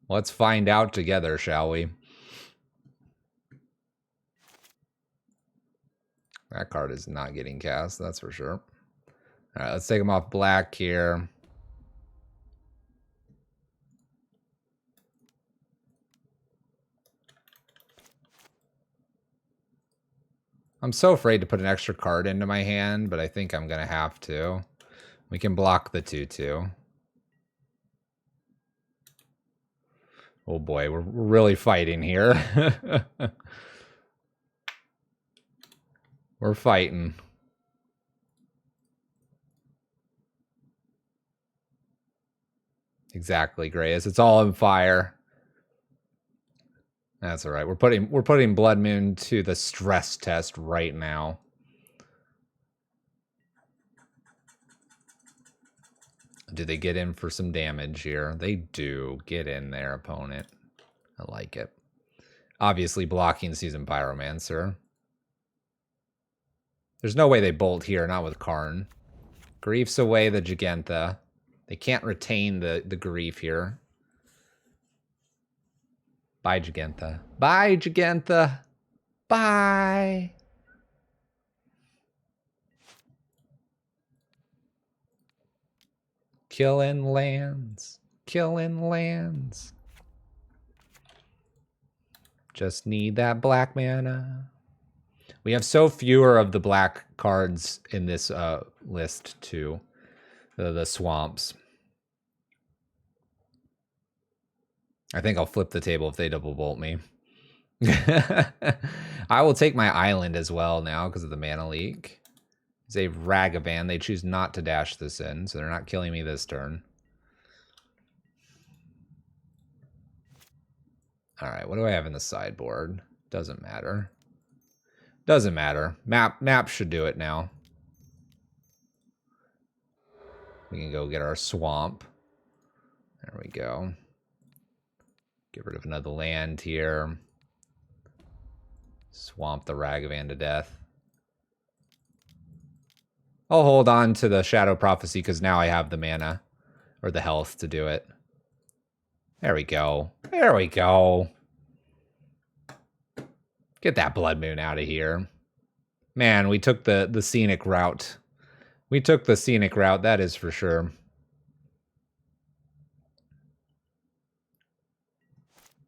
Speaker 1: Let's find out together, shall we? That card is not getting cast, that's for sure. All right, let's take him off black here. I'm so afraid to put an extra card into my hand, but I think I'm going to have to. We can block the 2/2. Oh boy, we're really fighting here. We're fighting. Exactly, Greyes. It's all on fire. That's all right. We're putting Blood Moon to the stress test right now. Do they get in for some damage here? They do. Get in there, opponent. I like it. Obviously blocking Seasoned Pyromancer. There's no way they bolt here, not with Karn. Grief's away the Giganta. They can't retain the grief here. Bye, Giganta. Bye, Giganta. Bye. Killing lands. Killing lands. Just need that black mana. We have so fewer of the black cards in this list, too. The swamps. I think I'll flip the table if they double bolt me. I will take my island as well now because of the mana leak. is a Ragavan. They choose not to dash this in, so they're not killing me this turn. All right, what do I have in the sideboard? Doesn't matter. Doesn't matter. Map should do it now. We can go get our swamp. There we go. Get rid of another land here. Swamp the Ragavan to death. I'll hold on to the Shadow Prophecy because now I have the mana or the health to do it. There we go. There we go. Get that Blood Moon out of here. Man, we took the scenic route. We took the scenic route, that is for sure.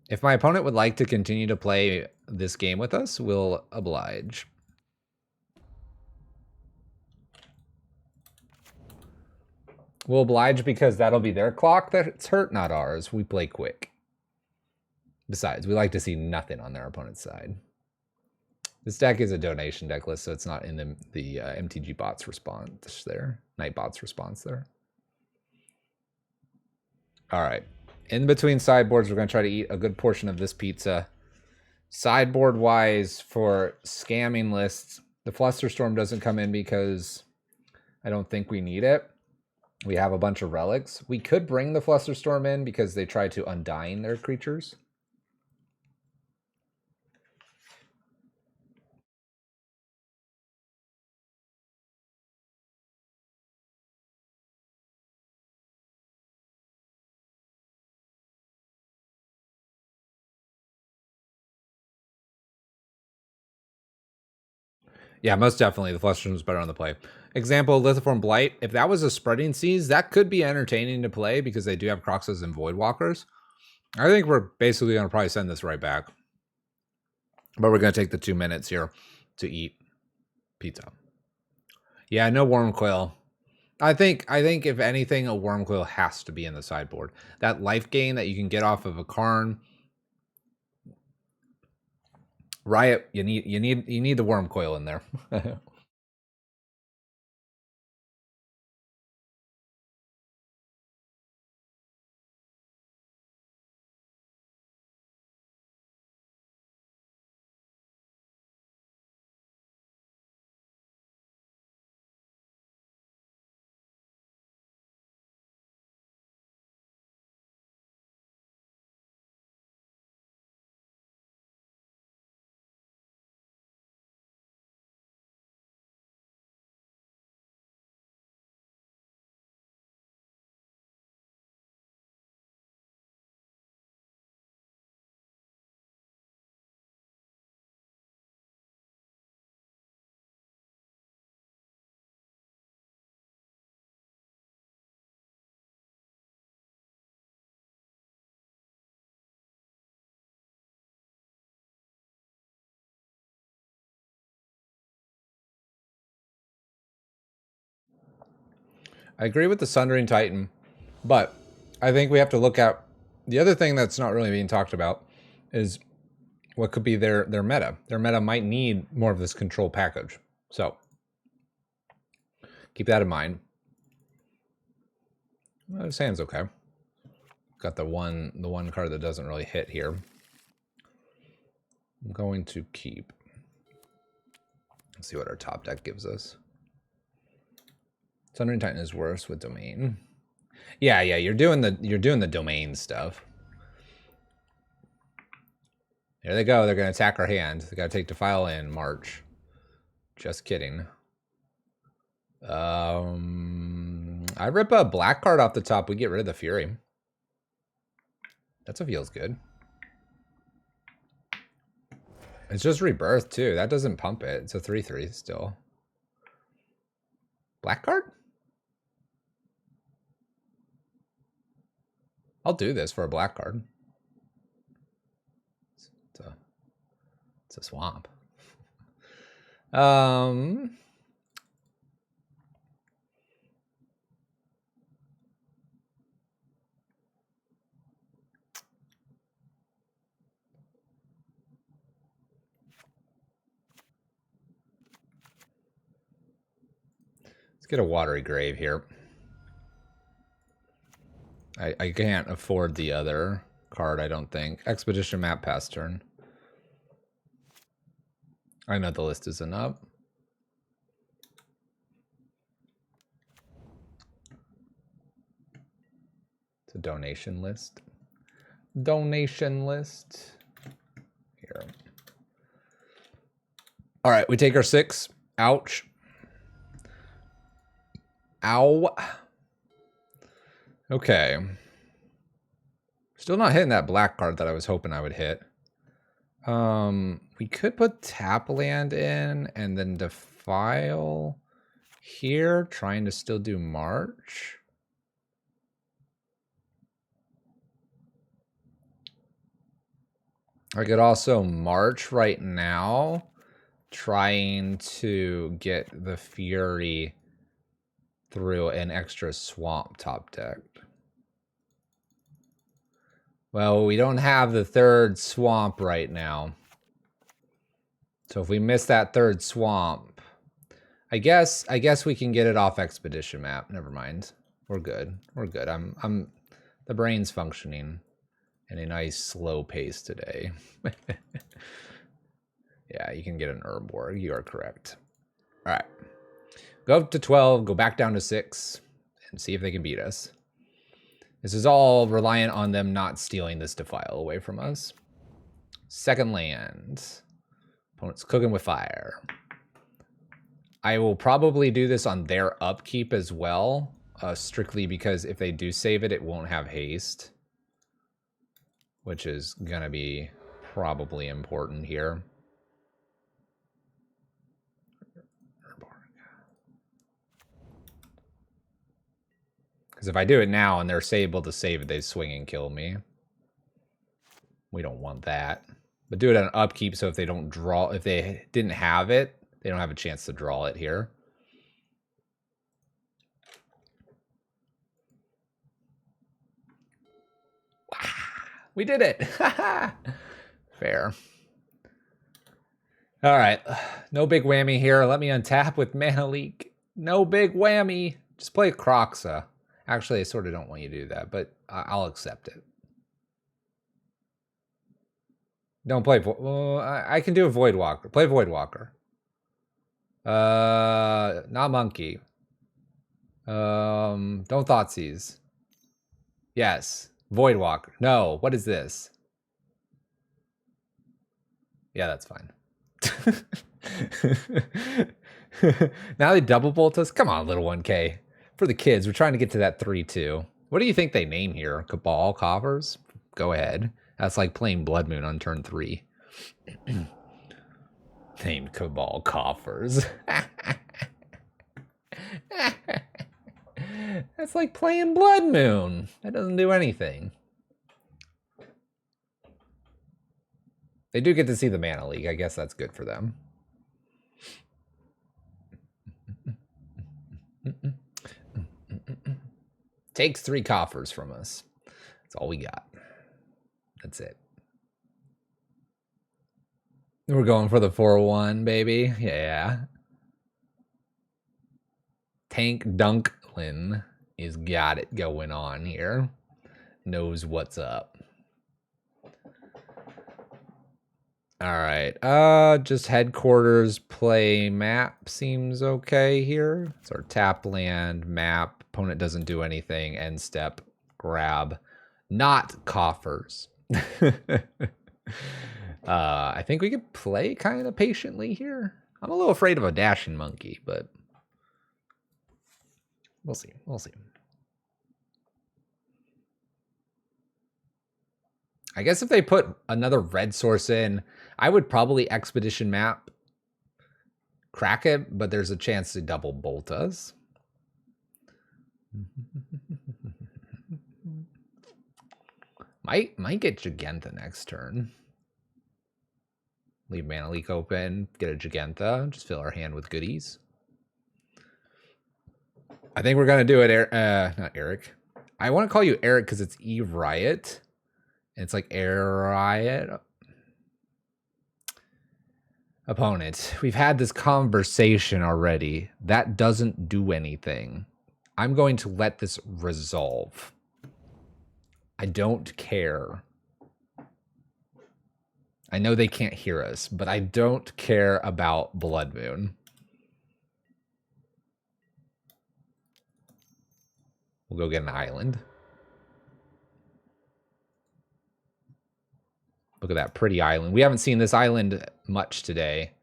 Speaker 1: If my opponent would like to continue to play this game with us, we'll oblige. We'll oblige because that'll be their clock that's hurt, not ours. We play quick. Besides, we like to see nothing on their opponent's side. This deck is a donation deck list, so it's not in the MTG bots response there. Nightbot's response there. All right. In between sideboards, we're going to try to eat a good portion of this pizza. Sideboard-wise, for scamming lists, the Flusterstorm doesn't come in because I don't think we need it. We have a bunch of relics. We could bring the Flusterstorm in because they try to undying their creatures. Yeah, most definitely. The Flusterstorm is better on the play. Example, Lithiform Blight. If that was a Spreading Seas, that could be entertaining to play because they do have Croxes and Voidwalkers. I think we're basically going to probably send this right back. But we're going to take the 2 minutes here to eat pizza. Yeah, no Wormcoil. I think if anything, a Wormcoil has to be in the sideboard. That life gain that you can get off of a Karn. Riot, you need the Wormcoil in there. I agree with the Sundering Titan, but I think we have to look at the other thing that's not really being talked about is what could be their meta. Their meta might need more of this control package. So keep that in mind. Well, his hand's okay. Got the one card that doesn't really hit here. I'm going to keep. Let's see what our top deck gives us. Sundering Titan is worse with Domain. Yeah, you're doing the Domain stuff. There they go. They're gonna attack our hand. They gotta take Defile in March. Just kidding. I rip a black card off the top. We get rid of the Fury. That's what feels good. It's just Rebirth too. That doesn't pump it. It's a 3/3 still. Black card? I'll do this for a black card. It's a swamp. Let's get a watery grave here. I can't afford the other card, I don't think. Expedition map pass turn. I know the list isn't up. It's a donation list. Donation list. Here. All right, we take our 6. Ouch. Ow. Okay. Still not hitting that black card that I was hoping I would hit. We could put tap land in and then defile here, trying to still do march. I could also march right now, trying to get the Fury through an extra swamp top deck. Well, we don't have the 3rd swamp right now. So if we miss that 3rd swamp, I guess we can get it off expedition map. Never mind. We're good. We're good. The brain's functioning in a nice slow pace today. Yeah, you can get an herb ward. You are correct. All right. Go up to 12, go back down to 6, and see if they can beat us. This is all reliant on them not stealing this defile away from us. 2nd land. Opponent's cooking with fire. I will probably do this on their upkeep as well, strictly because if they do save it, it won't have haste, which is going to be probably important here. Because if I do it now and they're able to save it, they swing and kill me. We don't want that. But do it on upkeep, so if they don't draw, if they didn't have it, they don't have a chance to draw it here. We did it. Fair. All right. No big whammy here. Let me untap with Mana Leak. No big whammy. Just play Croxa. Actually, I sort of don't want you to do that, but I'll accept it. Don't play. I can do a Voidwalker. Play Voidwalker. Not Monkey. Don't Thoughtseize. Yes. Voidwalker. No. What is this? Yeah, that's fine. Now they double bolt us? Come on, little 1K. For the kids, we're trying to get to that 3-2. What do you think they name here? Cabal Coffers? Go ahead. That's like playing Blood Moon on turn 3. Named Cabal Coffers. That's like playing Blood Moon. That doesn't do anything. They do get to see the Mana League. I guess that's good for them. Takes 3 coffers from us. That's all we got. That's it. We're going for the 4-1, baby. Yeah. Tank Dunklin is got it going on here. Knows what's up. All right. Just headquarters play map seems okay here. It's our tap land map. Opponent doesn't do anything. End step. Grab. Not coffers. I think we could play kind of patiently here. I'm a little afraid of a dashing monkey, but we'll see. We'll see. I guess if they put another red source in, I would probably expedition map, crack it, but there's a chance to double bolt us. Might get Gigantha next turn. Leave Mana Leak open, get a Gigantha, just fill our hand with goodies. I think we're gonna do it, not Eric. I want to call you Eric because it's E Riot. And it's like Air Riot. Opponent, we've had this conversation already. That doesn't do anything. I'm going to let this resolve. I don't care. I know they can't hear us, but I don't care about Blood Moon. We'll go get an island. Look at that pretty island. We haven't seen this island much today.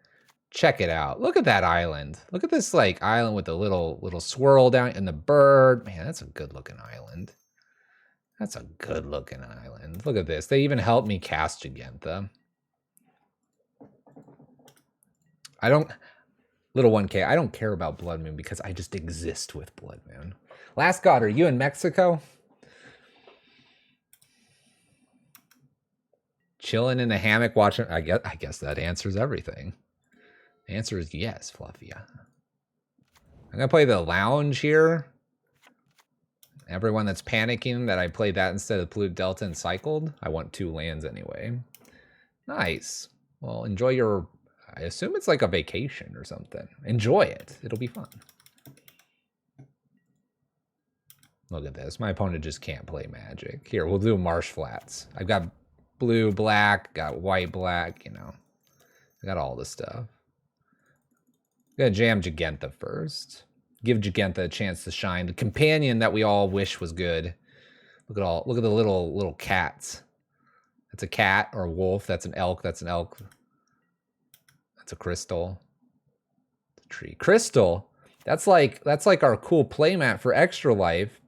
Speaker 1: Check it out. Look at that island. Look at this like island with the little swirl down and the bird. Man, that's a good looking island. That's a good looking island. Look at this. They even helped me cast Gigantha. I don't, little 1K, I don't care about Blood Moon because I just exist with Blood Moon. Last God, are you in Mexico? Chilling in a hammock watching, I guess that answers everything. The answer is yes, Fluffy. I'm gonna play the lounge here. Everyone that's panicking that I played that instead of Polluted Delta and cycled, I want 2 lands anyway. Nice. Well, enjoy your, I assume it's like a vacation or something. Enjoy it. It'll be fun. Look at this. My opponent just can't play Magic. Here, we'll do Marsh Flats. I've got blue, black, got white, black, you know. I got all the stuff. Gonna jam Gigantha first. Give Gigantha a chance to shine. The companion that we all wish was good. Look at the little cats. That's a cat or a wolf. That's an elk. That's an elk. That's a crystal. It's a tree. Crystal. That's like our cool playmat for Extra Life.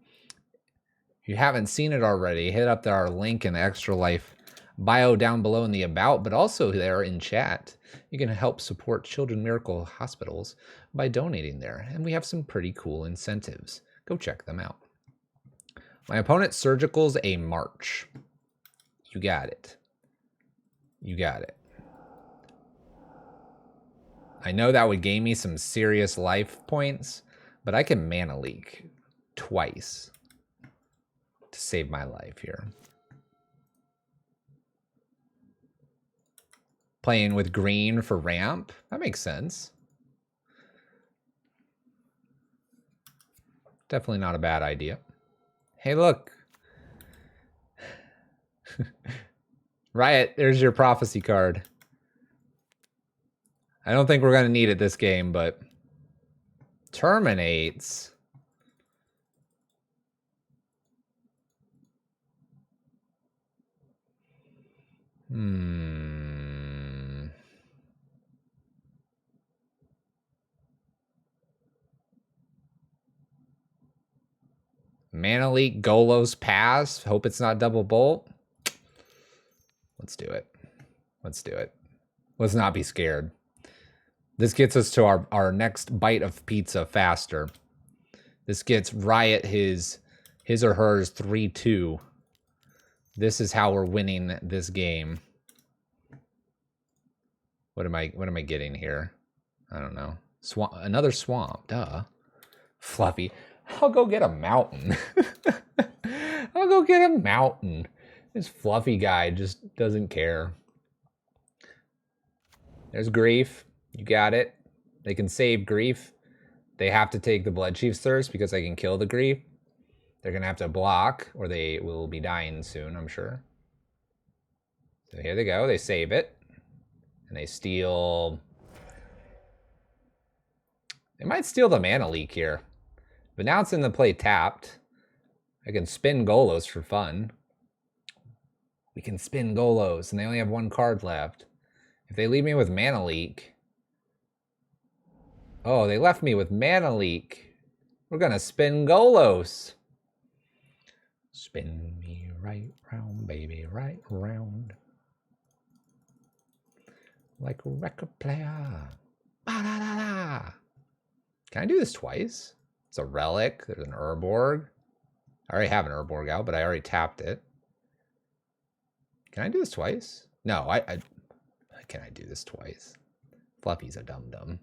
Speaker 1: If you haven't seen it already, hit up our link in the Extra Life bio down below in the about, but also there in chat. You can help support Children's Miracle Hospitals by donating there, and we have some pretty cool incentives. Go check them out. My opponent Surgical's a March. You got it. You got it. I know that would gain me some serious life points, but I can Mana Leak twice to save my life here. Playing with green for ramp, that makes sense. Definitely not a bad idea. Hey, look. Riot, there's your prophecy card. I don't think we're going to need it this game, but terminates. Mana Leak, Golos pass. Hope it's not double bolt. Let's do it. Let's do it. Let's not be scared. This gets us to our next bite of pizza faster. This gets Riot his or hers 3-2. This is how we're winning this game. What am I getting here? I don't know. Swamp, another swamp, duh. Fluffy. I'll go get a mountain. I'll go get a mountain. This Fluffy guy just doesn't care. There's Grief. You got it. They can save Grief. They have to take the Blood Chief's Thirst because they can kill the Grief. They're going to have to block or they will be dying soon, I'm sure. So here they go. They save it. And they steal... They might steal the Mana Leak here. But now it's in the play tapped. I can spin Golos for fun. We can spin Golos, and they only have 1 card left. If they leave me with Mana Leak... Oh, they left me with Mana Leak. We're gonna spin Golos. Spin me right round, baby, right round. Like a record player. Ba-da-da-da. Can I do this twice? It's a relic. There's an Urborg. I already have an Urborg out, but I already tapped it. Can I do this twice? No, can I do this twice? Fluffy's a dum-dum.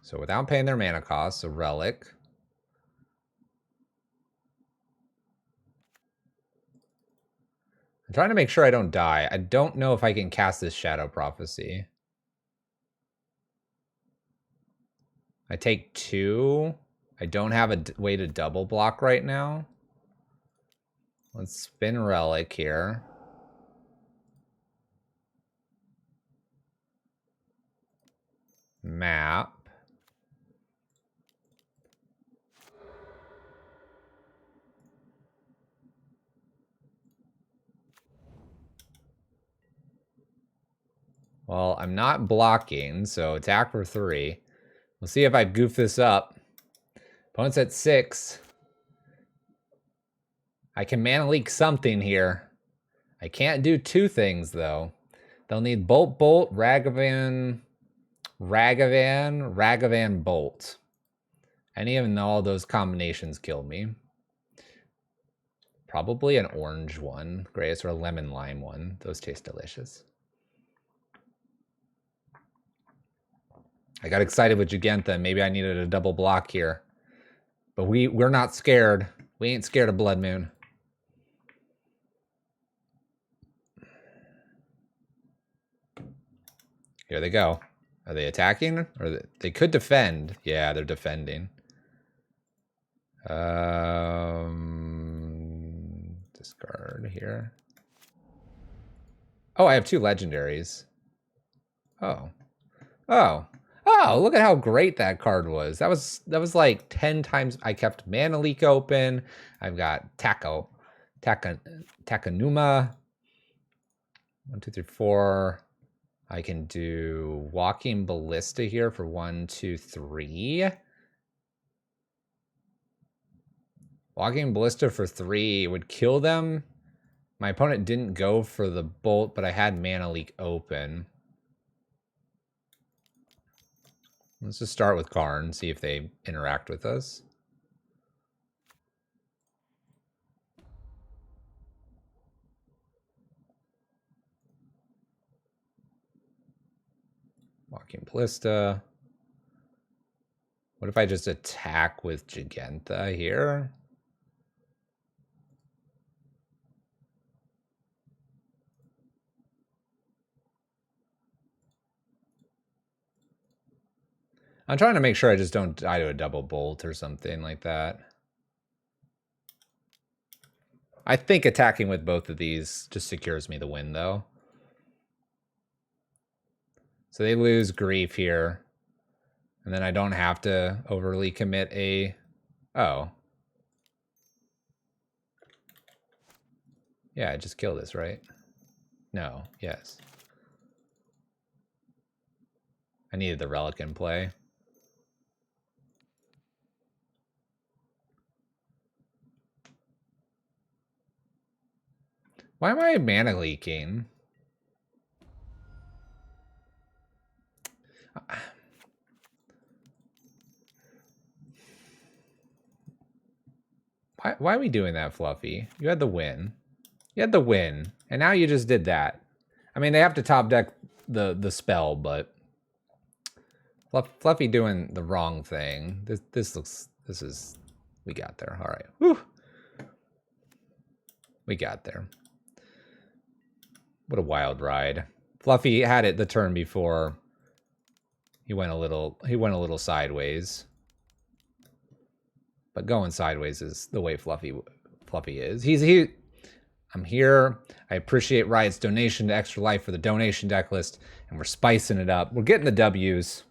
Speaker 1: So without paying their mana costs, a relic. I'm trying to make sure I don't die. I don't know if I can cast this Shadow Prophecy. I take 2. I don't have a way to double block right now. Let's spin Relic here. Map. Well, I'm not blocking, so attack for 3. We'll see if I goof this up. Opponent's at 6. I can mana leak something here. I can't do 2 things, though. They'll need Bolt, Ragavan, Bolt. Any of all those combinations kill me. Probably an orange one, Grace, or a lemon lime one. Those taste delicious. I got excited with Gigantha. Maybe I needed a double block here. But we're not scared. We ain't scared of Blood Moon. Here they go. Are they attacking? Or they could defend. Yeah, they're defending. Discard here. Oh, I have 2 legendaries. Oh. Oh. Oh, look at how great that card was. That was like 10 times. I kept Mana Leak open. I've got Takanuma. 1, 2, 3, 4. I can do Walking Ballista here for 1, 2, 3. Walking Ballista for 3 would kill them. My opponent didn't go for the bolt, but I had Mana Leak open. Let's just start with Karn, see if they interact with us. Walking Ballista. What if I just attack with Gigantha here? I'm trying to make sure I just don't die to a double bolt or something like that. I think attacking with both of these just secures me the win, though. So they lose Grief here. And then I don't have to overly commit a... Oh. Yeah, I just kill this, right? No, yes. I needed the Relic in play. Why am I mana leaking? Why are we doing that, Fluffy? You had the win. You had the win, and now you just did that. I mean, they have to top deck the spell, but Fluffy doing the wrong thing. This is we got there. All right. Whew. We got there. What a wild ride. Fluffy had it the turn before. He went a little sideways. But going sideways is the way Fluffy is. I'm here. I appreciate Riot's donation to Extra Life for the donation deck list, and we're spicing it up. We're getting the W's.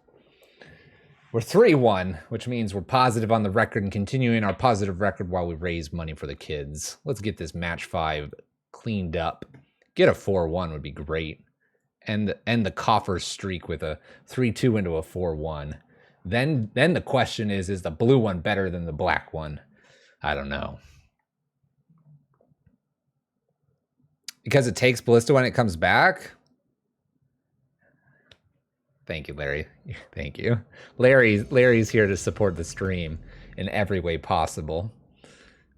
Speaker 1: We're 3-1, which means we're positive on the record and continuing our positive record while we raise money for the kids. Let's get this match 5 cleaned up. Get a 4-1 would be great. And the Coffers streak with a 3-2 into a 4-1. Then the question is the blue one better than the black one? I don't know. Because it takes Ballista when it comes back? Thank you, Larry. Thank you. Larry's here to support the stream in every way possible.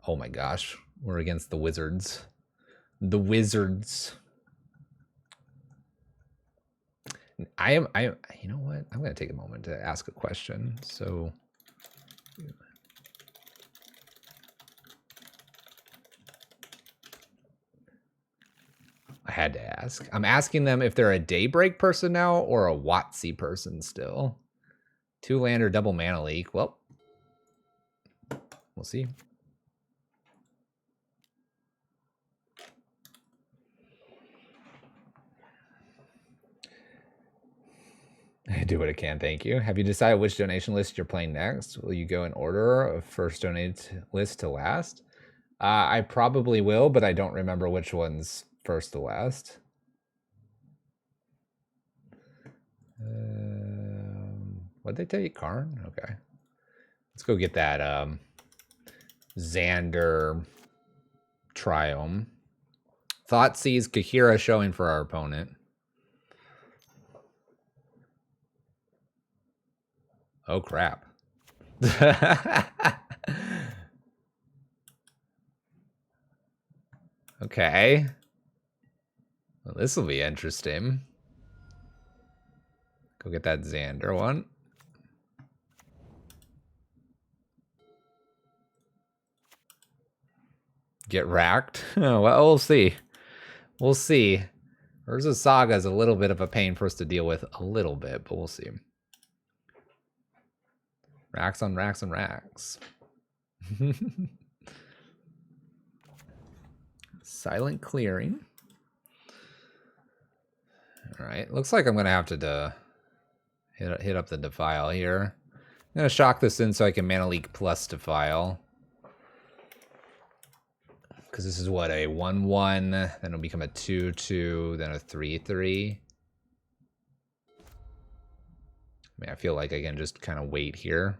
Speaker 1: Oh my gosh. We're against the Wizards. The Wizards. You know what? I'm going to take a moment to ask a question. So I had to ask. I'm asking them if they're a Daybreak person now or a WotC person still. 2-land or double mana leak. Well, we'll see. I do what I can, thank you. Have you decided which donation list you're playing next? Will you go in order of first donated list to last? I probably will, but I don't remember which one's first to last. What'd they tell you, Karn? Okay. Let's go get that Xander Triome. Thoughtseize Kahira showing for our opponent. Oh, crap. Okay. Well, this will be interesting. Go get that Xander one. Get racked. Oh, well, we'll see. We'll see. Urza Saga is a little bit of a pain for us to deal with. A little bit, but we'll see. Racks on racks and racks. Silent clearing. All right. Looks like I'm going to have to hit up the Defile here. I'm going to shock this in so I can mana leak plus Defile. Because this is what, a 1/1, then it'll become a 2/2, then a 3/3. I mean, I feel like I can just kind of wait here.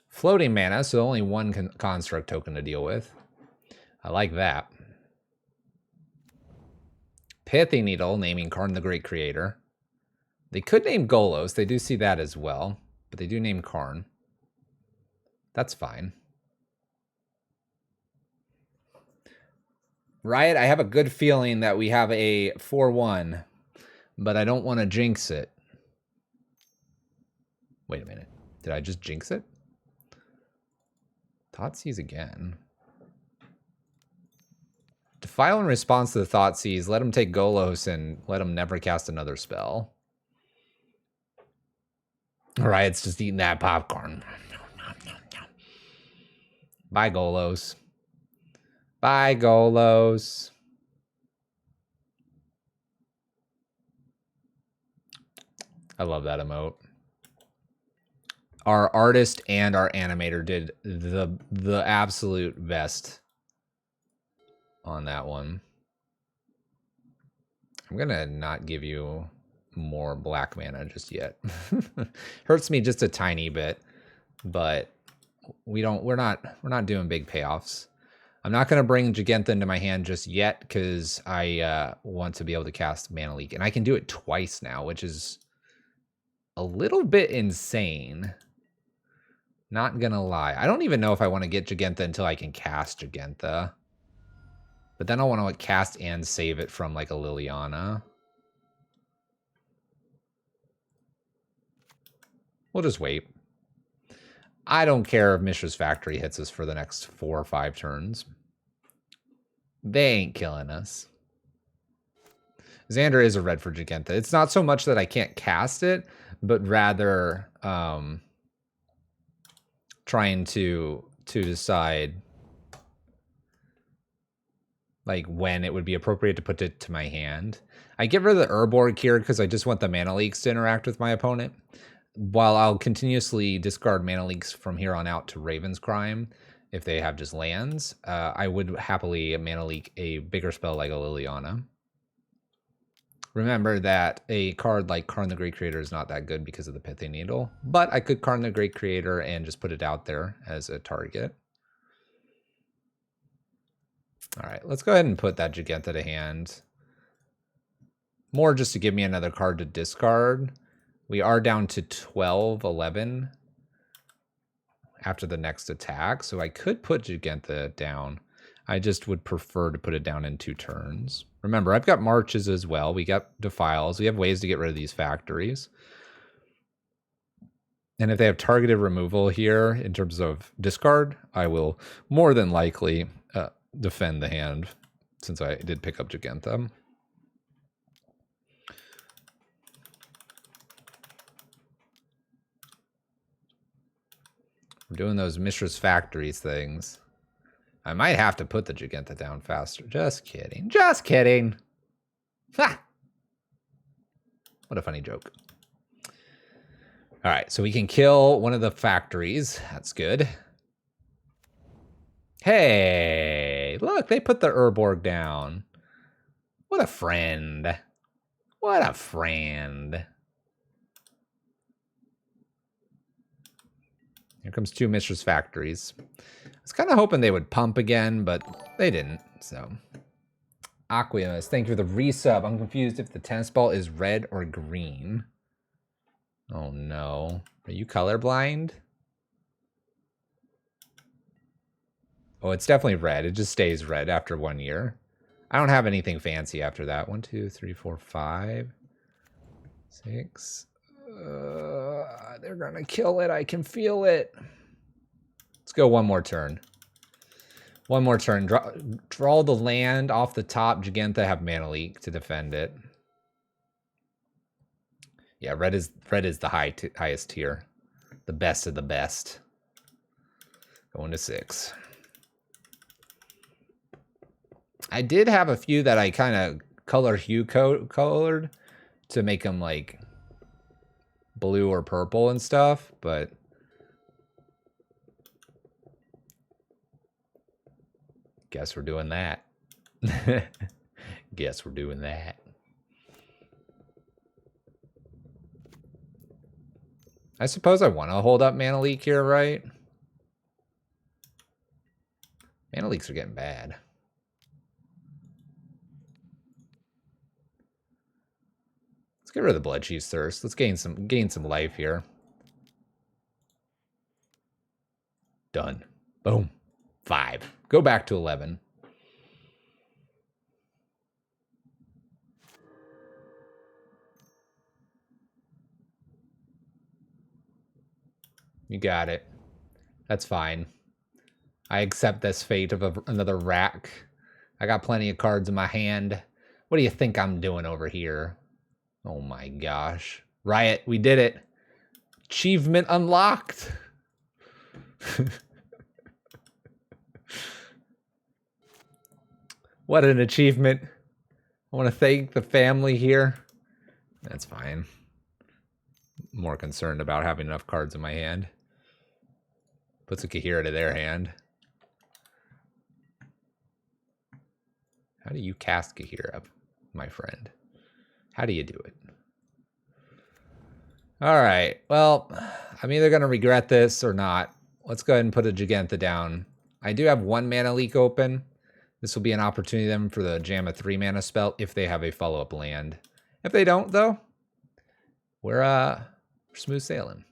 Speaker 1: Floating mana, so only one construct token to deal with. I like that. Pithy Needle, naming Karn the Great Creator. They could name Golos. They do see that as well. But they do name Karn. That's fine. Riot, I have a good feeling that we have a 4/1. But I don't want to jinx it. Wait a minute. Did I just jinx it? Thoughtseize again. Defile in response to the Thoughtseize. Let him take Golos and let him never cast another spell. Alright, it's just eating that popcorn. Bye, Golos. Bye, Golos. I love that emote. Our artist and our animator did the absolute best on that one. I'm gonna not give you more black mana just yet. Hurts me just a tiny bit, but we're not doing big payoffs. I'm not gonna bring Jegantha into my hand just yet because I want to be able to cast Mana Leak, and I can do it twice now, which is a little bit insane. Not gonna lie. I don't even know if I want to get Jegantha until I can cast Jegantha. But then I want to cast and save it from like a Liliana. We'll just wait. I don't care if Mishra's Factory hits us for the next 4 or 5 turns. They ain't killing us. Xander is a red for Jegantha. It's not so much that I can't cast it, but rather trying to decide like when it would be appropriate to put it to my hand. I get rid of the Urborg here because I just want the mana leaks to interact with my opponent, while I'll continuously discard mana leaks from here on out to Raven's Crime if they have just lands. I would happily mana leak a bigger spell like a Liliana. Remember that a card like Karn the Great Creator is not that good because of the Pithy Needle, but I could Karn the Great Creator and just put it out there as a target. All right, let's go ahead and put that Jegantha to hand. More just to give me another card to discard. We are down to 12, 11. after the next attack, so I could put Jugentha down. I just would prefer to put it down in 2 turns. Remember, I've got marches as well. We got defiles. We have ways to get rid of these factories. And if they have targeted removal here in terms of discard, I will more than likely defend the hand, since I did pick up Jugentha. We're doing those Mishra's Factories things. I might have to put the Jugentha down faster. Just kidding. Just kidding. Ha! What a funny joke. All right, so we can kill one of the factories. That's good. Hey, look, they put the Urborg down. What a friend. What a friend. Here comes 2 Mishra's Factories. I was kind of hoping they would pump again, but they didn't, so. Aquimus, thank you for the resub. I'm confused if the tennis ball is red or green. Oh no. Are you colorblind? Oh, it's definitely red. It just stays red after 1 year. I don't have anything fancy after that. 1, 2, 3, 4, 5, 6. They're gonna kill it. I can feel it. Let's go one more turn. One more turn. Draw the land off the top. Jugentha have Mana Leak to defend it. Yeah, red is the highest tier. The best of the best. Going to 6. I did have a few that I kind of color hue colored to make them like blue or purple and stuff, but guess we're doing that. Guess we're doing that. I suppose I want to hold up Mana Leak here, right? Mana Leaks are getting bad. Let's get rid of the Bloodchief's Thirst. Let's gain some life here. Done. Boom. 5. Go back to 11. You got it. That's fine. I accept this fate of another rack. I got plenty of cards in my hand. What do you think I'm doing over here? Oh my gosh. Riot, we did it. Achievement unlocked. What an achievement. I want to thank the family here. That's fine. More concerned about having enough cards in my hand. Puts a Kahira to their hand. How do you cast Kahira, my friend? How do you do it? All right. Well, I'm either going to regret this or not. Let's go ahead and put a Jugentha down. I do have 1 Mana Leak open. This will be an opportunity then for the jam a 3 mana spell if they have a follow-up land. If they don't, though, we're smooth sailing.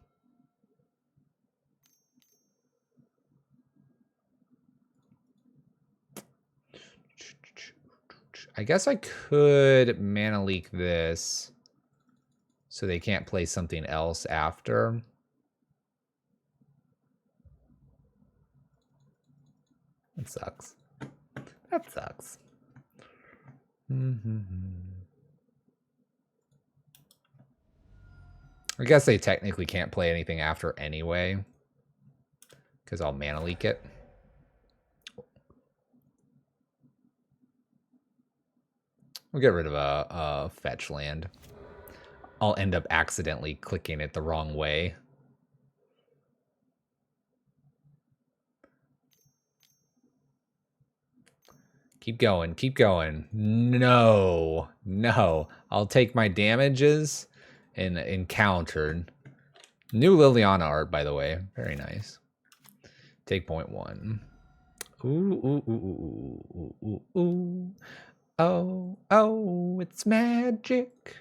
Speaker 1: I guess I could Mana Leak this so they can't play something else after. That sucks. That sucks. I guess they technically can't play anything after anyway, because I'll Mana Leak it. We'll get rid of a fetch land. I'll end up accidentally clicking it the wrong way. Keep going, keep going. No, no. I'll take my damages and encountered. New Liliana art, by the way. Very nice. Take 0.1. Ooh, ooh, ooh, ooh, ooh, ooh, ooh. Oh, oh, it's magic.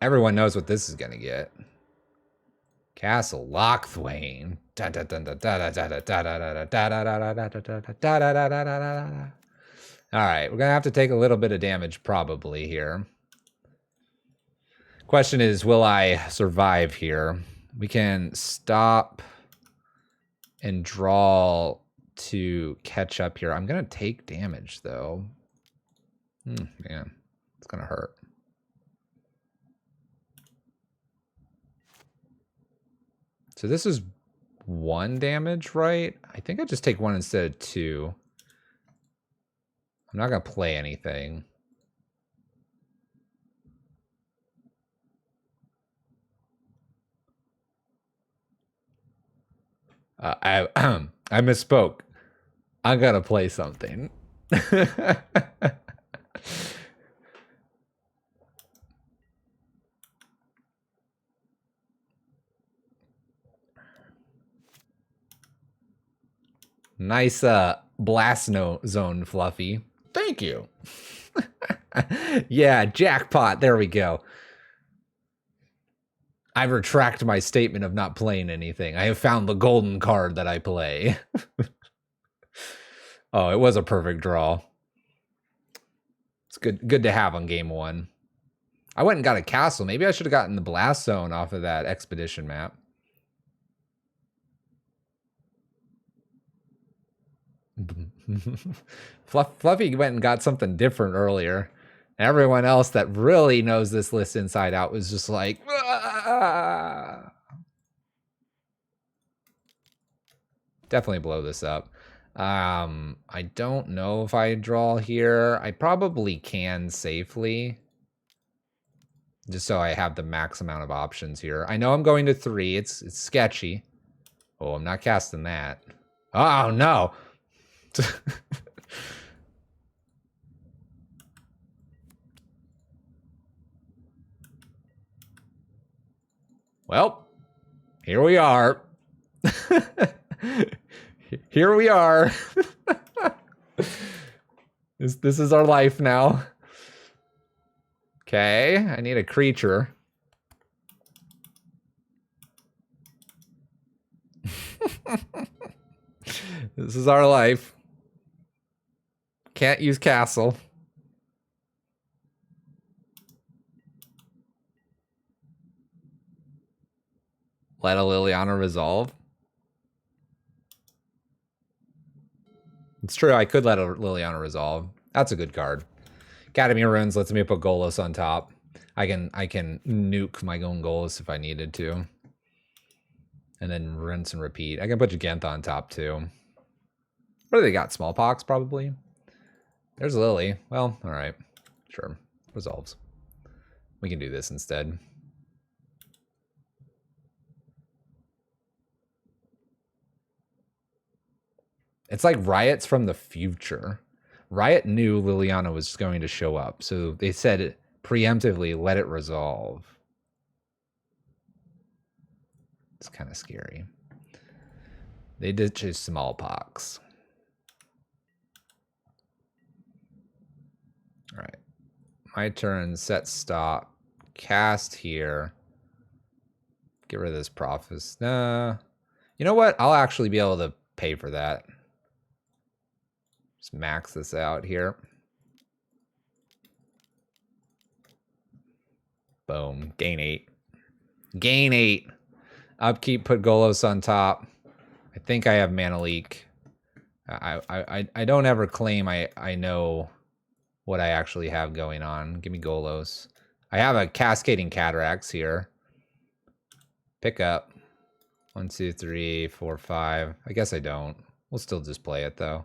Speaker 1: Everyone knows what this is going to get. Castle Lochthwain. All right, we're gonna have to take a little bit of damage probably here. Question is, will I survive here? We can stop and draw to catch up here. I'm gonna take damage though. Man, it's gonna hurt. So this is 1 damage, right? I think I just take 1 instead of 2. I'm not gonna play anything. I misspoke. I'm gonna play something. Nice blast zone, Fluffy. Thank you. Yeah, jackpot. There we go. I retract my statement of not playing anything. I have found the golden card that I play. Oh, it was a perfect draw. It's good to have on game 1. I went and got a castle. Maybe I should have gotten the blast zone off of that expedition map. Fluffy went and got something different earlier. Everyone else that really knows this list inside out was just like, ah! Definitely blow this up. I don't know if I draw here. I probably can safely. Just so I have the max amount of options here. I know I'm going to 3. It's sketchy. Oh, I'm not casting that. Oh, no. Well, here we are. Here we are. This is our life now. Okay, I need a creature. This is our life. Can't use castle. Let a Liliana resolve. It's true, I could let a Liliana resolve. That's a good card. Academy of Runes lets me put Golos on top. I can nuke my own Golos if I needed to. And then rinse and repeat. I can put Jagantha on top too. What do they got? Smallpox, probably? There's Lily. Well, alright. Sure. Resolves. We can do this instead. It's like Riot's from the future. Riot knew Liliana was going to show up, so they said preemptively, let it resolve. It's kind of scary. They did choose Smallpox. All right. My turn, set stop, cast here. Get rid of this Prophes. Nah. You know what? I'll actually be able to pay for that. Just max this out here. Boom. Gain 8. Gain 8. Upkeep, put Golos on top. I think I have Mana Leak. I don't ever claim I know what I actually have going on. Give me Golos. I have a Cascading Cataracts here. Pick up. 1, 2, 3, 4, 5. I guess I don't. We'll still just play it though.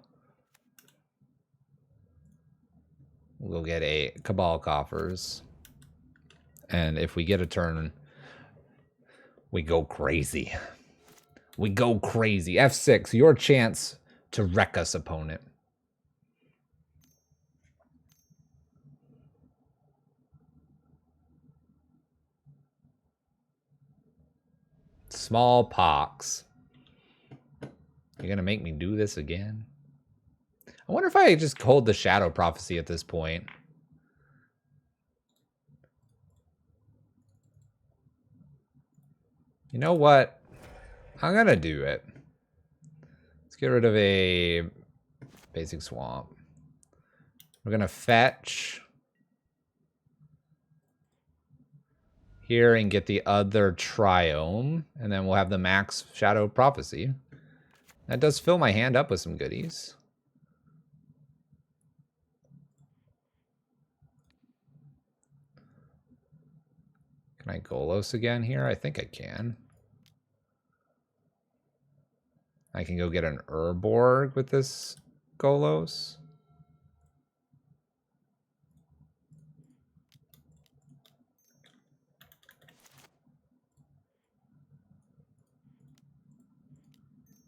Speaker 1: We'll get a Cabal Coffers. And if we get a turn, we go crazy. We go crazy. F6, your chance to wreck us, opponent. Smallpox. You're gonna make me do this again? I wonder if I just hold the Shadow Prophecy at this point. You know what? I'm gonna do it. Let's get rid of a basic swamp. We're gonna fetch here and get the other triome, and then we'll have the max Shadow Prophecy. That does fill my hand up with some goodies. Can I Golos again here? I think I can. I can go get an Urborg with this Golos.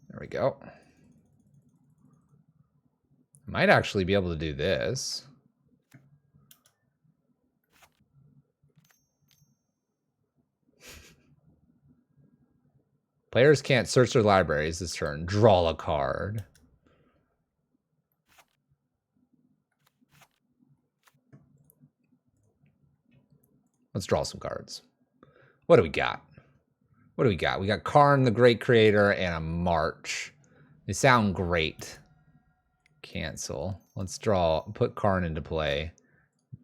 Speaker 1: There we go. Might actually be able to do this. Players can't search their libraries this turn. Draw a card. Let's draw some cards. What do we got? What do we got? We got Karn, the Great Creator, and a March. They sound great. Cancel. Let's draw. Put Karn into play.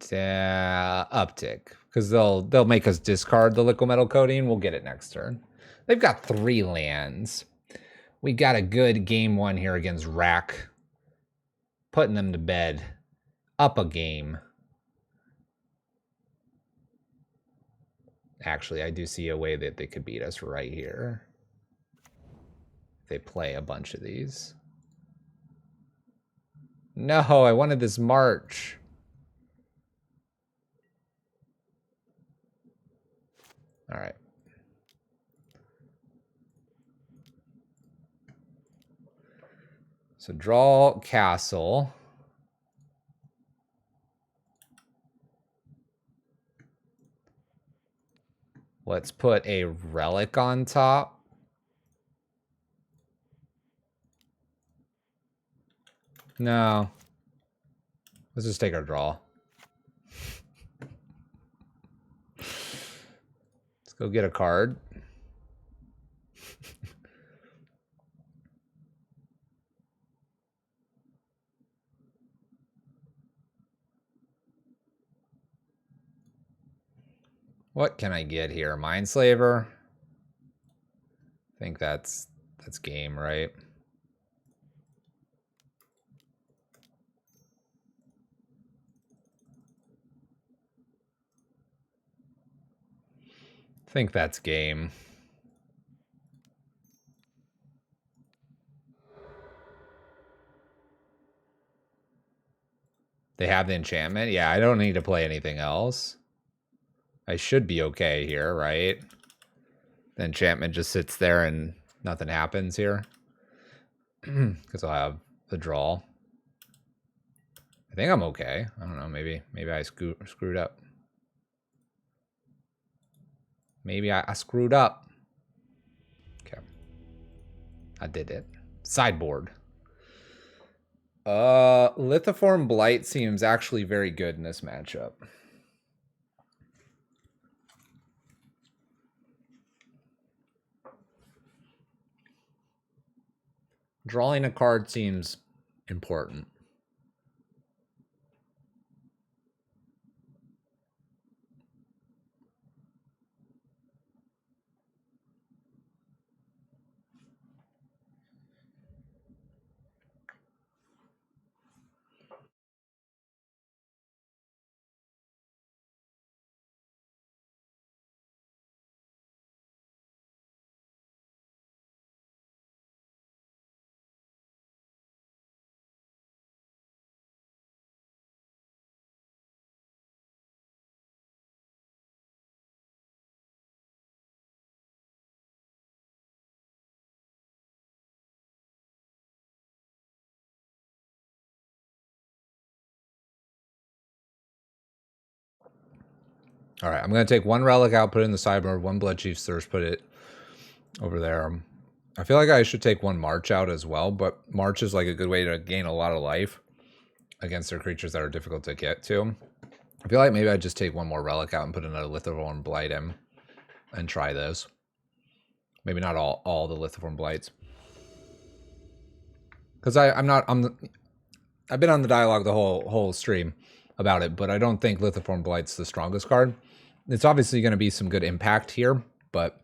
Speaker 1: Uptick, because they'll make us discard the liquid metal coating. We'll get it next turn. They've got 3 lands. We got a good game 1 here against Rack. Putting them to bed. Up a game. Actually, I do see a way that they could beat us right here. They play a bunch of these. No, I wanted this March. All right. So draw castle. Let's put a relic on top. No. Let's just take our draw. Let's go get a card. What can I get here? Mindslaver? I think that's game, right? I think that's game. They have the enchantment? Yeah, I don't need to play anything else. I should be okay here, right? The enchantment just sits there and nothing happens here. Because I'll have the draw. I think I'm okay. I don't know, maybe I screwed up. Maybe I screwed up. Okay. I did it. Sideboard. Lithiform Blight seems actually very good in this matchup. Drawing a card seems important. All right, I'm going to take 1 relic out, put it in the sideboard, 1 Bloodchief's Thirst, put it over there. I feel like I should take 1 March out as well, but March is like a good way to gain a lot of life against their creatures that are difficult to get to. I feel like maybe I'd just take 1 more relic out and put another Lithiform Blight in and try this. Maybe not all the lithiform blights. Because I've been on the dialogue the whole stream about it, but I don't think lithiform blight's the strongest card. It's obviously going to be some good impact here, but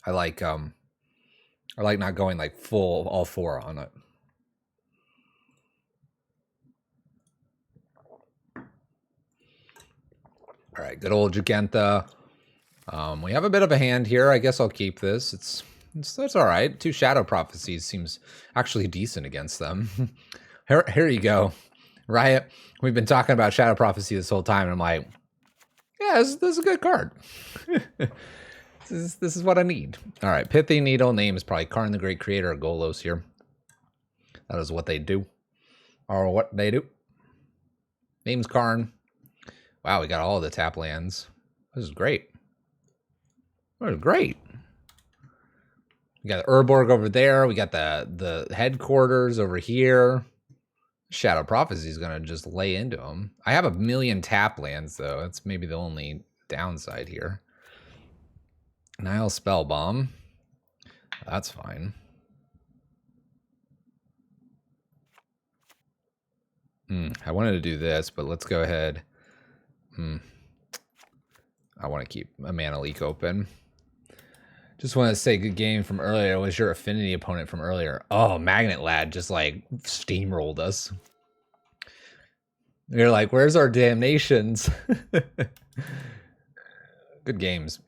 Speaker 1: I like not going like full all four on it. All right, good old Jugentha. We have a bit of a hand here. I guess I'll keep this. That's all right. 2 Shadow Prophecies seems actually decent against them. Here you go, Riot. We've been talking about Shadow Prophecy this whole time, and I'm like, yeah, this is a good card. This is what I need. All right, Pithy Needle. Name is probably Karn the Great Creator or Golos here. That is what they do. Or what they do. Name's Karn. Wow, we got all the tap lands. This is great. This is great. We got the Urborg over there. We got the headquarters over here. Shadow Prophecy is going to just lay into them. I have 1 million tap lands, though. That's maybe the only downside here. Nile Spellbomb. That's fine. I wanted to do this, but let's go ahead. I want to keep a Mana Leak open. Just want to say, good game from earlier. Was your affinity opponent from earlier? Oh, Magnet Lad just like steamrolled us. You're like, where's our damnations? Good games.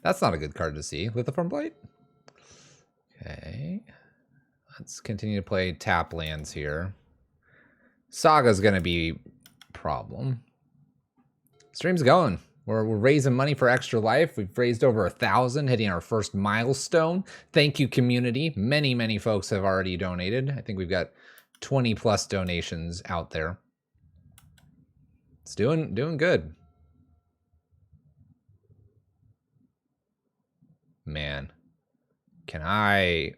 Speaker 1: That's not a good card to see. Lithiform Blight. Okay. Let's continue to play tap lands here. Saga's going to be a problem. Stream's going. We're raising money for Extra Life. We've raised over 1,000, hitting our first milestone. Thank you, community. Many folks have already donated. I think we've got 20 plus donations out there. It's doing good. Man, can I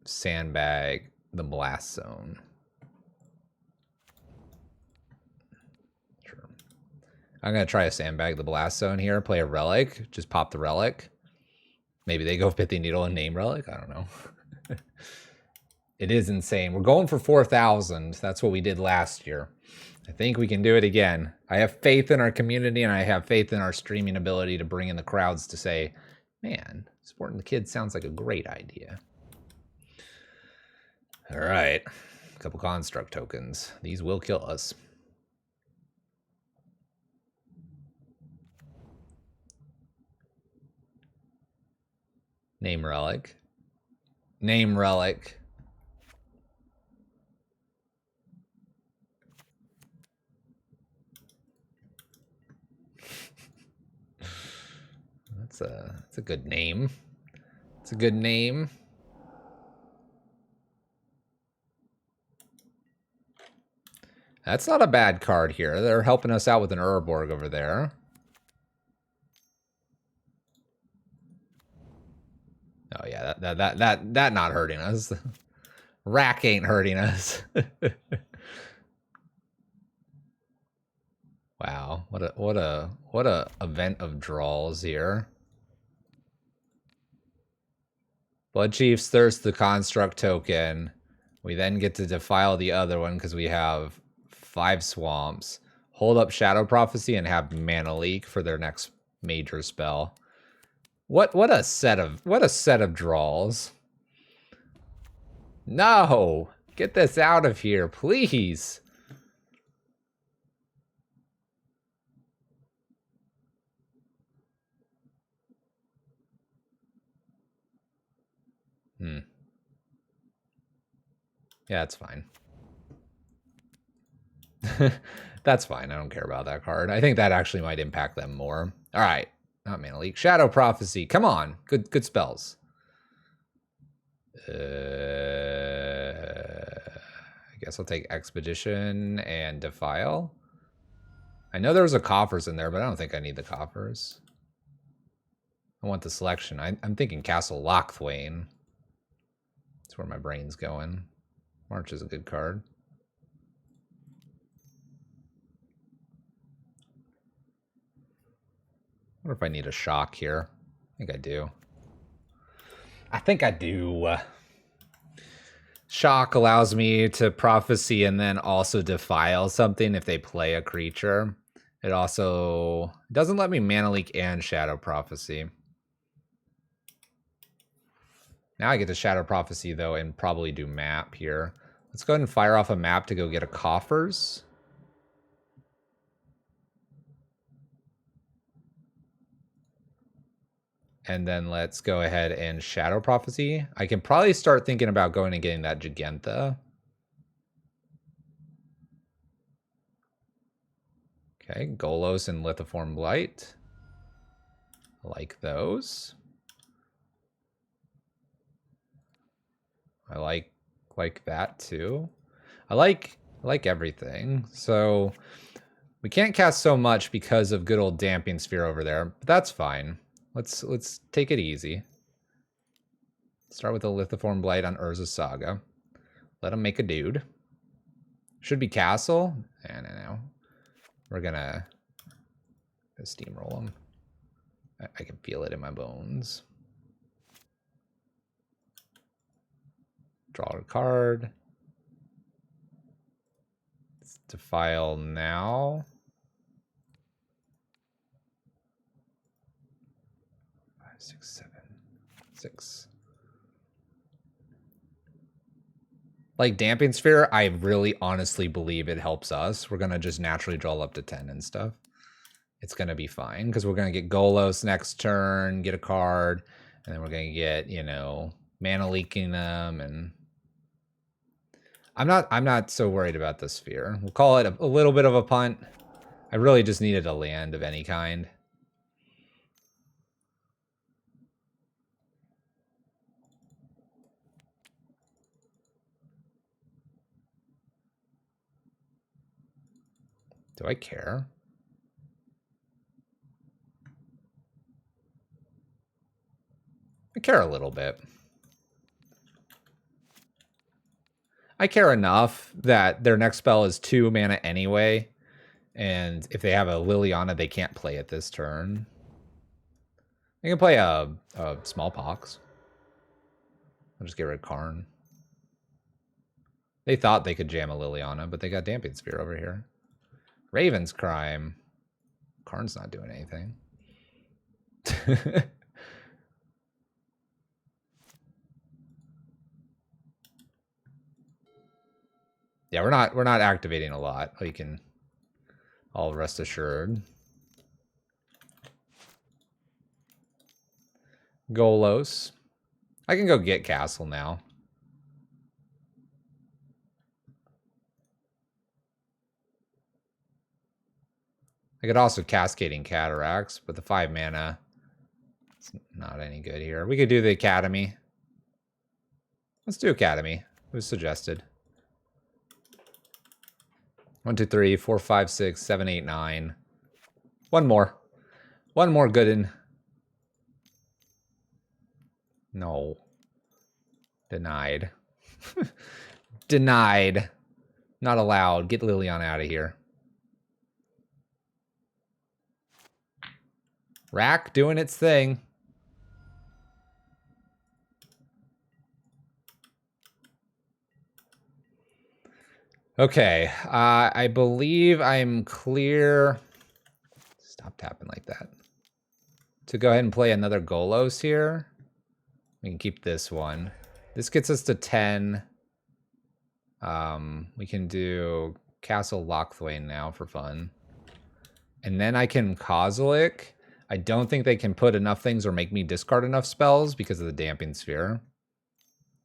Speaker 1: sandbag the blast zone? Sure. I'm going to try to sandbag the blast zone here, play a relic, just pop the relic. Maybe they go Pithy Needle and name relic. I don't know. It is insane. We're going for 4,000. That's what we did last year. I think we can do it again. I have faith in our community, and I have faith in our streaming ability to bring in the crowds to say, man, supporting the kids sounds like a great idea. All right. A couple construct tokens. These will kill us. Name relic. Name relic. That's a good name. It's a good name. That's not a bad card here. They're helping us out with an Urborg over there. Oh yeah, that not hurting us. Rack ain't hurting us. Wow, what a event of draws here. Blood Chief's Thirst the construct token. We then get to defile the other one because we have 5 swamps. Hold up Shadow Prophecy and have Mana Leak for their next major spell. What a set of draws. No! Get this out of here, please. Yeah, that's fine. That's fine. I don't care about that card. I think that actually might impact them more. All right. Not Mana Leak. Shadow Prophecy. Come on. Good spells. I guess I'll take Expedition and Defile. I know there was a Coffers in there, but I don't think I need the Coffers. I want the selection. I'm thinking Castle Lochthwain. That's where my brain's going. March is a good card. wonder if I need a shock here. I think I do. I think I do. Shock allows me to prophecy and then also defile something if they play a creature. It also doesn't let me mana leak and shadow prophecy. Now I get to shadow prophecy though and probably do map here. Let's go ahead and fire off a map to go get a Coffers. And then let's go ahead and shadow prophecy. I can probably start thinking about going and getting that Gigantha. Okay, Golos and Lithiform Blight. I like those. I like that too. I like everything. So we can't cast so much because of good old Damping Sphere over there, but that's fine. Let's take it easy. Start with a Lithiform Blight on Urza Saga. Let him make a dude. Should be castle. No. We're gonna steamroll him. I can feel it in my bones. Draw a card. Let's defile now. 5, 6, 7, 6. Like Damping Sphere, I really honestly believe it helps us. We're gonna just naturally draw up to 10 and stuff. It's gonna be fine because we're gonna get Golos next turn, get a card, and then we're gonna get, you know, mana leaking them, and I'm not so worried about the sphere. We'll call it a little bit of a punt. I really just needed a land of any kind. Do I care? I care a little bit. I care enough that their next spell is 2 mana anyway, and if they have a Liliana, they can't play it this turn. They can play a Smallpox. I'll just get rid of Karn. They thought they could jam a Liliana, but they got Damping Sphere over here. Raven's Crime. Karn's not doing anything. Yeah, we're not activating a lot. You can all rest assured. Golos. I can go get Castle now. I could also Cascading Cataracts, but the 5 mana, it's not any good here. We could do the Academy. Let's do Academy. It was suggested. 1, 2, 3, 4, 5, 6, 7, 8, 9. One more. One more gooden. No. Denied. Denied. Not allowed. Get Liliana out of here. Rack doing its thing. Okay. I believe I'm clear. Stop tapping like that. To go ahead and play another Golos here. We can keep this one. This gets us to 10. We can do Castle Lochthwain now for fun. And then I can Kozilek. I don't think they can put enough things or make me discard enough spells because of the Damping Sphere.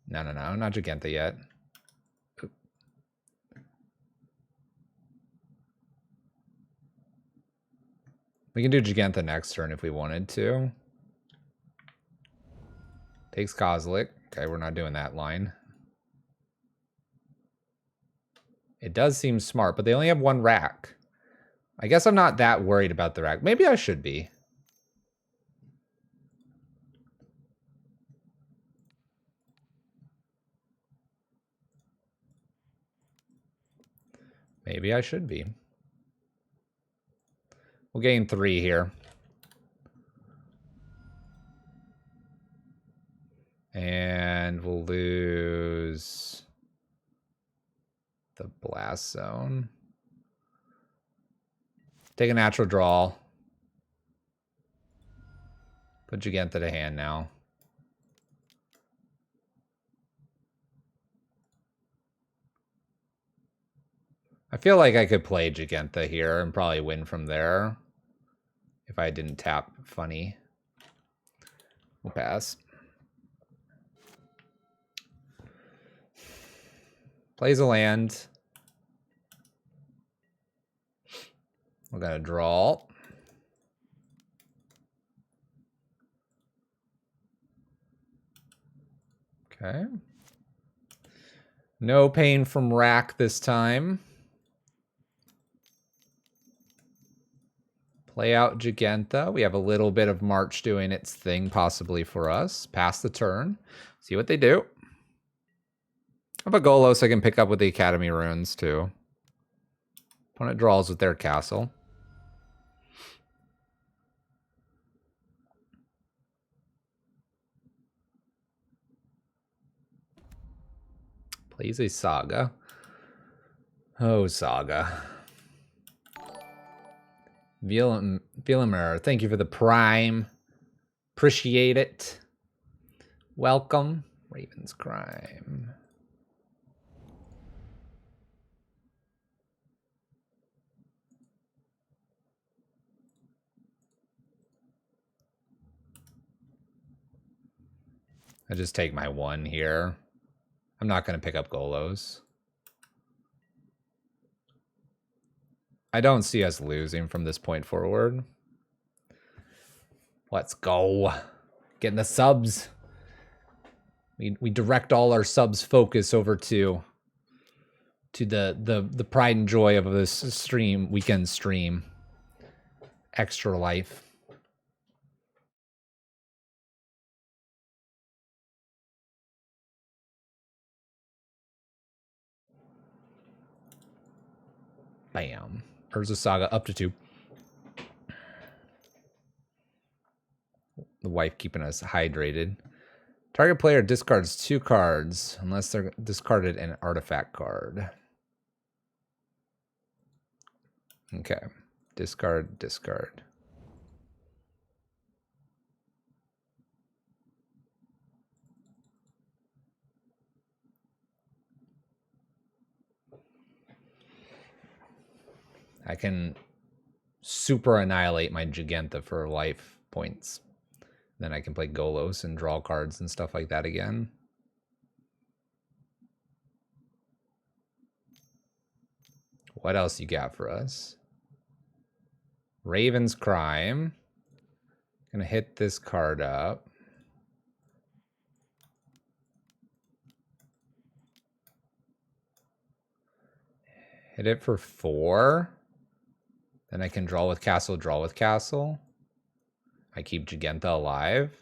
Speaker 1: No, not Gigantha yet. Oop. We can do Gigantha next turn if we wanted to. Takes Kozilek. Okay, we're not doing that line. It does seem smart, but they only have 1 rack. I guess I'm not that worried about the rack. Maybe I should be. Maybe I should be. We'll gain 3 here. And we'll lose the blast zone. Take a natural draw. Put Giganta to hand now. I feel like I could play Giganta here and probably win from there if I didn't tap funny. We'll pass. Plays a land. We're going to draw. Okay. No pain from rack this time. Play out Giganta. We have a little bit of March doing its thing possibly for us. Pass the turn. See what they do. I have a Golos I can pick up with the Academy runes too. Opponent draws with their castle. Plays a Saga. Oh, Saga. Villamur, thank you for the prime. Appreciate it. Welcome. Raven's Crime. I just take my 1 here. I'm not going to pick up Golos. I don't see us losing from this point forward. Let's go. Getting the subs. We direct all our subs focus over to the pride and joy of this stream, weekend stream. Extra life. Bam. Urza Saga up to 2. The wife keeping us hydrated. Target player discards 2 cards unless they're discarded an artifact card. Okay. Discard, discard. I can super annihilate my Giganta for life points. Then I can play Golos and draw cards and stuff like that again. What else you got for us? Raven's Crime. Gonna hit this card up. Hit it for 4. Then I can draw with castle, draw with castle. I keep Giganta alive.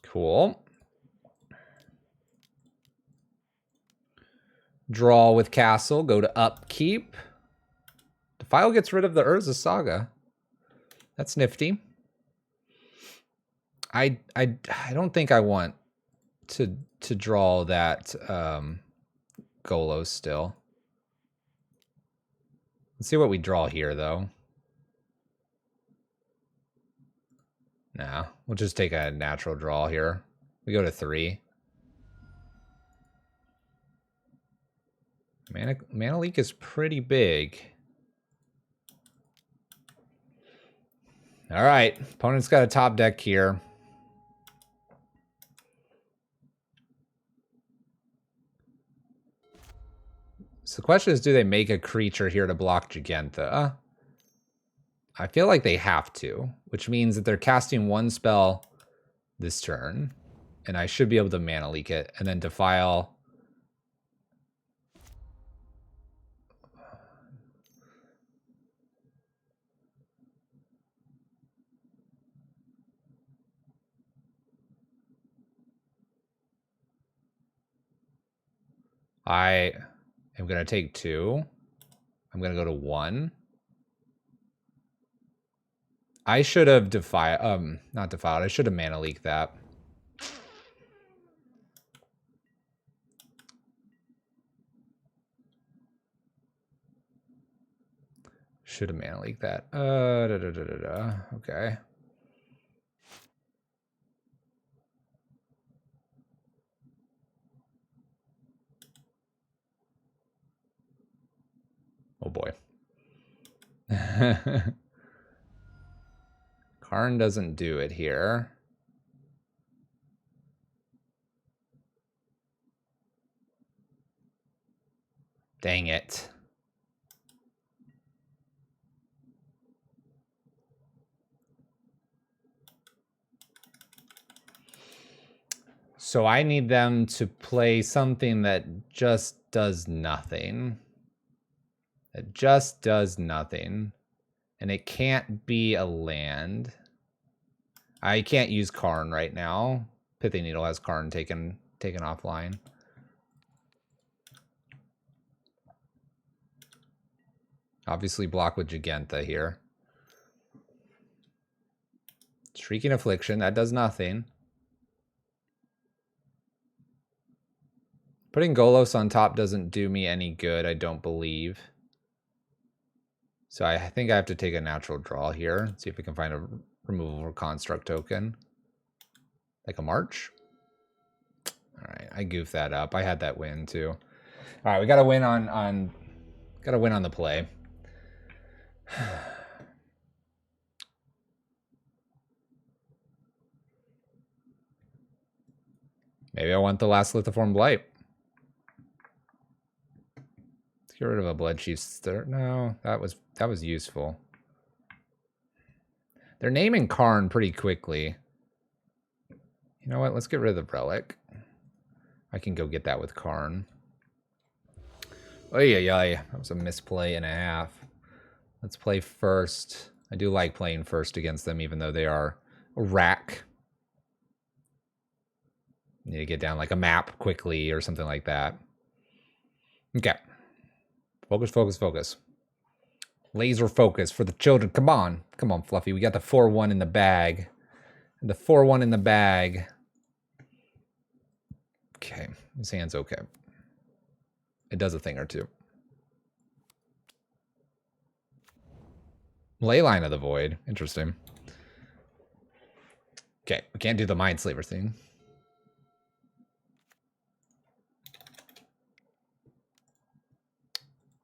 Speaker 1: Cool. Draw with castle, go to upkeep. Defile gets rid of the Urza Saga. That's nifty. I don't think I want to draw that Golos still. Let's see what we draw here, though. Nah, we'll just take a natural draw here. We go to 3. Mana leak is pretty big. All right, opponent's got a top deck here. So the question is, do they make a creature here to block Giganta? I feel like they have to, which means that they're casting 1 spell this turn, and I should be able to mana leak it, and then Defile. I am going to take 2. I'm going to go to 1. I should have not defiled. I should have mana leaked that. Should have mana leaked that. Okay. Oh boy. Karn doesn't do it here. Dang it. So I need them to play something that just does nothing. It just does nothing. And it can't be a land. I can't use Karn right now. Pithy Needle has Karn taken offline. Obviously block with Giganta here. Shrieking Affliction, that does nothing. Putting Golos on top doesn't do me any good, I don't believe. So I think I have to take a natural draw here. See if we can find a removable construct token. Like a March? Alright, I goofed that up. I had that win too. Alright, we gotta win on the play. Maybe I want the last Lithiform Blight. Let's get rid of a Blood Chief Stir. No, that was useful. They're naming Karn pretty quickly. You know what? Let's get rid of the Relic. I can go get that with Karn. Oh yeah, that was a misplay and a half. Let's play first. I do like playing first against them, even though they are a rack. Need to get down like a map quickly or something like that. Okay. Focus, focus, focus. Laser focus for the children. Come on. Come on, Fluffy. We got the 4-1 in the bag. The 4-1 in the bag. Okay. His hand's okay. It does a thing or two. Leyline of the Void. Interesting. Okay. We can't do the Mindslaver thing.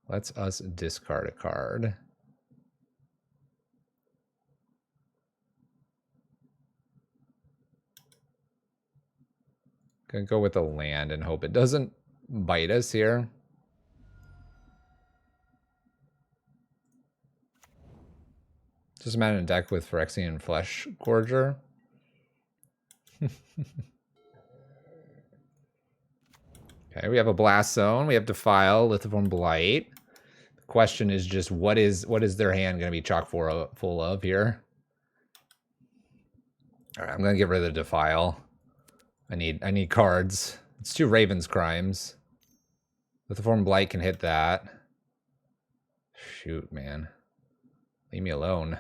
Speaker 1: Let's us discard a card. Gonna go with the land and hope it doesn't bite us here. Just imagine a deck with Phyrexian Flesh Gorger. Okay, we have a Blast Zone. We have Defile, Lithiform Blight. The question is just what is their hand going to be chock full of here? All right, I'm going to get rid of the Defile. I need cards. It's 2 Raven's Crimes. Lithiform Blight can hit that. Shoot, man. Leave me alone.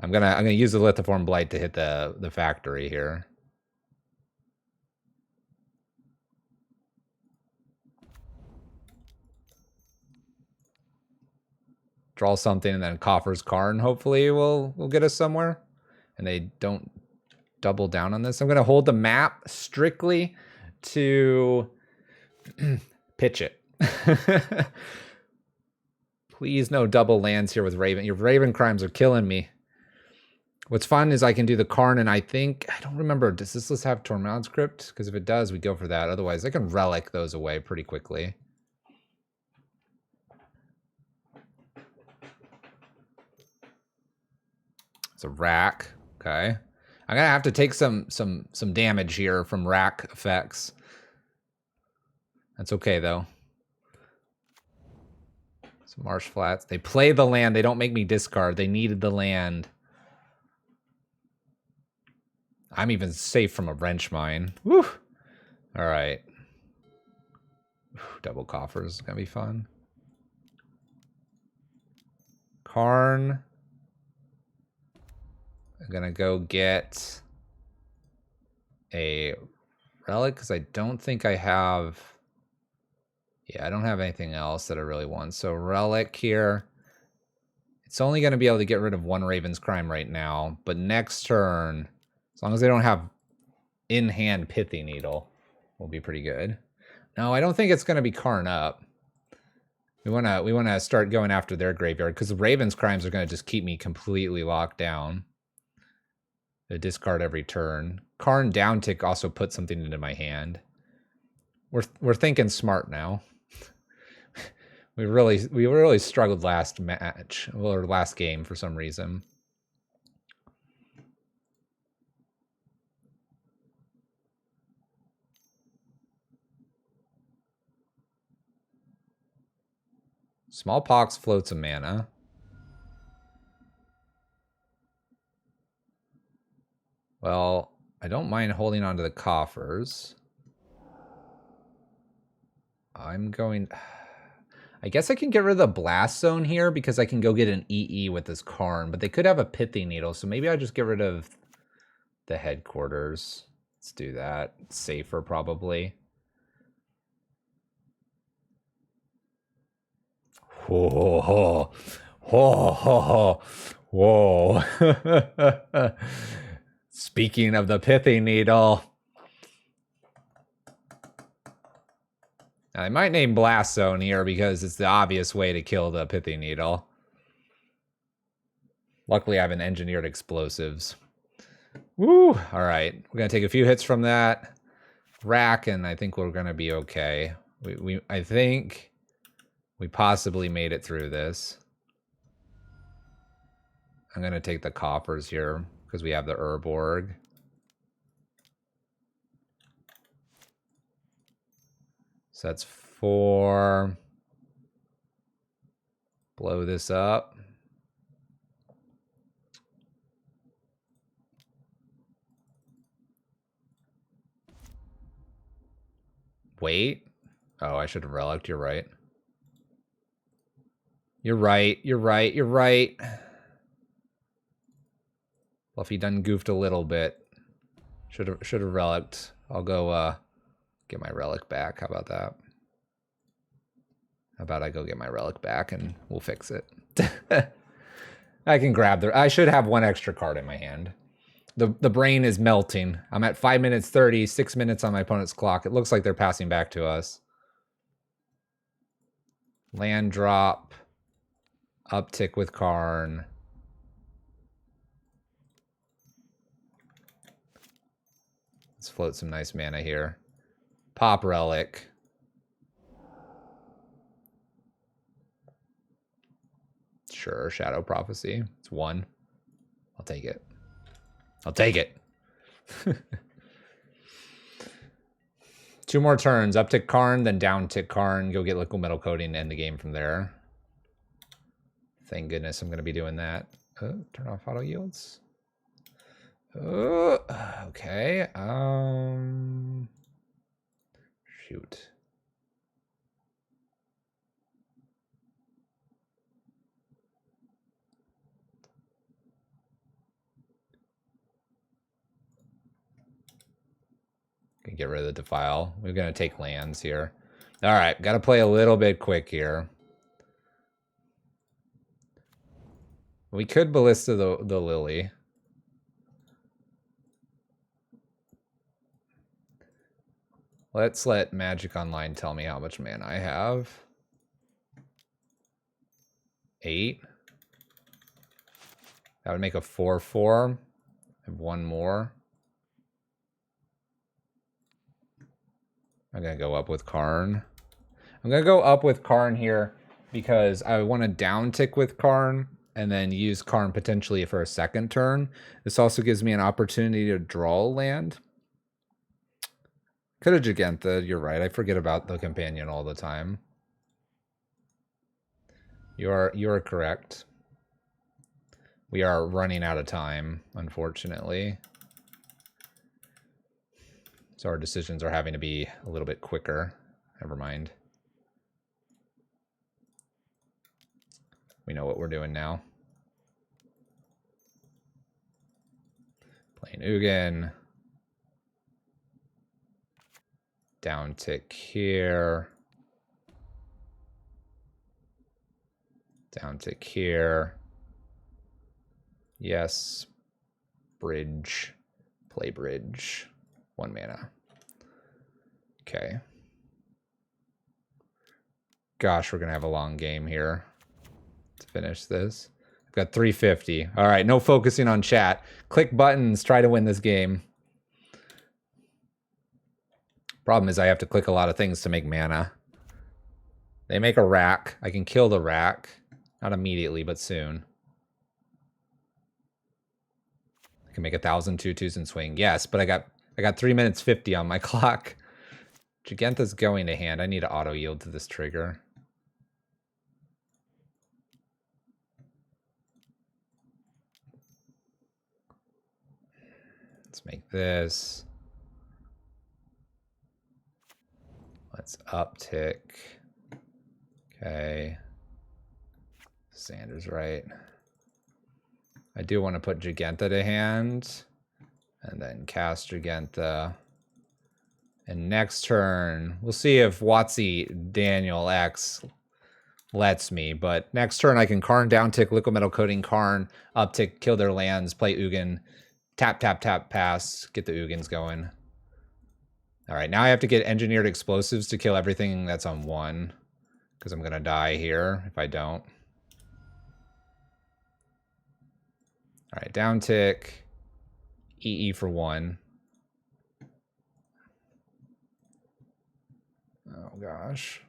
Speaker 1: I'm gonna use the Lithiform Blight to hit the factory here. Draw something and then Coffers Karn hopefully will get us somewhere. And they don't double down on this. I'm gonna hold the map strictly to pitch it. Please no double lands here with Raven. Your Raven Crimes are killing me. What's fun is I can do the Karn, and I don't remember, does this list have Tormod's Crypt? Because if it does, we go for that. Otherwise, I can Relic those away pretty quickly. It's a rack. Okay. I'm gonna have to take some damage here from rack effects. That's okay though. Some Marsh Flats. They play the land. They don't make me discard. They needed the land. I'm even safe from a Wrench Mine. Woo! All right. Double Coffers is gonna be fun. Karn. I'm gonna go get a relic because I don't think I have. Yeah, I don't have anything else that I really want. So relic here. It's only going to be able to get rid of one Raven's Crime right now, but next turn, as long as they don't have in-hand Pithy Needle, will be pretty good. No, I don't think it's going to be Karn up. We want to start going after their graveyard because the Raven's Crimes are going to just keep me completely locked down. They discard every turn. Karn downtick also puts something into my hand. We're thinking smart now. We really struggled last match or last game for some reason. Smallpox floats a mana. Well, I don't mind holding on to the coffers. I'm going... I guess I can get rid of the blast zone here because I can go get an EE with this Karn, but they could have a Pithy Needle, so maybe I just get rid of the headquarters. Let's do that. It's safer, probably. Whoa. Whoa. Whoa. Speaking of the Pithy Needle... I might name Blast Zone here because it's the obvious way to kill the Pithy Needle. Luckily, I have an engineered explosives. Woo! All right, we're gonna take a few hits from that rack, and I think we're gonna be okay. I think we possibly made it through this. I'm gonna take the coffers here because we have the Urborg. So that's 4. Blow this up. Wait. Oh, I should have relicked. You're right. You're right. You're right. You're right. Fluffy done goofed a little bit. Should have relicked. I'll go get my relic back. How about that? How about I go get my relic back and we'll fix it. I can grab I should have one extra card in my hand. The brain is melting. I'm at 5 minutes 30, 6 minutes on my opponent's clock. It looks like they're passing back to us. Land drop. Uptick with Karn. Let's float some nice mana here. Pop relic. Sure, Shadow Prophecy. It's 1. I'll take it. I'll take it. 2 more turns. Up tick Karn, then down tick Karn. Go get Liquid Metal Coating and end the game from there. Thank goodness I'm going to be doing that. Turn off auto yields. Okay. Shoot. Can get rid of the Defile. We're going to take lands here. All right. Got to play a little bit quick here. We could Ballista the Lily. Let's let Magic Online tell me how much mana I have. 8. That would make a 4/4. I have 1 more. I'm going to go up with Karn. I'm going to go up with Karn here because I want to down tick with Karn and then use Karn potentially for a second turn. This also gives me an opportunity to draw a land. Could have Gigantha, you're right. I forget about the companion all the time. You are correct. We are running out of time, unfortunately. So our decisions are having to be a little bit quicker. Never mind. We know what we're doing now. Ugin. Down tick here. Down tick here. Yes. Bridge. Play bridge. 1 mana. Okay. Gosh, we're going to have a long game here to finish this. I've got 350. All right, no focusing on chat. Click buttons, try to win this game. Problem is I have to click a lot of things to make mana. They make a rack. I can kill the rack. Not immediately, but soon. I can make 1,000 2/2s and swing. Yes, but I got 3 minutes 50 on my clock. Gigantha's going to hand. I need to auto yield to this trigger. Let's make this. Let's uptick. Okay. Sanders right. I do want to put Gigantha to hand. And then cast Gigantha. And next turn, we'll see if Watsy Daniel X lets me. But next turn I can Karn downtick, Liquid Metal Coating, Karn, uptick, kill their lands, play Ugin, tap, tap, tap, pass, get the Ugins going. All right, now I have to get Engineered Explosives to kill everything that's on 1. Because I'm going to die here if I don't. All right, downtick, EE for 1. Oh, gosh.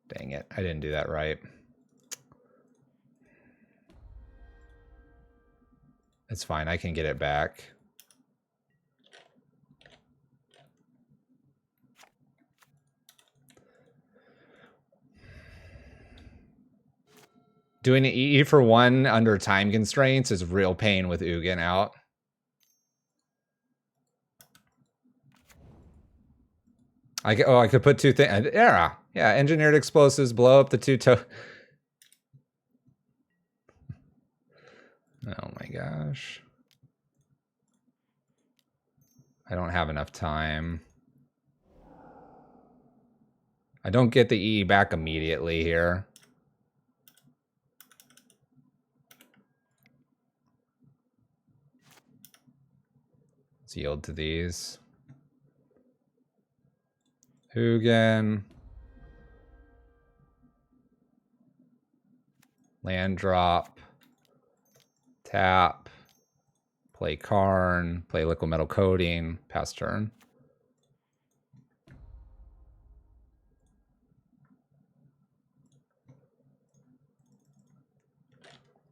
Speaker 1: Dang it, I didn't do that right. It's fine, I can get it back. Doing an EE for 1 under time constraints is real pain with Ugin out. I could put 2 things. Yeah, Engineered Explosives, blow up the 2 Oh my gosh. I don't have enough time. I don't get the EE back immediately here. Let's yield to these. Hugin. Land drop. Tap. Play Karn. Play Liquid Metal Coating. Pass turn.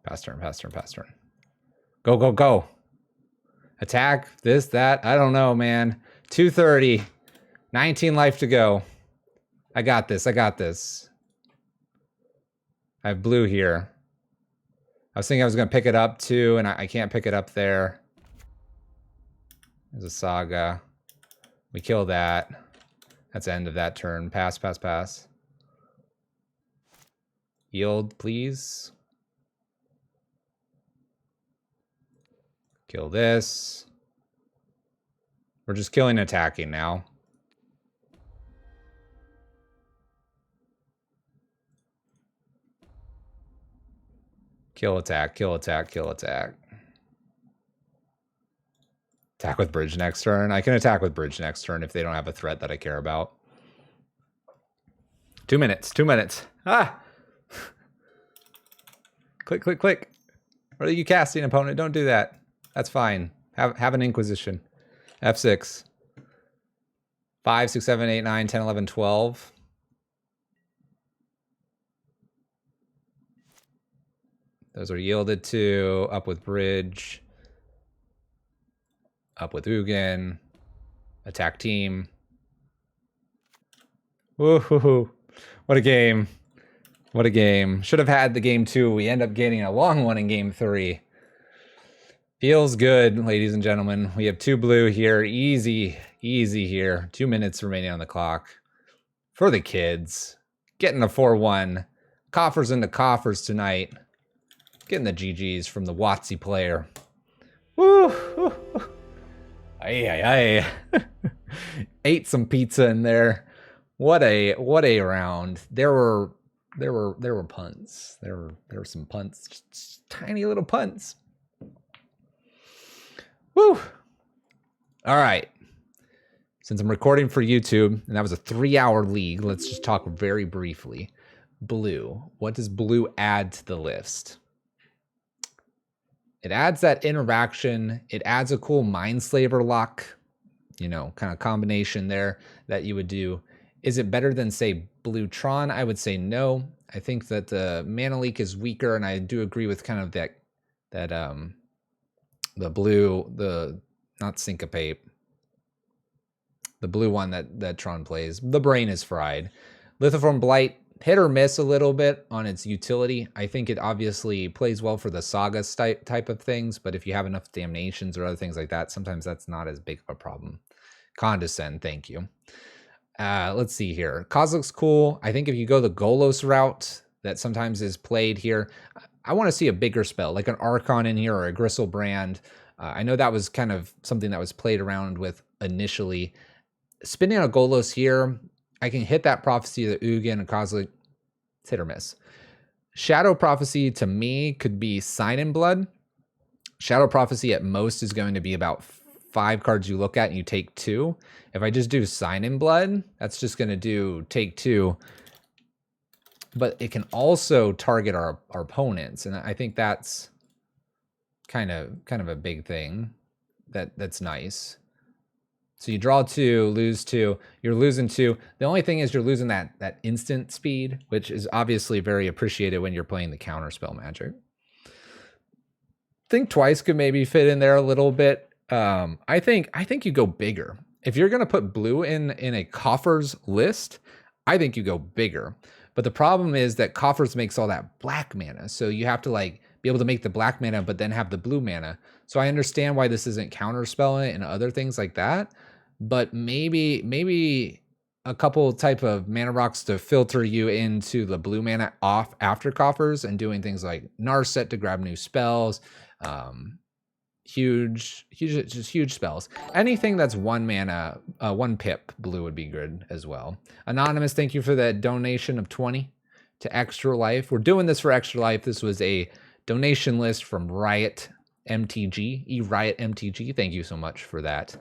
Speaker 1: Pass turn, pass turn, pass turn. Go, go, go. Attack, this, that. I don't know, man. 230. 19 life to go. I got this. I got this. I have blue here. I was thinking I was going to pick it up too, and I can't pick it up there. There's a Saga. We kill that. That's the end of that turn. Pass, pass, pass. Yield, please. Kill this. We're just killing attacking now. Kill attack, kill attack, kill attack. Attack with bridge next turn. I can attack with bridge next turn if they don't have a threat that I care about. 2 minutes, 2 minutes. Ah! Click, click, click. What are you casting, opponent? Don't do that. That's fine. Have an Inquisition. F6. 5, 6, 7, 8, 9, 10, 11, 12. Those are yielded to. Up with bridge. Up with Ugin. Attack team. Woohoo. What a game. What a game. Should have had the game 2. We end up getting a long one in game 3. Feels good, ladies and gentlemen. We have 2 blue here. Easy, easy here. 2 minutes remaining on the clock. For the kids. Getting a 4-1. Coffers into coffers tonight. Getting the GGs from the Watsy player. Woo! Ay. Ate some pizza in there. What a round. There were punts. There were some punts. Just tiny little punts. Woo! All right. Since I'm recording for YouTube, and that was a 3-hour league, let's just talk very briefly. Blue. What does blue add to the list? It adds that interaction. It adds a cool Mindslaver lock, kind of combination there that you would do. Is it better than, say, Blue Tron? I would say no. I think that the mana leak is weaker, and I do agree with kind of that the blue, not Syncopate, the blue one that Tron plays. The brain is fried. Lithiform Blight, hit or miss a little bit on its utility. I think it obviously plays well for the saga type of things, but if you have enough damnations or other things like that, sometimes that's not as big of a problem. Condescend, thank you. Let's see here. Cause looks cool. I think if you go the Golos route that sometimes is played here, I want to see a bigger spell, like an Archon in here or a Gristlebrand. I know that was kind of something that was played around with initially. Spinning a Golos here, I can hit that Prophecy of the Ugin and Kozilek. It's hit or miss. Shadow Prophecy to me could be Sign in Blood. Shadow Prophecy at most is going to be about 5 cards you look at and you take 2. If I just do Sign in Blood, that's just going to do take 2. But it can also target our opponents, and I think that's kind of a big thing that's nice. So you draw 2, lose 2, you're losing 2. The only thing is you're losing that instant speed, which is obviously very appreciated when you're playing the counterspell magic. Think Twice could maybe fit in there a little bit. I think you go bigger. If you're gonna put blue in a Coffers list, I think you go bigger. But the problem is that Coffers makes all that black mana, so you have to like be able to make the black mana, but then have the blue mana. So I understand why this isn't counterspelling and other things like that. But maybe a couple type of mana rocks to filter you into the blue mana off after Coffers and doing things like Narset to grab new spells, huge spells. Anything that's 1 mana, 1 pip blue would be good as well. Anonymous, thank you for that donation of 20 to Extra Life. We're doing this for Extra Life. This was a donation list from Riot MTG, Riot MTG. Thank you so much for that.